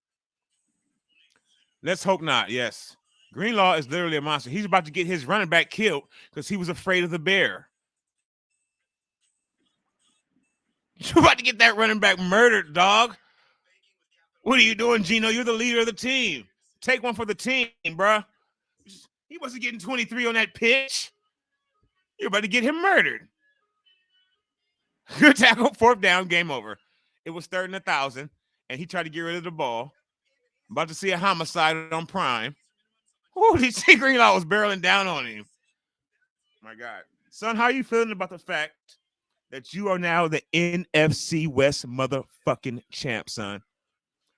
Let's hope not. Yes, Greenlaw is literally a monster. He's about to get his running back killed because he was afraid of the bear. You're about to get that running back murdered, dog. What are you doing, Gino? You're the leader of the team. Take one for the team, bruh. He wasn't getting 23 on that pitch. You're about to get him murdered. Good tackle, 4th down, game over. It was 3rd and 1,000, and he tried to get rid of the ball. About to see a homicide on Prime. Oh, D.C. Greenlaw was barreling down on him. My God. Son, how are you feeling about the fact that you are now the NFC West motherfucking champ, son?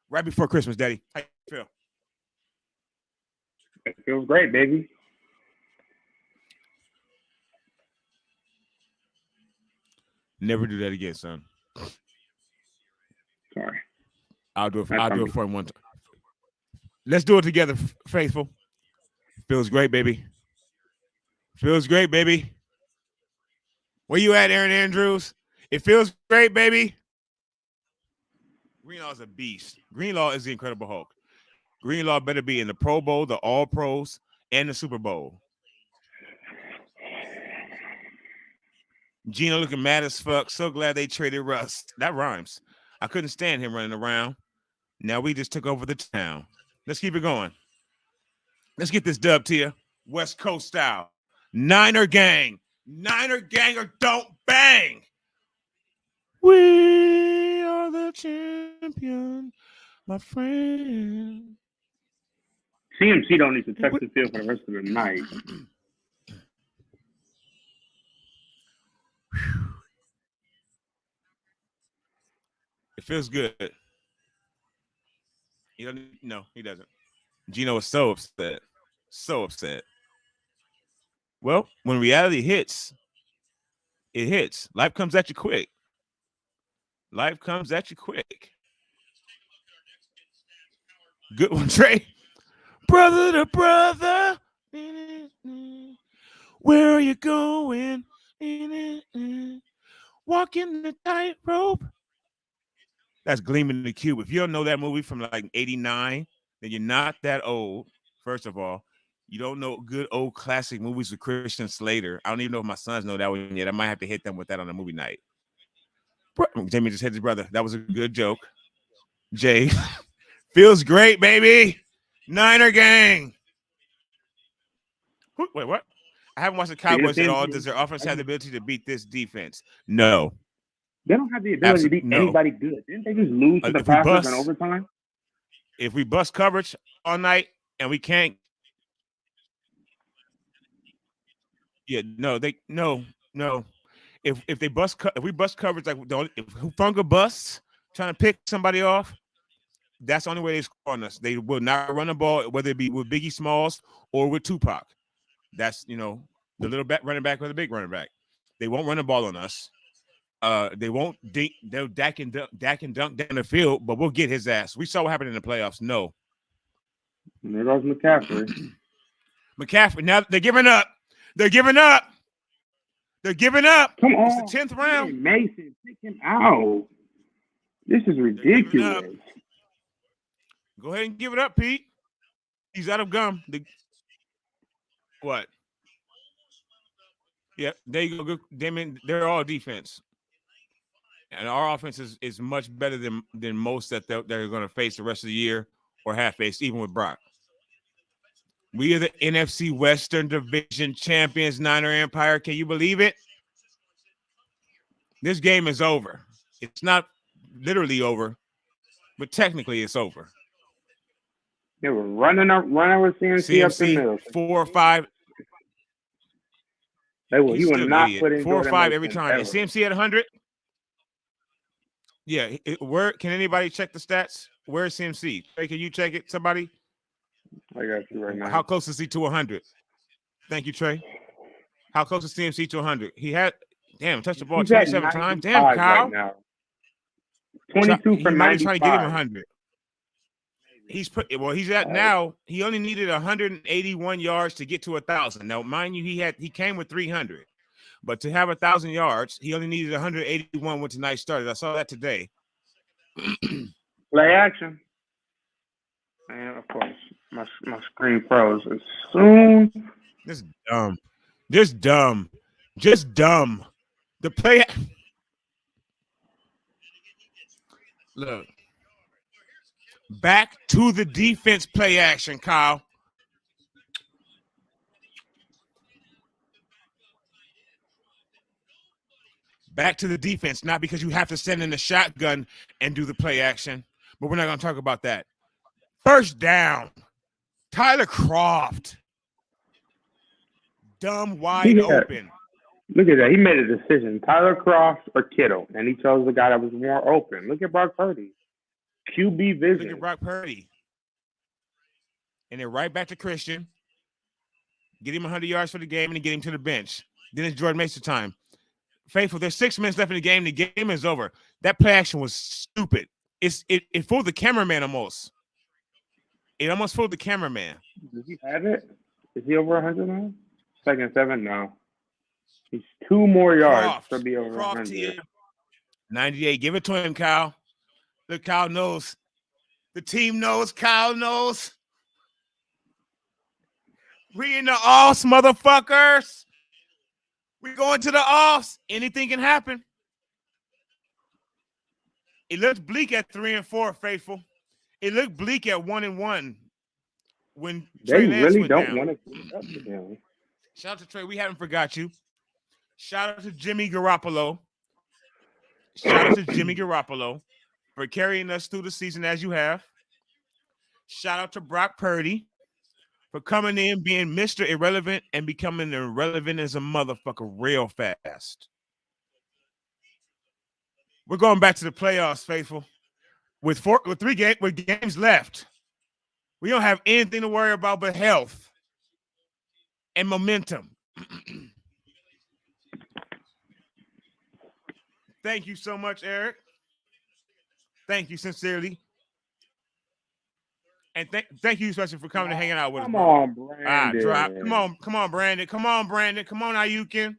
Right before Christmas, Daddy. How you feel? It feels great, baby. Never do that again, son. Sorry. I'll do it for him one time. Let's do it together, faithful. Feels great, baby. Feels great, baby. Where you at, Aaron Andrews? It feels great, baby. Greenlaw is a beast. Greenlaw is the Incredible Hulk. Greenlaw better be in the Pro Bowl, the All Pros, and the Super Bowl. Gino looking mad as fuck. So glad they traded Russ. That rhymes. I couldn't stand him running around. Now we just took over the town. Let's keep it going. Let's get this dub to you. West Coast style. Niner gang. Niner gang or don't bang. We are the champion, my friend. CMC don't need to touch the field for the rest of the night. It feels good. He doesn't. No, he doesn't. Gino is so upset. So upset. Well, when reality hits, it hits. Life comes at you quick. Life comes at you quick. Good one, Trey. Brother to brother. Where are you going? Walking the tightrope. That's Gleaming the Cube. If you don't know that movie from like 89, then you're not that old, first of all. You don't know good old classic movies with Christian Slater. I don't even know if my sons know that one yet. I might have to hit them with that on a movie night. Jamie just hit his brother. That was a good joke. Jay. Feels great, baby. Niner gang. Wait, what? I haven't watched the Cowboys at all. Does their offense have the ability to beat this defense? No. They don't have the ability to beat anybody good. Didn't they just lose to the Packers in overtime? If we bust coverage all night and we can't, no. If we bust coverage like if Hufunga busts trying to pick somebody off, that's the only way they score on us. They will not run the ball, whether it be with Biggie Smalls or with Tupac. That's the little running back or the big running back. They won't run the ball on us. They won't dink. They'll dack and dunk down the field, but we'll get his ass. We saw what happened in the playoffs. No. And there goes McCaffrey. McCaffrey. Now they're giving up. They're giving up. They're giving up. Come on. It's the 10th round. Mason, pick him out. This is ridiculous. Go ahead and give it up, Pete. He's out of gum. What? Yeah, there you go. They're all defense. And our offense is much better than most that they're going to face the rest of the year or have faced, even with Brock. We are the NFC Western Division champions, Niner Empire. Can you believe it? This game is over. It's not literally over, but technically it's over. They were running with CMC up the middle. 4 or 5. He will not put in 4 or 5 every time. And CMC at 100. Yeah. Where can anybody check the stats? Where's CMC? Hey, can you check it? Somebody? I got you right now. How close is he to 100? Thank you, Trey. How close is CMC to 100? He had touched the ball 27 times. Damn, Kyle. Right now. 22 for 95. He might be trying to get him 100. He's at now. He only needed 181 yards to get to 1,000. Now, mind you, he came with 300, but to have 1,000 yards, he only needed 181 when tonight started. I saw that today. Play action, and of course, my screen froze as soon. Just dumb. The play. Look. Back to the defense play action, Kyle. Back to the defense, not because you have to send in the shotgun and do the play action, but we're not going to talk about that. First down, Tyler Kroft. Dumb wide open. Look at that. He made a decision. Tyler Kroft or Kittle, and he chose the guy that was more open. Look at Brock Purdy. QB vision. Look at Brock Purdy. And then right back to Christian. Get him 100 yards for the game and then get him to the bench. Then it's Jordan Mason time. Faithful, there's 6 minutes left in the game. The game is over. That play action was stupid. It fooled the cameraman almost. It almost fooled the cameraman. Does he have it? Is he over 100 now? 2nd and 7? No. He's 2 more yards to be over 100. 98. Give it to him, Kyle. Look, Kyle knows. The team knows. Kyle knows. We in the Alls, motherfuckers. We going to the offs. Anything can happen. It looks bleak at 3-4, faithful. It looked bleak at 1-1 when They Trey Lance really went don't down. want to put it up to them. Shout out to Trey. We haven't forgot you. Shout out to Jimmy Garoppolo. Shout out to Jimmy Garoppolo for carrying us through the season as you have. Shout out to Brock Purdy for coming in, being Mr. Irrelevant and becoming irrelevant as a motherfucker real fast. We're going back to the playoffs, faithful. With three games left, we don't have anything to worry about but health and momentum. Thank you so much, Eric. Thank you sincerely. And thank you especially for coming and hanging out with us. Come on, Brandon. Drop. Come on, Brandon. Come on, Brandon. Come on, Ayukin.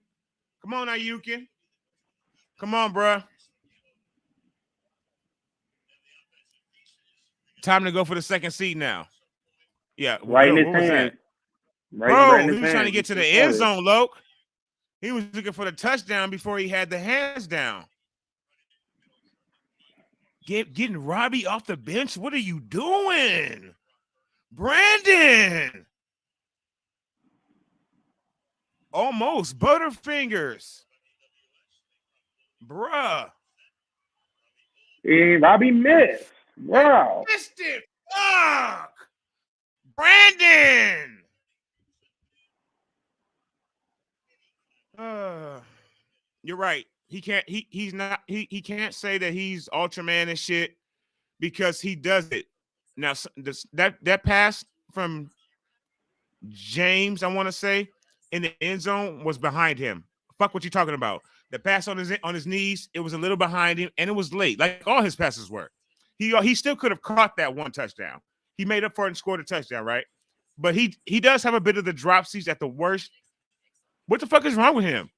Come on, Ayukin. Come on, bruh. Time to go for the second seed now. Yeah. Right in his what was hand. that? Bro, he was trying to get to the end zone, Loke. He was looking for the touchdown before he had the hands down. Getting Robbie off the bench? What are you doing? Brandon! Almost. Butterfingers. Bruh. Hey, Robbie missed. Wow. Missed it. Fuck. Brandon. You're right. He can't say that he's Ultraman and shit because he does it. Now that pass from James, I want to say, in the end zone was behind him. Fuck what you talking about. The pass on his knees, it was a little behind him, and it was late, like all his passes were. He still could have caught that one touchdown. He made up for it and scored a touchdown, right? But he does have a bit of the dropsies at the worst. What the fuck is wrong with him?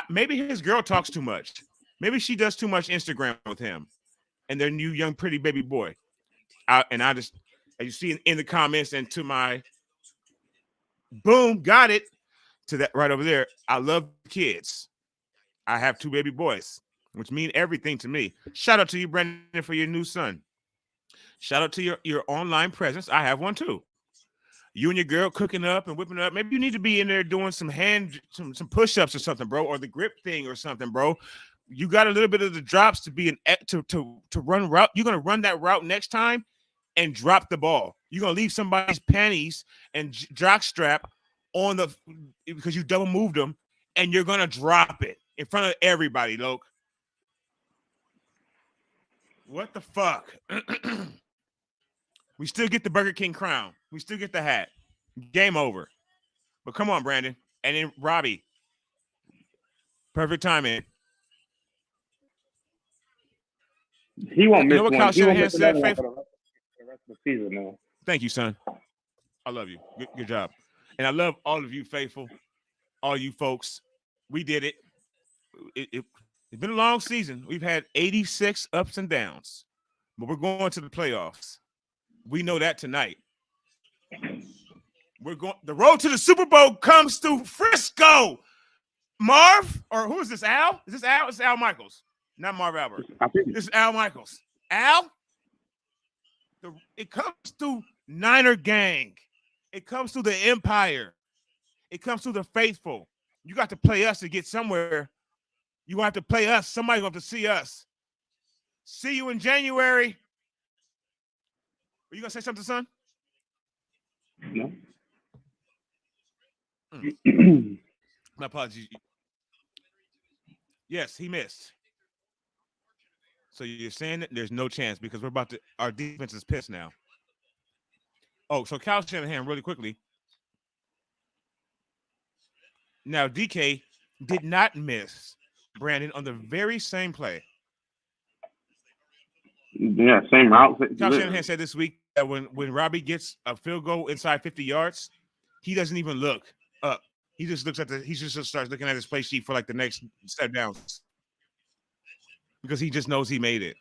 Maybe his girl talks too much. Maybe she does too much Instagram with him and their new young pretty baby boy. I just, as you see in the comments and to my boom, got it, to that right over there. I love kids. I have 2 baby boys, which mean everything to me. Shout out to you, Brendan, for your new son. Shout out to your online presence. I have one too. You and your girl cooking up and whipping up. Maybe you need to be in there doing some push-ups or something, bro, or the grip thing or something, bro. You got a little bit of the drops to be to run route. You're gonna run that route next time and drop the ball. You're gonna leave somebody's panties and jock strap on because you double moved them, and you're gonna drop it in front of everybody, Loke. What the fuck? We still get the Burger King crown. We still get the hat. Game over. But come on, Brandon. And then Robbie. Perfect timing. He won't miss what one. Kyle He won't Shanahan miss said, another one Faith? for the rest of the season, man. Thank you, son. I love you. Good job. And I love all of you, faithful. All you folks. We did it. It's been a long season. We've had 86 ups and downs. But we're going to the playoffs. We know that tonight. We're going. The road to the Super Bowl comes through Frisco. Marv, or who is this? Al? Is this Al? It's Al Michaels, not Marv Albert. This is Al Michaels. Al. It comes through Niner Gang. It comes through the Empire. It comes through the faithful. You got to play us to get somewhere. You have to play us. Somebody's going to see us. See you in January. Are you gonna say something, son? No. My apologies. Yes, he missed. So you're saying that there's no chance because our defense is pissed now. Oh, so Kyle Shanahan, really quickly. Now, DK did not miss Brandon on the very same play. Yeah, same route. Kyle Shanahan said this week that when Robbie gets a field goal inside 50 yards, he doesn't even look up. He just looks he just starts looking at his play sheet for like the next step downs because he just knows he made it.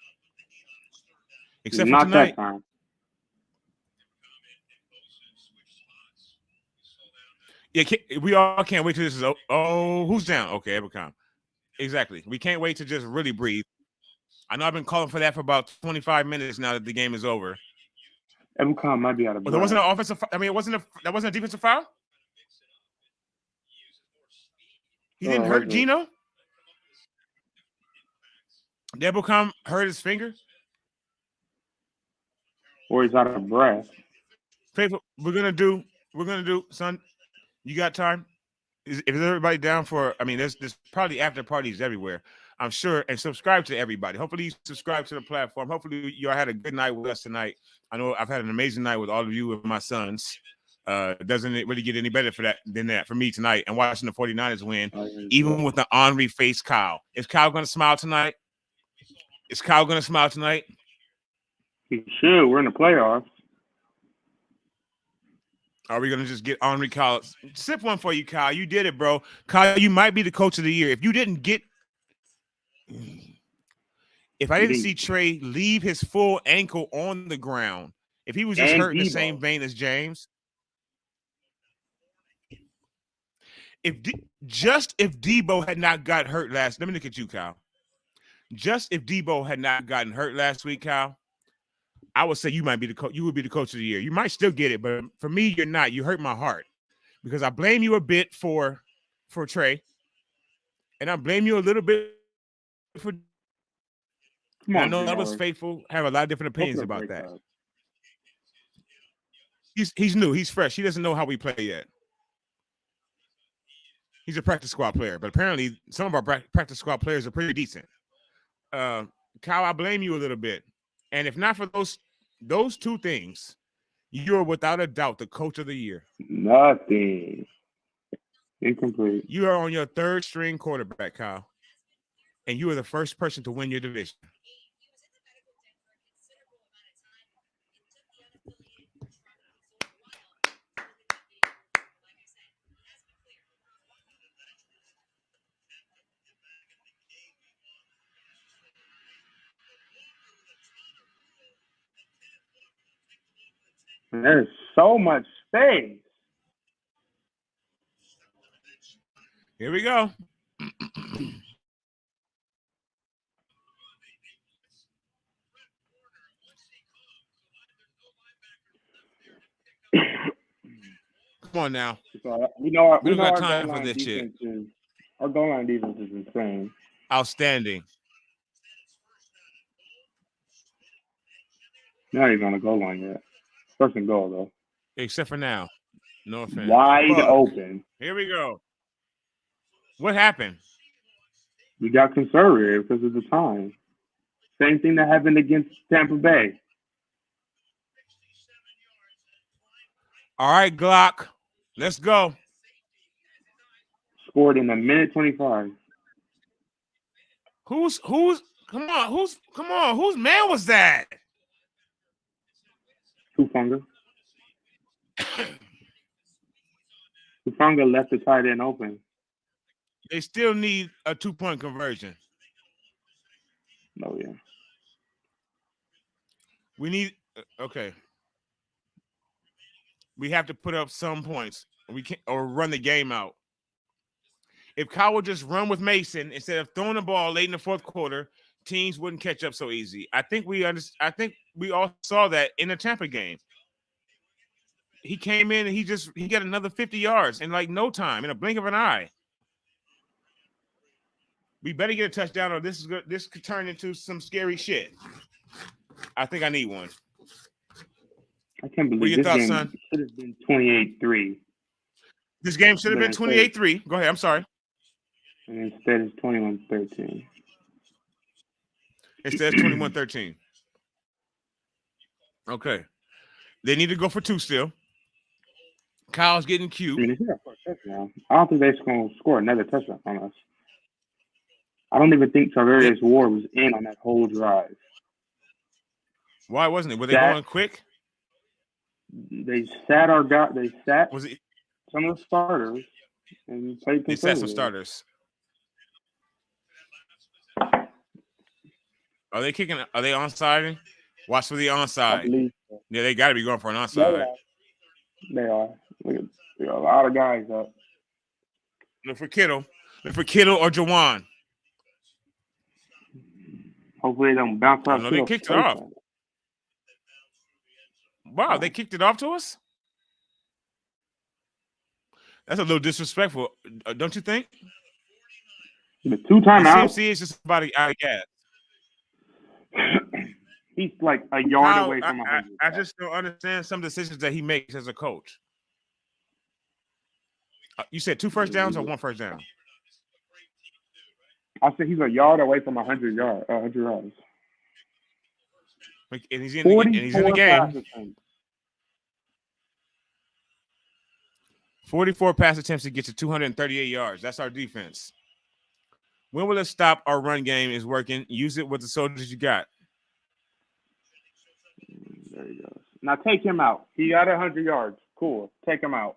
Except for tonight. Yeah, we all can't wait till this is. Oh, who's down? Okay, Abercom. Exactly. We can't wait to just really breathe. I know I've been calling for that for about 25 minutes now that the game is over. Ebukam might be out of Well, there breath. wasn't an offensive. I mean, that wasn't a defensive foul. He didn't hurt Was it? Gino. Did Abercom hurt his finger? Or he's out of breath. Faithful, we're gonna do, son. You got time? Is everybody down for? I mean, there's probably after parties everywhere, I'm sure, and subscribe to everybody. Hopefully, you subscribe to the platform. Hopefully, you all had a good night with us tonight. I know I've had an amazing night with all of you and my sons. Doesn't it really get any better than that for me tonight? And watching the 49ers win, even with the Henry face Kyle. Is Kyle going to smile tonight? Is Kyle going to smile tonight? He should. We're in the playoffs. Are we going to just get Henry Kyle? Sip one for you, Kyle. You did it, bro. Kyle, you might be the coach of the year. If you didn't get – if I didn't see Trey leave his full ankle on the ground, if he was just hurt in the same vein as James – if Debo had not got hurt let me look at you, Kyle. Just if Debo had not gotten hurt last week, Kyle, I would say you might be the coach. You would be the coach of the year. You might still get it, but for me, you're not. You hurt my heart because I blame you a bit for Trey, and I blame you a little bit for. Come on, I know others faithful have a lot of different opinions about that. He's new. He's fresh. He doesn't know how we play yet. He's a practice squad player, but apparently some of our practice squad players are pretty decent. Kyle, I blame you a little bit. And if not for those two things, you're without a doubt the coach of the year. Nothing. Incomplete. You are on your third string quarterback, Kyle. And you are the first person to win your division. There's so much space. Here we go. Come on now. We know our, we don't got our time for this shit. Our goal line defense is insane. Outstanding. Not even on the goal line yet. First and goal, though. Except for now. No offense. Wide open. Here we go. What happened? We got conservative because of the time. Same thing that happened against Tampa Bay. All right, Glock. Let's go. Scored in a minute 25. Whose man was that? Hufanga. Hufanga left the tight end open. They still need a 2-point conversion. Oh, yeah. We need okay. We have to put up some points. We can't or run the game out. If Kyle would just run with Mason instead of throwing the ball late in the fourth quarter, teams wouldn't catch up so easy. I think we all saw that in the Tampa game. He came in and he got another 50 yards in like no time, in a blink of an eye. We better get a touchdown, or this could turn into some scary shit. I think I need one. I can't believe this game should have been 28-3. This game should have been 28-3. Go ahead. I'm sorry. And instead it's 21-13. Instead it's 21-13. Okay. They need to go for 2 still. Kyle's getting cute. I mean, it's not for a touchdown. I don't think they're going to score another touchdown on us. I don't even think Tarvarius Ward was in on that whole drive. Why wasn't it? Were they going quick? They sat some of the starters and played conservative. They sat some starters. Are they kicking? Are they onside? Watch for the onside. So. Yeah, they got to be going for an onside. They are. There are a lot of guys up. Look for Kittle. Look for Kittle or Jawan. Hopefully they don't bounce off. No, they kicked it off. Wow, they kicked it off to us? That's a little disrespectful, don't you think? The 2 timeouts. CMC is just about out of gas. He's like a yard away from 100. I just don't understand some decisions that he makes as a coach. You said 2 first downs or 1 first down? I said he's a yard away from 100 yards. And he's in the game. 44 pass attempts to get to 238 yards. That's our defense. When will it stop? Our run game is working. Use it with the soldiers you got. There he goes. Now take him out. He got 100 yards. Cool. Take him out.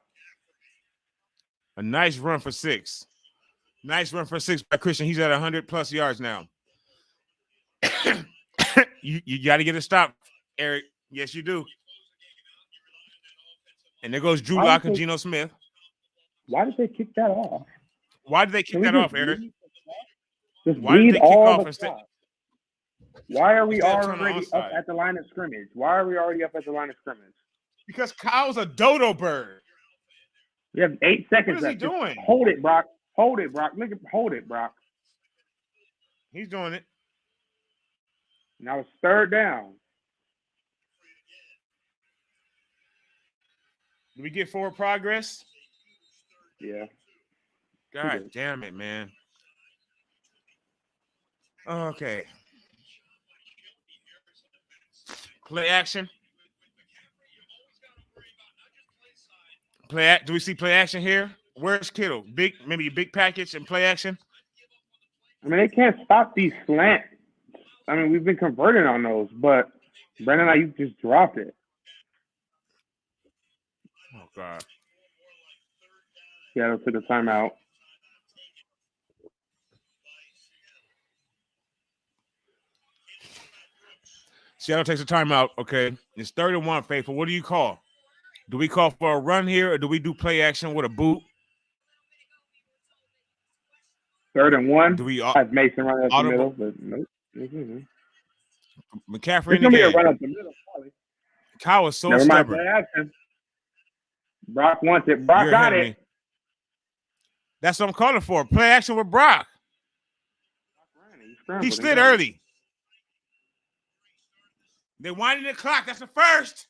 A nice run for 6. Nice run for 6 by Christian. He's at 100+ yards now. you got to get a stop, Eric. Yes, you do. And there goes Drew Lock and Geno Smith. Why did they kick that off? Why did they kick that off, Eric? Just why did they kick off instead? Why are we already up at the line of scrimmage? Why are we already up at the line of scrimmage? Because Kyle's a dodo bird. We have 8 seconds. What is he doing? Hold it, Brock. Hold it, Brock. Look at hold it, Brock. He's doing it. Now it's 3rd down. Do we get forward progress? Yeah. God damn it, man. Okay. Play action. Do we see play action here? Where's Kittle? Maybe a big package and play action? I mean, they can't stop these slants. I mean, we've been converting on those, but Brandon Ayuk just dropped it. Oh, God. Seattle took a timeout. Seattle takes a timeout. Okay. It's 3rd and 1, Faithful. What do you call? Do we call for a run here or do we do play action with a boot? 3rd and 1. Do we have Mason run up the middle? But nope. McCaffrey in the game. Run up the middle, probably. Kyle is so Never stubborn. Mind, play action. Brock wants it. Brock got it. That's what I'm calling for. Play action with Brock. He slid early. They're winding the clock. That's the first.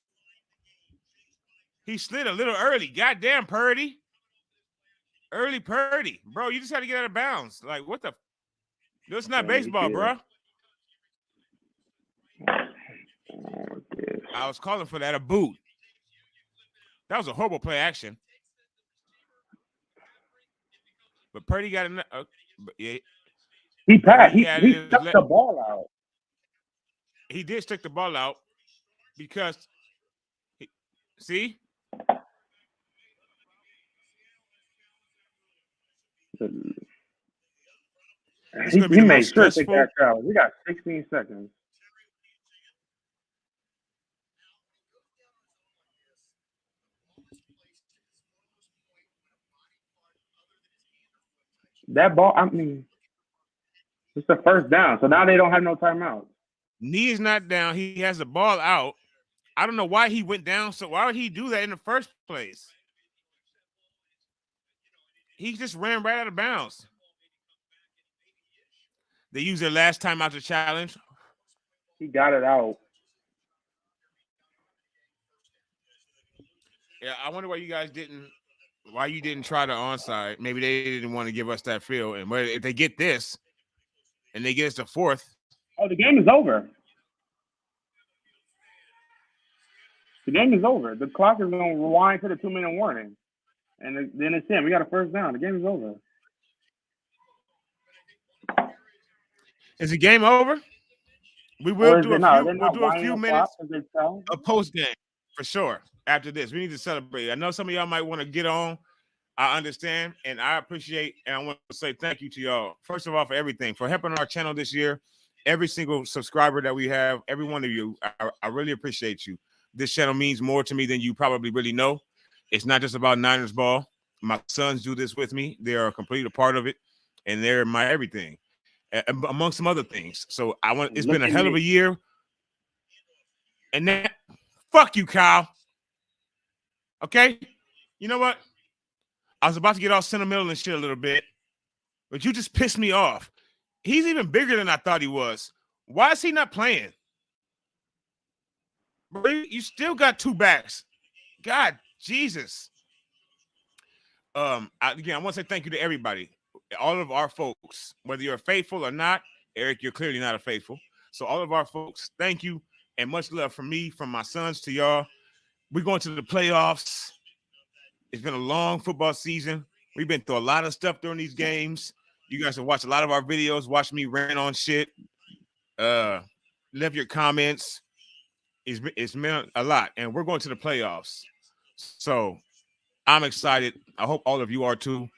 He slid a little early. Goddamn, Purdy. Early Purdy. Bro, you just got to get out of bounds. Like, what the? This is not baseball, bro. I was calling for that, a boot. That was a horrible play action. But Purdy got enough. He passed. He stuck the ball out. He did stick the ball out because, see? He made sure to take that crowd. We got 16 seconds. That ball, I mean, it's the 1st down. So now they don't have no timeout. Knee is not down. He has the ball out. I don't know why he went down. So why would he do that in the first place? He just ran right out of bounds. They used their last time out to challenge. He got it out. Yeah, I wonder why you guys didn't. Why you didn't try the onside? Maybe they didn't want to give us that feel. And if they get this, and they get us the 4th. Oh, the game is over. The game is over. The clock is going to rewind to the 2-minute warning. And then it's in. We got a 1st down. The game is over. Is the game over? We will do a few minutes of post game for sure. After this, we need to celebrate. I know some of y'all might want to get on. I understand, and I appreciate, and I want to say thank you to y'all. First of all, for everything, for helping our channel this year. Every single subscriber that we have, every one of you, I really appreciate you. This channel means more to me than you probably really know. It's not just about Niners ball. My sons do this with me. They are a complete part of it, and they're my everything, among some other things. So I want. It's been a hell of a year, and that fuck you, Kyle. Okay, you know what? I was about to get all sentimental and shit a little bit, but you just pissed me off. He's even bigger than I thought he was. Why is he not playing? Bro, you still got two backs. God, Jesus. Again, I want to say thank you to everybody, all of our folks, whether you're faithful or not. Eric, you're clearly not a faithful. So all of our folks, thank you, and much love from me, from my sons to y'all. We're going to the playoffs. It's been a long football season. We've been through a lot of stuff during these games. You guys have watched a lot of our videos, watched me rant on shit. Leave your comments. It's meant a lot, and we're going to the playoffs. So I'm excited. I hope all of you are too.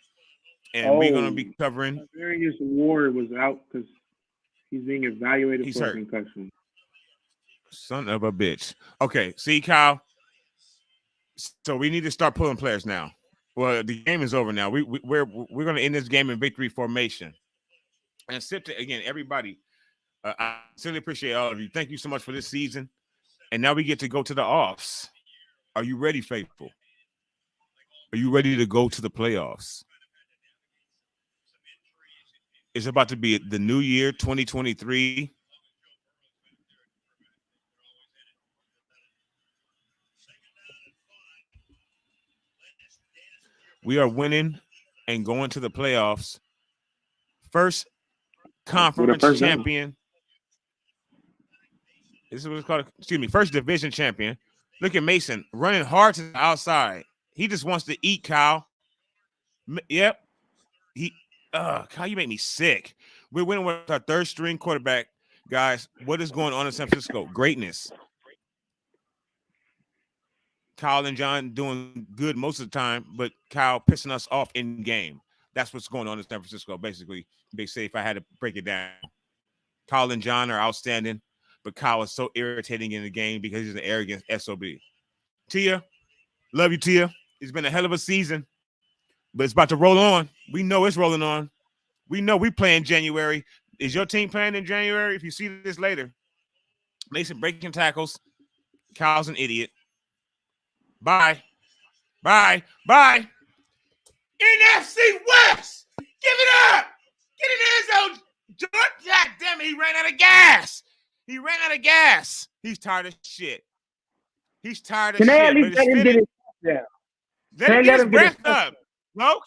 And we're going to be covering. Darius Ward was out because he's being evaluated for hurt. a concussion. Son of a bitch. Okay, see, Kyle. So we need to start pulling players now. Well, the game is over now. We're going to end this game in victory formation. And again, everybody, I sincerely appreciate all of you. Thank you so much for this season. And now we get to go to the offs. Are you ready, faithful? Are you ready to go to the playoffs? It's about to be the new year, 2023. We are winning and going to the playoffs. First conference champion. This is what it's called. Excuse me. First division champion. Look at Mason running hard to the outside. He just wants to eat, Kyle. Yep. Kyle, you make me sick. We're winning with our third string quarterback. Guys, what is going on in San Francisco? Greatness. Kyle and John doing good most of the time, but Kyle pissing us off in game. That's what's going on in San Francisco, basically. Big say if I had to break it down. Kyle and John are outstanding, but Kyle is so irritating in the game because he's an arrogant SOB. Tia, love you, Tia. It's been a hell of a season, but it's about to roll on. We know it's rolling on. We know we play in January. Is your team playing in January? If you see this later, Mason breaking tackles. Kyle's an idiot. Bye. Bye. Bye. NFC West. Give it up. Get in the end zone. God damn it. He ran out of gas. He ran out of gas. He's tired of shit. He's tired of shit. At least let him get his down? Let him get his breath up. Loke.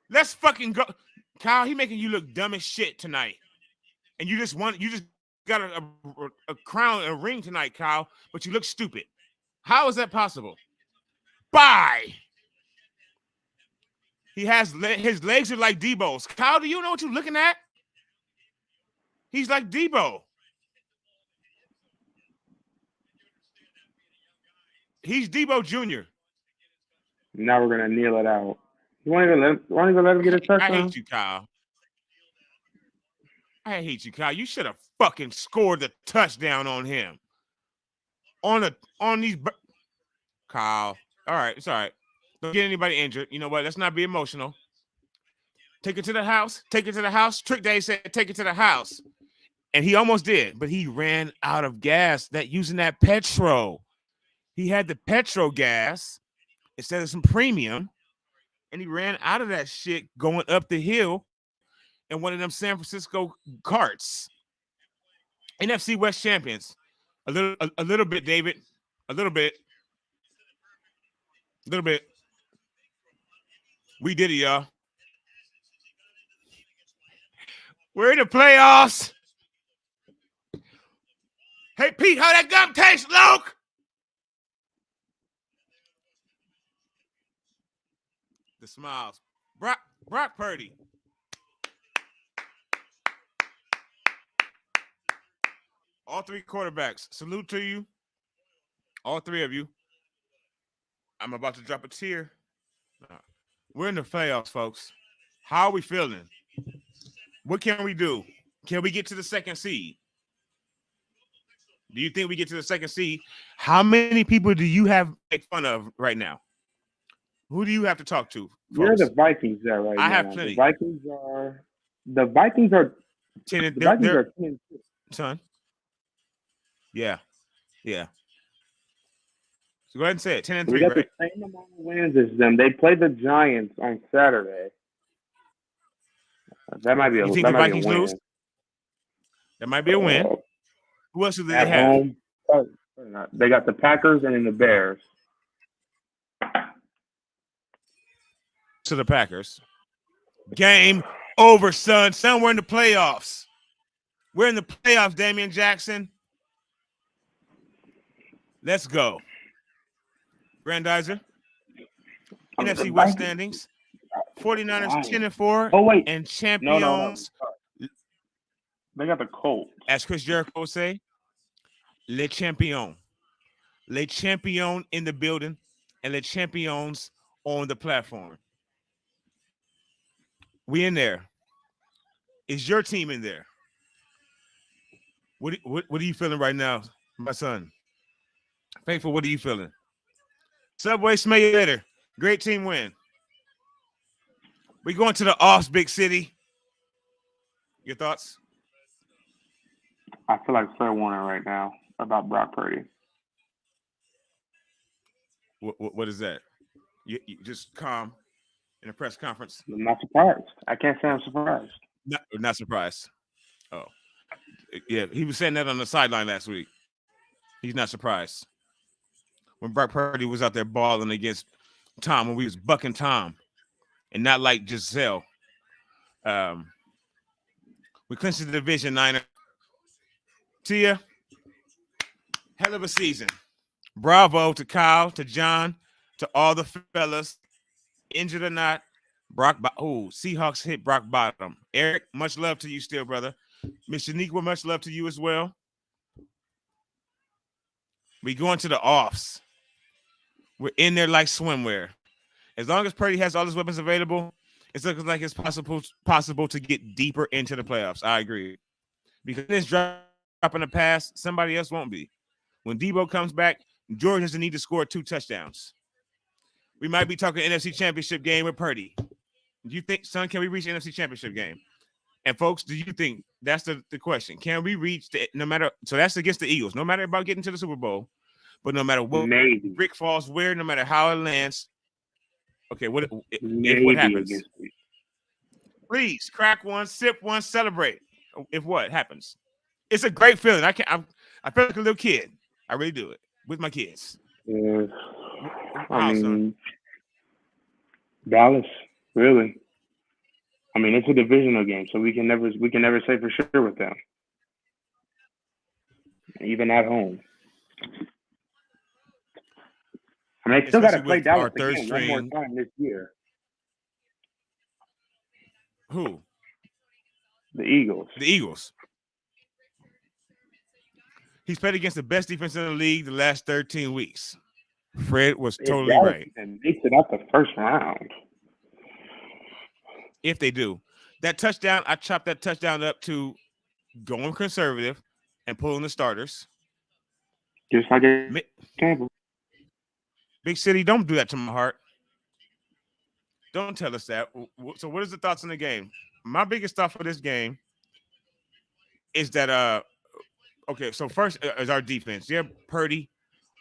Let's fucking go. Kyle, he making you look dumb as shit tonight. And you just got a crown, a ring tonight, Kyle, but you look stupid. How is that possible? Bye. He has his legs are like Debo's. Kyle, do you know what you're looking at? He's like Debo. He's Debo Jr. Now we're gonna kneel it out. You want to let him get a touchdown? I hate you, Kyle. I hate you, Kyle. You should have fucking scored the touchdown on him. On these. Kyle. All right, it's all right. Don't get anybody injured. You know what? Let's not be emotional. Take it to the house. Take it to the house. Trick Day said, take it to the house. And he almost did, but he ran out of gas using that petrol. He had the petrol gas instead of some premium, and he ran out of that shit going up the hill in one of them San Francisco carts. NFC West champions. A little bit, David. A little bit. A little bit. We did it, y'all. We're in the playoffs. Hey, Pete, how that gum taste, Loke? The smiles. Brock Purdy. All three quarterbacks. Salute to you. All three of you. I'm about to drop a tear. We're in the playoffs, folks. How are we feeling? What can we do? Can we get to the second seed? Do you think we get to the second seed? How many people do you have make fun of right now? Who do you have to talk to, You're folks? the Vikings there right I have now. plenty. The Vikings are 10. the Vikings They're are 10. son. Yeah, yeah. So go ahead and say it. 10 and We 3, got the right? same amount of wins as them. They play the Giants on Saturday. That might be You think the a Vikings lose? win. That might be a win. Uh, Who else do they at have? home, they got the Packers and then the Bears. To the Packers. Game over, son. Son, we're in the playoffs. We're in the playoffs, Damian Jackson. Let's go. Grandizer. NFC West standings. 49ers 10 and 4. Oh wait, and champions. No. They got the Colts. As Chris Jericho say, le champion. Le champion in the building and le champions on the platform. We in there. Is your team in there? What are you feeling right now, my son? Faithful, what are you feeling? Subway, smell you later. Great team win. We going to the offs, big city. Your thoughts? I feel like fair warning right now about Brock Purdy. What is that? You just calm in a press conference? I'm not surprised. I can't say I'm surprised. Not surprised. Oh, yeah. He was saying that on the sideline last week. He's not surprised. When Brock Purdy was out there balling against Tom, when we was bucking Tom, and not like Giselle. We clinched the division, Niner. Tia, hell of a season. Bravo to Kyle, to John, to all the fellas, injured or not. Seahawks hit Brock bottom. Eric, much love to you still, brother. Miss Shaniqua, much love to you as well. We going to the offs. We're in there like swimwear. As long as Purdy has all his weapons available, it's looking like it's possible to get deeper into the playoffs. I agree. Because this drop in the pass, somebody else won't be. When Debo comes back, Jordan doesn't need to score 2 touchdowns. We might be talking NFC Championship game with Purdy. Do you think, son, can we reach the NFC Championship game? And folks, do you think that's the question? Can we reach so that's against the Eagles, no matter about getting to the Super Bowl, but no matter what brick falls where, no matter how it lands. Okay, if what happens? Please crack one, sip one, celebrate. If what happens? It's a great feeling. I feel like a little kid. I really do it with my kids. Yeah. I mean, Dallas, really. I mean, it's a divisional game, so we can never say for sure with them, even at home. I mean, they still got to play Dallas again one more time this year. Who? The Eagles. The Eagles. He's played against the best defense in the league the last 13 weeks. Fred was totally right. And makes it out the first round. If they do. That touchdown, I chopped that touchdown up to going conservative and pulling the starters. Just like Campbell. Big City, don't do that to my heart. Don't tell us that. So what is the thoughts on the game? My biggest thought for this game is that, okay, so first is our defense. Yeah, Purdy.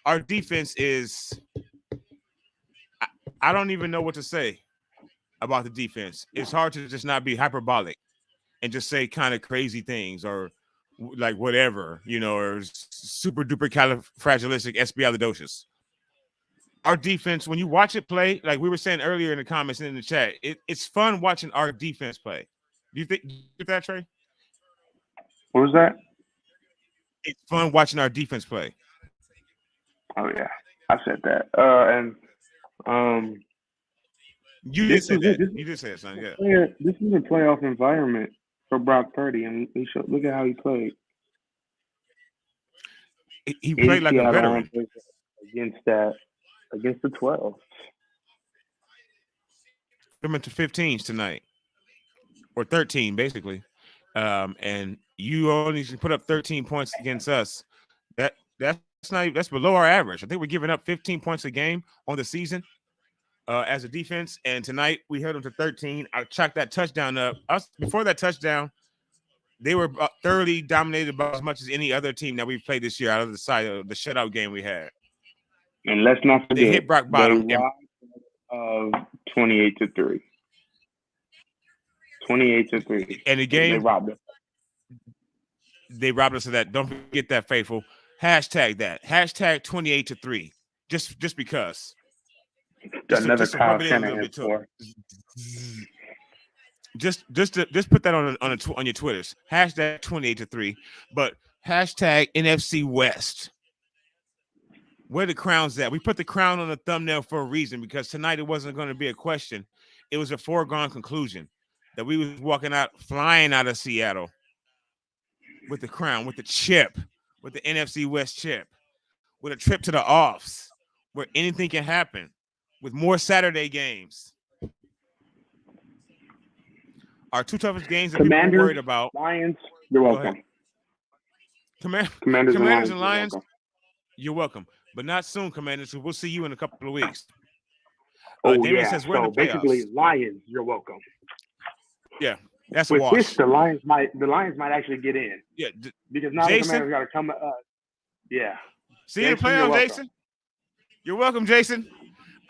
Our defense is, I don't even know what to say about the defense. It's hard to just not be hyperbolic and just say kind of crazy things or like whatever, or super duper califragilistic espialidocious. Our defense, when you watch it play, like we were saying earlier in the comments and in the chat, it's fun watching our defense play. Do you think that, Trey? What was that? It's fun watching our defense play. Oh yeah, I said that. You did say that. You did say it, son. Yeah. This is a playoff environment for Brock Purdy, and look at how he played. He played like a veteran against the 12. Them into 15s tonight, or 13 basically, and you only put up 13 points against us. That's below our average. I think we're giving up 15 points a game on the season as a defense. And tonight we held them to 13. I chalked that touchdown up. Before that touchdown, they were thoroughly dominated by as much as any other team that we've played this year out of the side of the shutout game we had. And let's not forget, they hit rock bottom. They robbed 28-3. 28-3. And the game they robbed us. They robbed us of that. Don't forget that, faithful. Hashtag that. Hashtag 28-3. Just because. Another Kyle Shanahan score. Just put that on your Twitters. Hashtag 28-3. But hashtag NFC West. Where the crown's at? We put the crown on the thumbnail for a reason, because tonight it wasn't going to be a question. It was a foregone conclusion that we was flying out of Seattle with the crown, with the chip, with the NFC West chip, with a trip to the offs, where anything can happen, with more Saturday games. Our two toughest games that people are worried about. Lions, you're welcome. Commanders and Lions, you're welcome. But not soon, Commanders. We'll see you in a couple of weeks. Damon says we're in the playoffs. Basically, Lions, you're welcome. Yeah, that's with a wash. This, the Lions might actually get in. Yeah, because now Jason, the Commanders got to come. Yeah. See you in the playoffs, Jason. You're welcome, Jason.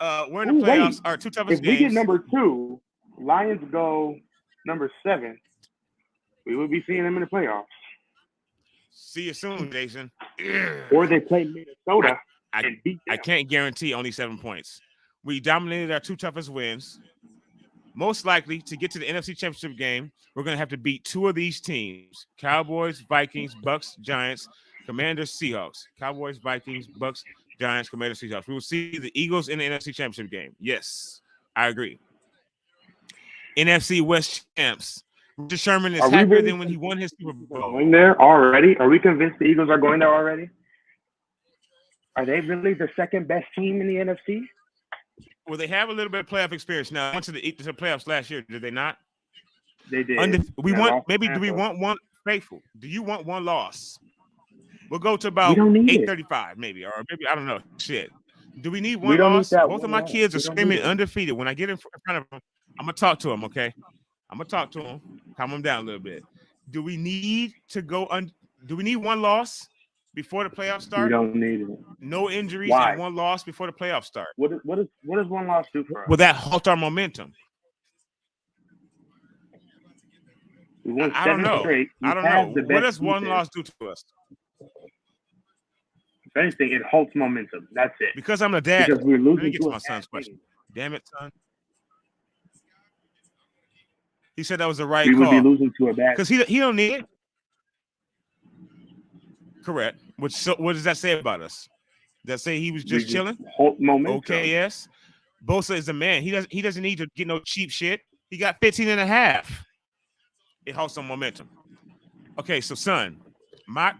We're in the playoffs. Our two toughest games. If we get number 2, Lions go number 7. We will be seeing them in the playoffs. See you soon, Jason. Or they play Minnesota and beat them. I can't guarantee only 7 points. We dominated our two toughest wins. Most likely to get to the NFC Championship game, we're going to have to beat 2 of these teams: Cowboys, Vikings, Bucks, Giants, Commanders, Seahawks. Cowboys, Vikings, Bucks, Giants, Commanders, Seahawks. We will see the Eagles in the NFC Championship game. Yes, I agree. NFC West champs. Richard Sherman is happier than when he won his Super Bowl. Going there already? Are we convinced the Eagles are going there already? Are they really the second best team in the NFC? Well, they have a little bit of playoff experience now. Went to the playoffs last year, did they not? They did. Do we want one faithful? Do you want one loss? We'll go to about 835, maybe, or maybe I don't know. Shit. Do we need one loss? Both of my kids are screaming undefeated. When I get in front of them, I'm gonna talk to them. Okay, I'm gonna talk to them, calm them down a little bit. Do we need to go? Do we need one loss before the playoffs start? We don't need it. No injuries and one loss before the playoffs start. What does one loss do for us? Will that halt our momentum? We won I don't know. Straight. I don't know. What does one loss do to us? If anything, it halts momentum. That's it. Because I'm a dad. Because we're losing. Let me get to my son's question. Damn it, son. He said that was the right call. We would be losing to a bad. Because he don't need it. Correct. What does that say about us? Does that say he was just chilling? Halt momentum. Okay, yes. Bosa is a man. He doesn't need to get no cheap shit. He got 15.5. It halts some momentum. Okay, so son, my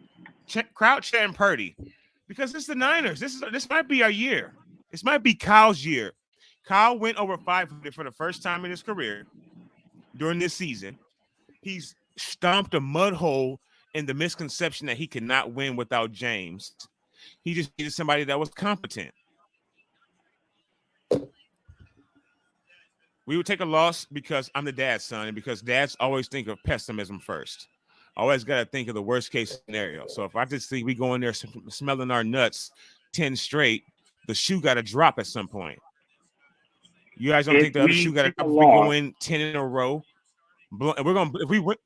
crowd chanting Purdy, because it's the Niners. This might be our year. This might be Kyle's year. Kyle went over 500 for the first time in his career during this season. He's stomped a mud hole in the misconception that he could not win without James. He just needed somebody that was competent. We would take a loss because I'm the dad's son, and because dads always think of pessimism first. Always got to think of the worst case scenario. So if I just think we go in there smelling our nuts 10 straight, the shoe got to drop at some point. You guys don't think the other shoe got to drop if we go in 10 in a row? We're going to, if we win.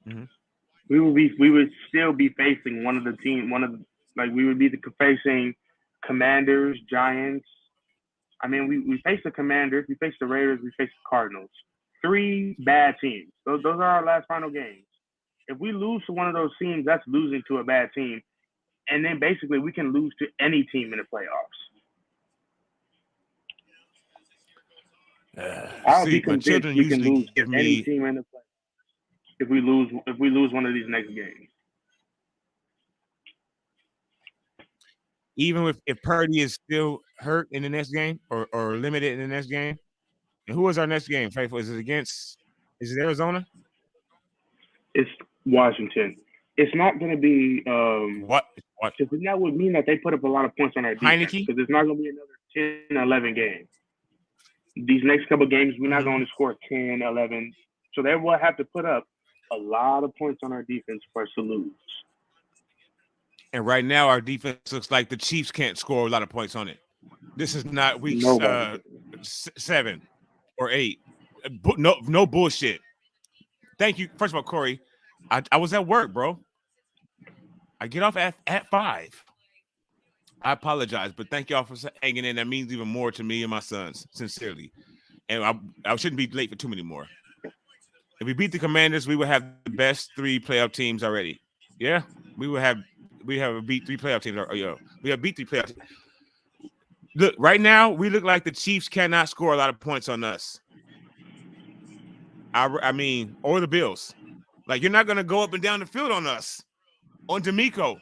Mm-hmm. We would still be facing one of the team, we would be facing Commanders, Giants. I mean, we face the Commanders, we face the Raiders, we face the Cardinals. 3 bad teams. Those are our last final games. If we lose to one of those teams, that's losing to a bad team. And then basically we can lose to any team in the playoffs. I'll be convinced we can lose to any team in the playoffs if we lose one of these next games. Even if Purdy is still hurt in the next game or limited in the next game. And who is our next game, Faithful? Is it Arizona? It's Washington. It's not going to be what? Because then that would mean that they put up a lot of points on our defense. Heineke? Because it's not going to be another 10, 11 games. These next couple games, we're not going to score 10, 11. So they will have to put up a lot of points on our defense for us to lose. And right now, our defense looks like the Chiefs can't score a lot of points on it. This is not week 7 or 8. No bullshit. Thank you. First of all, Corey, I was at work, bro. I get off at 5. I apologize, but thank y'all for hanging in. That means even more to me and my sons, sincerely. And I shouldn't be late for too many more. If we beat the Commanders, we would have the best 3 playoff teams already. Yeah, we have beat 3 playoff teams. We have beat 3 playoff teams. Look, right now, we look like the Chiefs cannot score a lot of points on us. I mean, or the Bills. Like, you're not going to go up and down the field on us. On D'Amico.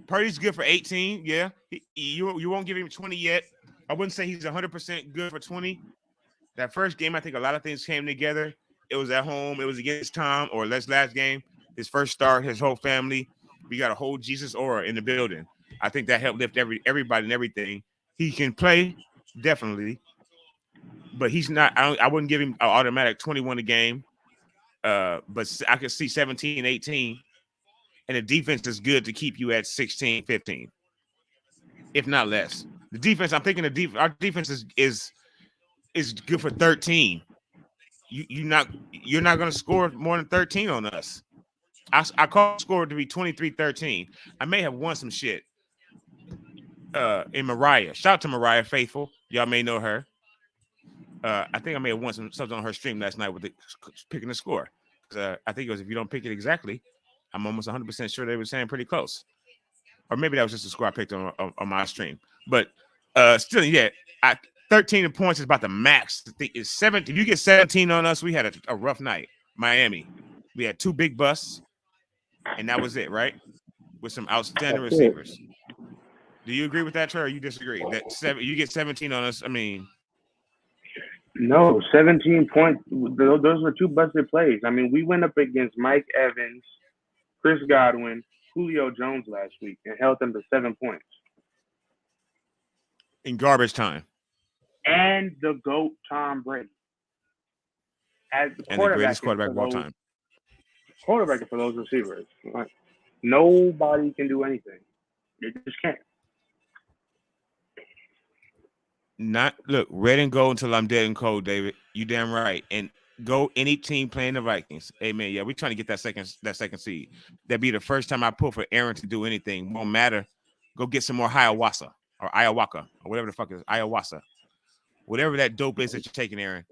Purdy's good for 18. Yeah. You won't give him 20 yet. I wouldn't say he's 100% good for 20. That first game, I think a lot of things came together. It was at home. It was against Tom, or last game. His first start, his whole family. We got a whole Jesus aura in the building. I think that helped lift everybody and everything. He can play, definitely. But he's not. I wouldn't give him an automatic 21 a game. But I could see 17, 18. And the defense is good to keep you at 16, 15, if not less. The defense, I'm thinking our defense is good for 13. You're not going to score more than 13 on us. I call the score to be 23-13. I may have won some shit in Mariah. Shout out to Mariah Faithful. Y'all may know her. I think I may have won something on her stream last night with picking the score. I think it was, if you don't pick it exactly, I'm almost 100% sure they were saying pretty close. Or maybe that was just a score I picked on my stream. But still, yeah, 13 points is about the max. I think it's 17. If you get 17 on us, we had a rough night. Miami. We had 2 big busts, and that was it, right? With some outstanding receivers. Do you agree with that, Trey, or you disagree? That you get 17 on us, I mean. No, 17 points. Those were 2 busted plays. I mean, we went up against Mike Evans, Chris Godwin, Julio Jones last week and held them to 7 points. In garbage time. And the GOAT, Tom Brady. As the greatest quarterback of all time. Quarterback for those receivers. Like, nobody can do anything. They just can't. Look, red and gold until I'm dead and cold, David. You damn right. And go any team playing the Vikings. Amen. Yeah, we're trying to get that second seed. That'd be the first time I pull for Aaron to do anything. Won't matter. Go get some more ayahuasca or whatever the fuck is ayahuasca. Whatever that dope is that you're taking, Aaron.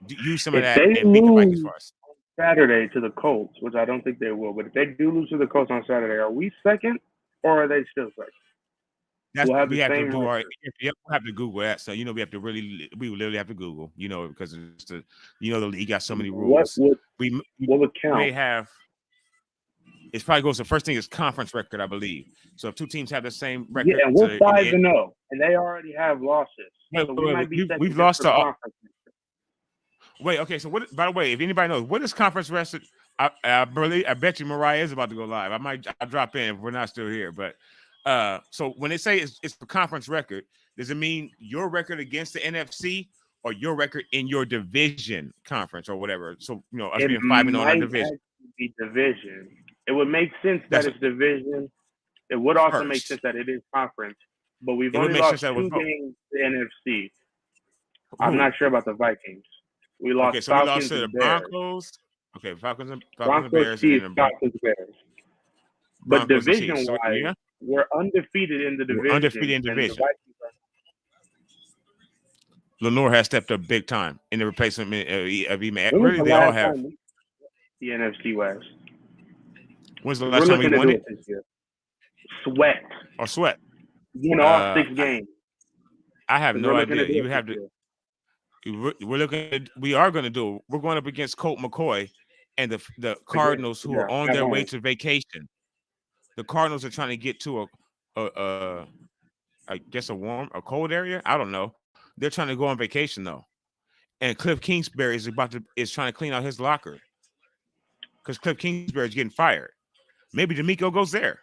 Use some of that and beat the Vikings for us. Saturday to the Colts, which I don't think they will, but if they do lose to the Colts on Saturday, are we second or are they still second? We have to Google that. So we literally have to Google, because it's the league got so many rules. What would count? May have. It probably goes. The first thing is conference record, I believe. So if 2 teams have the same record, and we're 5-0, and they already have losses. We've lost to conference. Wait, okay. So what? By the way, if anybody knows what is conference record, I bet you Mariah is about to go live. I'll drop in if we're not still here, but. So when they say it's the conference record, does it mean your record against the NFC or your record in your division conference or whatever? So us being 5-0 in our division. Be division. It would make sense that it's division. It would also make sense that it is conference, but we've only lost 2 games to the NFC. I'm not sure about the Vikings. We lost. Okay, so we lost to the Broncos. Okay, Falcons and Bears. Falcons, Bears. But division-wise, we're undefeated in the division. Lenore has stepped up big time in the replacement of Ema. Really, they all have. The NFC West. When's the last time we won it? Sweat. All 6 games. I have no idea. You have to. We are going to do it. We're going up against Colt McCoy and the Cardinals, who are on their way to vacation. The Cardinals are trying to get to a cold area. I don't know. They're trying to go on vacation though, and Cliff Kingsbury is trying to clean out his locker because Cliff Kingsbury is getting fired. Maybe D'Amico goes there.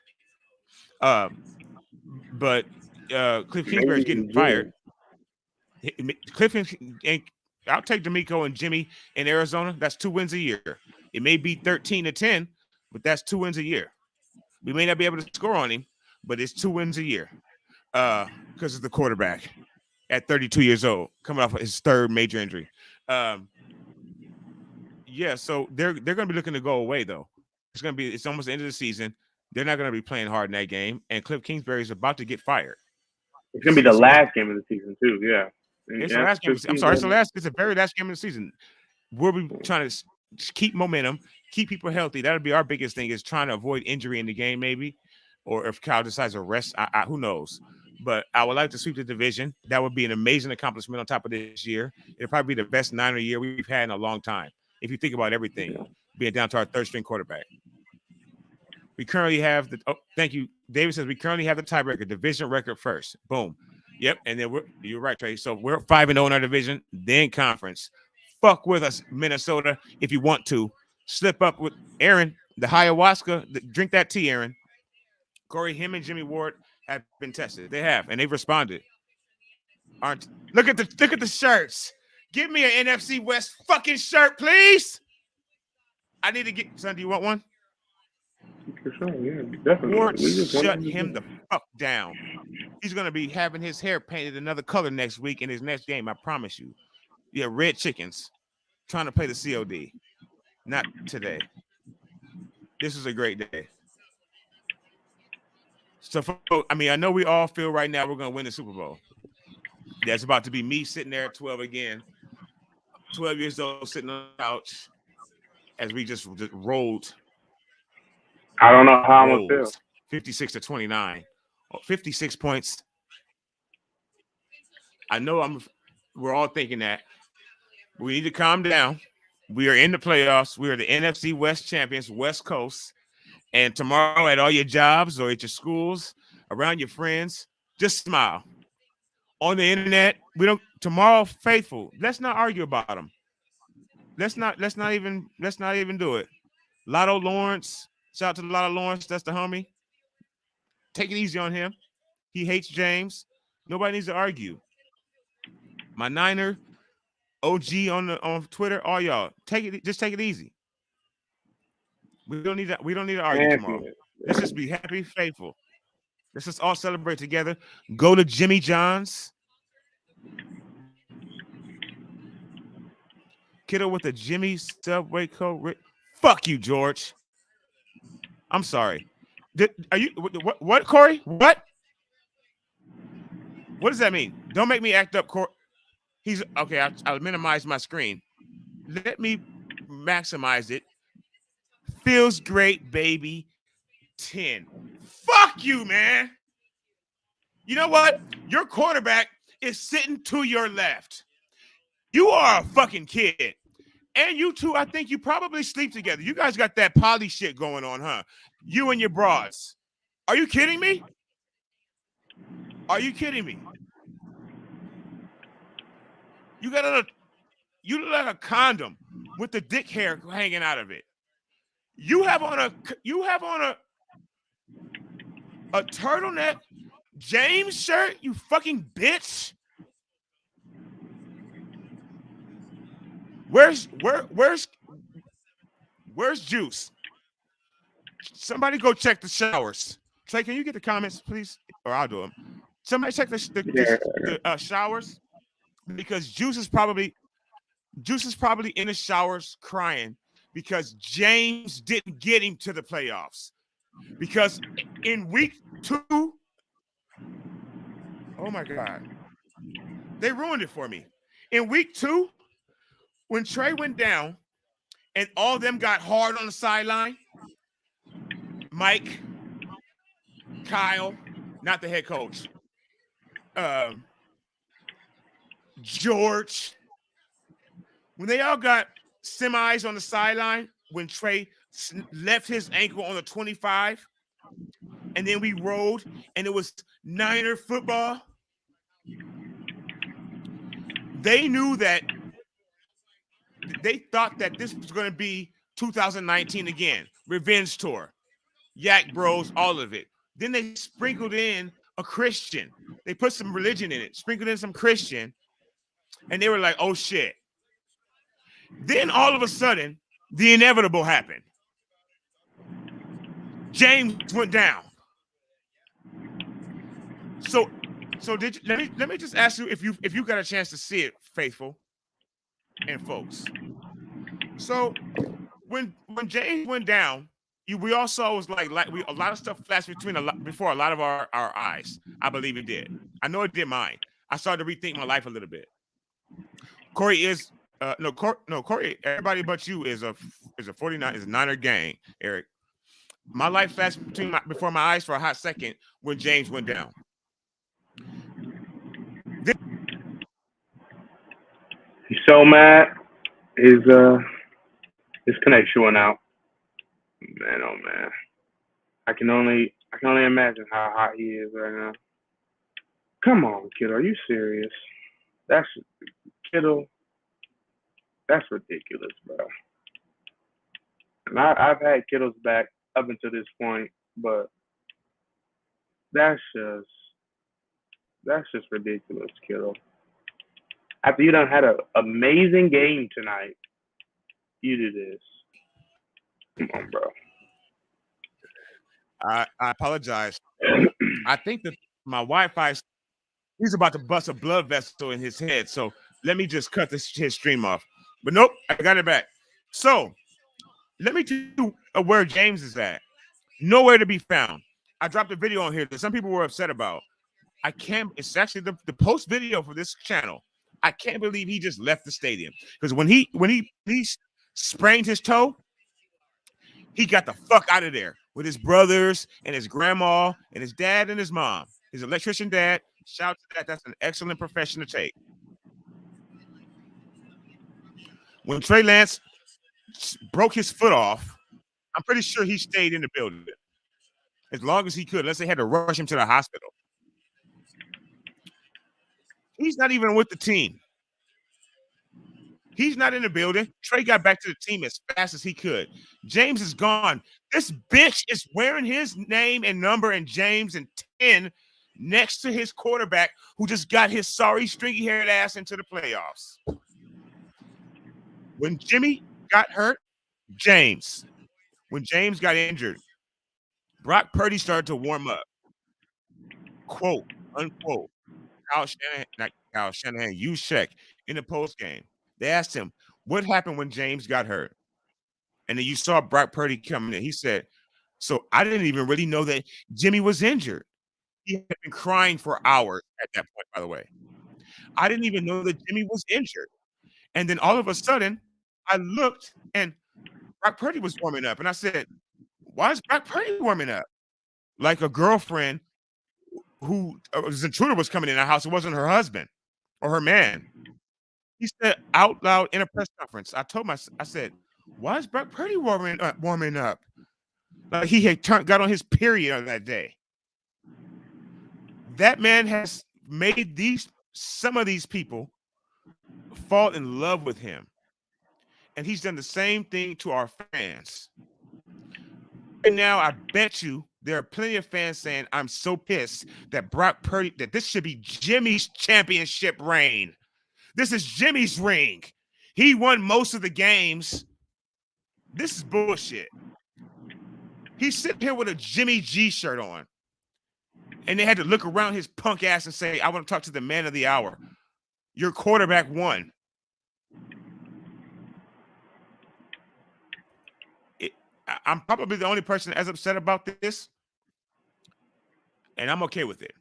But Cliff Kingsbury's Maybe getting in fired. June. Cliff and I'll take D'Amico and Jimmy in Arizona. That's 2 wins a year. It may be 13-10, but that's 2 wins a year. We may not be able to score on him, but it's 2 wins a year because of the quarterback at 32 years old, coming off of his third major injury. Yeah, so they're going to be looking to go away though. It's almost the end of the season. They're not going to be playing hard in that game, and Cliff Kingsbury is about to get fired. It's gonna be the last game of the season too. Yeah. It's the last game. I'm sorry, it's the very last game of the season. We'll be trying to keep momentum, keep people healthy. That'll be our biggest thing, is trying to avoid injury in the game, maybe, or if Kyle decides to rest, who knows. But I would like to sweep the division. That would be an amazing accomplishment on top of this year. It'll probably be the best Niner year we've had in a long time, if you think about everything, being down to our third string quarterback. We currently have thank you. David says we currently have the tiebreaker, division record first. Boom. Yep. And then you're right, Trey. So we're 5-0 in our division, then conference. Fuck with us, Minnesota, if you want to. Slip up with Aaron, the ayahuasca. Drink that tea, Aaron. Corey, him and Jimmy Ward have been tested. They have, and they've responded. Look at the shirts. Give me an NFC West fucking shirt, please. I need to get. Son, do you want one? For sure, yeah, definitely. Ward, shut him the fuck down. He's gonna be having his hair painted another color next week in his next game. I promise you. Yeah, red chickens trying to play the COD. Not today. This is a great day. So, I know we all feel right now we're gonna win the Super Bowl. That's about to be me sitting there at 12 again, 12 years old, sitting on the couch as we just rolled. I don't know how I'm gonna feel. 56-29, 56 points. I know we're all thinking that. We need to calm down. We are in the playoffs. We are the NFC West champions, West Coast. And tomorrow at all your jobs or at your schools, around your friends, just smile. On the internet, tomorrow, faithful. Let's not argue about them. Let's not even do it. Lotto Lawrence, shout out to Lotto Lawrence. That's the homie. Take it easy on him. He hates James. Nobody needs to argue. My Niner OG on Twitter, all y'all, just take it easy. We don't need to argue tomorrow. Let's just be happy, faithful. Let's just all celebrate together. Go to Jimmy John's. Kiddo with a Jimmy Subway coat. Fuck you, George. I'm sorry. Are you what, Corey? What? What does that mean? Don't make me act up, Corey. He's okay. I'll minimize my screen. Let me maximize it. Feels great, baby. 10. Fuck you, man. You know what? Your quarterback is sitting to your left. You are a fucking kid. And you two, I think you probably sleep together. You guys got that poly shit going on, huh? You and your broads. Are you kidding me? Are you kidding me? You look like a condom with the dick hair hanging out of it. You have on a turtleneck James shirt, you fucking bitch. Where's Juice? Somebody go check the showers. Trey, can you get the comments, please? Or I'll do them. Somebody check the showers, because Juice is probably in the showers crying because James didn't get him to the playoffs. Because in week 2, oh my God, they ruined it for me. In week 2, when Trey went down and all of them got hard on the sideline, Mike, Kyle, not the head coach, George, when they all got semis on the sideline, when Trey left his ankle on the 25, and then we rolled, and it was Niner football, they knew that they thought that this was going to be 2019 again, revenge tour, Yak Bros, all of it. Then they sprinkled in a Christian. They put some religion in it, sprinkled in some Christian, and they were like, oh shit. Then all of a sudden, the inevitable happened. James went down. So let me just ask you if you got a chance to see it, faithful and folks. So when James went down, we all saw was like a lot of stuff flashed before a lot of our eyes. I believe it did. I know it did mine. I started to rethink my life a little bit. Corey is Corey. Everybody but you is a 49 is a Niner gang, Eric. My life flashed before my eyes for a hot second when James went down. He's so mad. His connection went out. Man, oh man. I can only imagine how hot he is right now. Come on, kiddo, are you serious? That's kiddo. That's ridiculous, bro. And I've had kiddos back up until this point, but that's just ridiculous, kiddo. After you done had an amazing game tonight, you do this. Come on, bro. I apologize. I think that my Wi-Fi, he's about to bust a blood vessel in his head. So let me just cut his stream off. But nope, I got it back. So let me tell you where James is at. Nowhere to be found. I dropped a video on here that some people were upset about. It's actually the post video for this channel. I can't believe he just left the stadium. Because when he sprained his toe, he got the fuck out of there with his brothers and his grandma and his dad and his mom. His electrician dad. Shout out to that. That's an excellent profession to take. When Trey Lance broke his foot off, I'm pretty sure he stayed in the building as long as he could, unless they had to rush him to the hospital. He's not even with the team. He's not in the building. Trey got back to the team as fast as he could. James is gone. This bitch is wearing his name and number and James and 10 next to his quarterback who just got his sorry stringy-haired ass into the playoffs. When Jimmy got hurt, James. When James got injured, Brock Purdy started to warm up. Quote, unquote. Kyle Shanahan used Shaq in the post game. They asked him, what happened when James got hurt? And then you saw Brock Purdy coming in. He said, so I didn't even really know that Jimmy was injured. He had been crying for hours at that point, by the way. I didn't even know that Jimmy was injured. And then all of a sudden, I looked and Brock Purdy was warming up. And I said, why is Brock Purdy warming up? Like a girlfriend who was intruder was coming in our house. It wasn't her husband or her man. He said out loud in a press conference. I said, why is Brock Purdy warming up? Like he had got on his period on that day. That man has made some of these people fall in love with him. And he's done the same thing to our fans. And now I bet you there are plenty of fans saying, I'm so pissed that Brock Purdy, that this should be Jimmy's championship reign. This is Jimmy's ring. He won most of the games. This is bullshit. He's sitting here with a Jimmy G shirt on. And they had to look around his punk ass and say, I want to talk to the man of the hour. Your quarterback won. I'm probably the only person as upset about this. And I'm okay with it.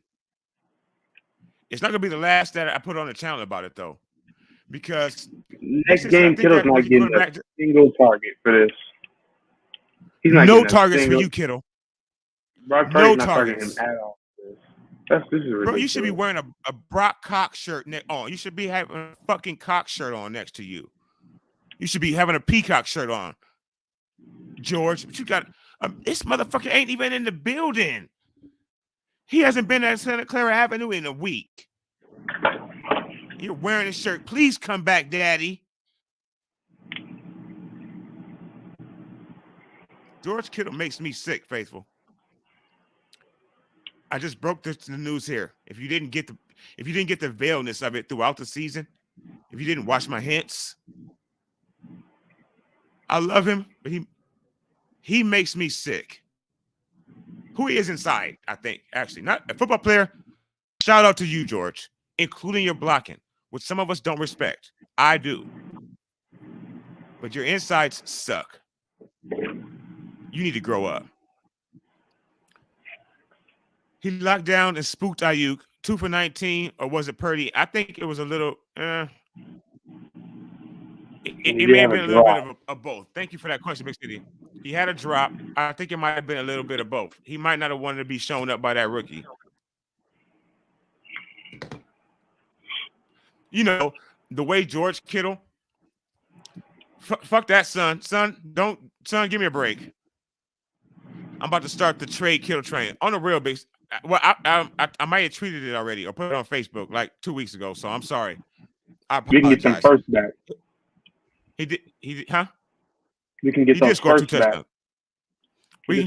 It's not going to be the last that I put on the channel about it, though. Because next game, Kittle's not getting a single target for this. He's not no targets for you, Kittle. Brock Purdy's not targeting him at all. This is ridiculous. Bro, you should be wearing a Brock Cox shirt on. You should be having a fucking Cox shirt on next to you. You should be having a Peacock shirt on. George, but you got this motherfucker ain't even in the building. He hasn't been at Santa Clara Avenue in a week. You're wearing a shirt. Please come back, Daddy. George Kittle makes me sick, faithful. I just broke the news here. If you didn't get the veilness of it throughout the season, if you didn't watch my hints, I love him, but he makes me sick. Who he is inside, I think, actually. Not a football player. Shout out to you, George, including your blocking, which some of us don't respect. I do. But your insides suck. You need to grow up. He locked down and spooked Ayuk 2 for 19, or was it Purdy? I think it was a little. It may have been a little bit of both. Thank you for that question, Big City. He had a drop. I think it might have been a little bit of both. He might not have wanted to be shown up by that rookie. You know, the way George Kittle. Fuck that, son. Son, give me a break. I'm about to start the trade Kittle train on the real big. Well, I might have tweeted it already or put it on Facebook like 2 weeks ago. So I'm sorry. I apologize. We can get them first back. He did, huh? We can get those score 2 touchdowns. Back. We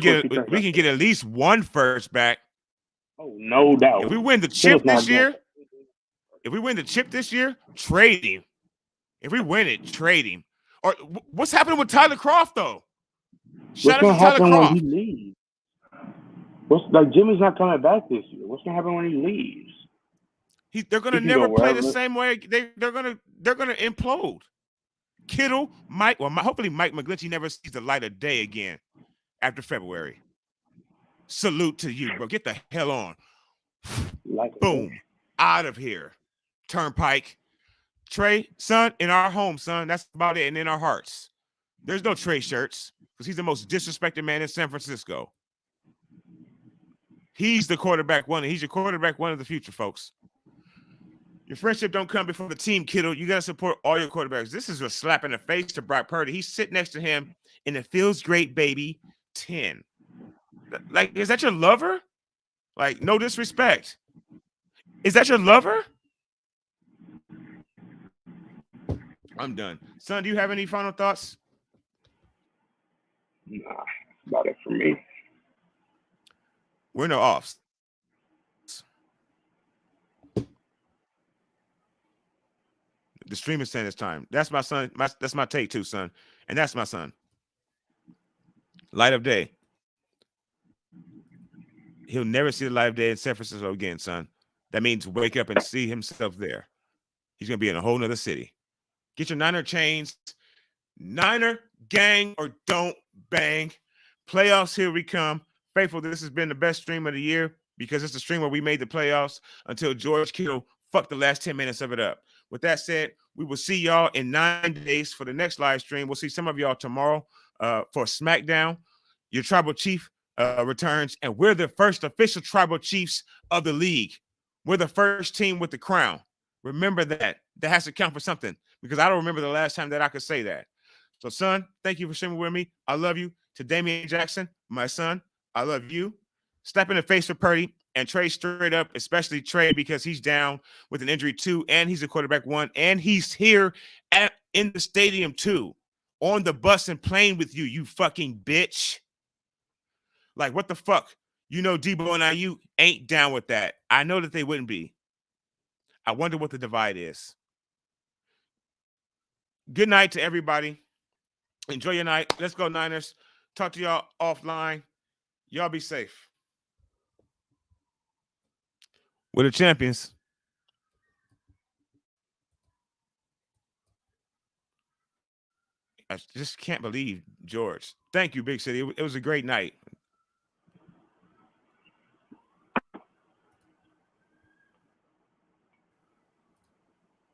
can get at least one first back. Oh, no doubt. If we win the chip this year, trade him. If we win it, trade him. Or what's happening with Tyler Kroft though? What's going to happen when he leaves? Jimmy's not coming back this year. What's going to happen when he leaves? They're going to never play the same way. They're going to implode. Kittle, hopefully Mike McGlinchey never sees the light of day again after February. Salute to you, bro. Get the hell on. Boom. Out of here. Turnpike. Trey, son, in our home, son. That's about it. And in our hearts. There's no Trey shirts because he's the most disrespected man in San Francisco. He's the quarterback one. He's your quarterback one of the future, folks. Your friendship don't come before the team, Kittle. You got to support all your quarterbacks. This is a slap in the face to Brock Purdy. He's sitting next to him in the feels great, baby, 10. Like, is that your lover? Like, no disrespect. Is that your lover? I'm done. Son, do you have any final thoughts? Nah, about it for me. We're in the offs. The stream is saying it's time. That's my son. That's my take too, son. And that's my son. Light of day. He'll never see the light of day in San Francisco again, son. That means wake up and see himself there. He's going to be in a whole nother city. Get your Niner chains. Niner gang or don't bang. Playoffs, here we come. Faithful, this has been the best stream of the year because it's the stream where we made the playoffs until George Kittle fucked the last 10 minutes of it up. With that said, we will see y'all in 9 days for the next live stream. We'll see some of y'all tomorrow for SmackDown. Your tribal chief returns, and we're the first official tribal chiefs of the league. We're the first team with the crown. Remember that. That has to count for something because I don't remember the last time that I could say that. So, son, thank you for streaming with me. I love you. To Damian Jackson, my son, I love you. Step in the face for Purdy and Trey straight up, especially Trey because he's down with an injury too, and he's a quarterback one, and he's here in the stadium too, on the bus and playing with you, you fucking bitch. Like, what the fuck? You know Debo and IU ain't down with that. I know that they wouldn't be. I wonder what the divide is. Good night to everybody. Enjoy your night. Let's go, Niners. Talk to y'all offline. Y'all be safe. We're the champions. I just can't believe George. Thank you, Big City. It was a great night.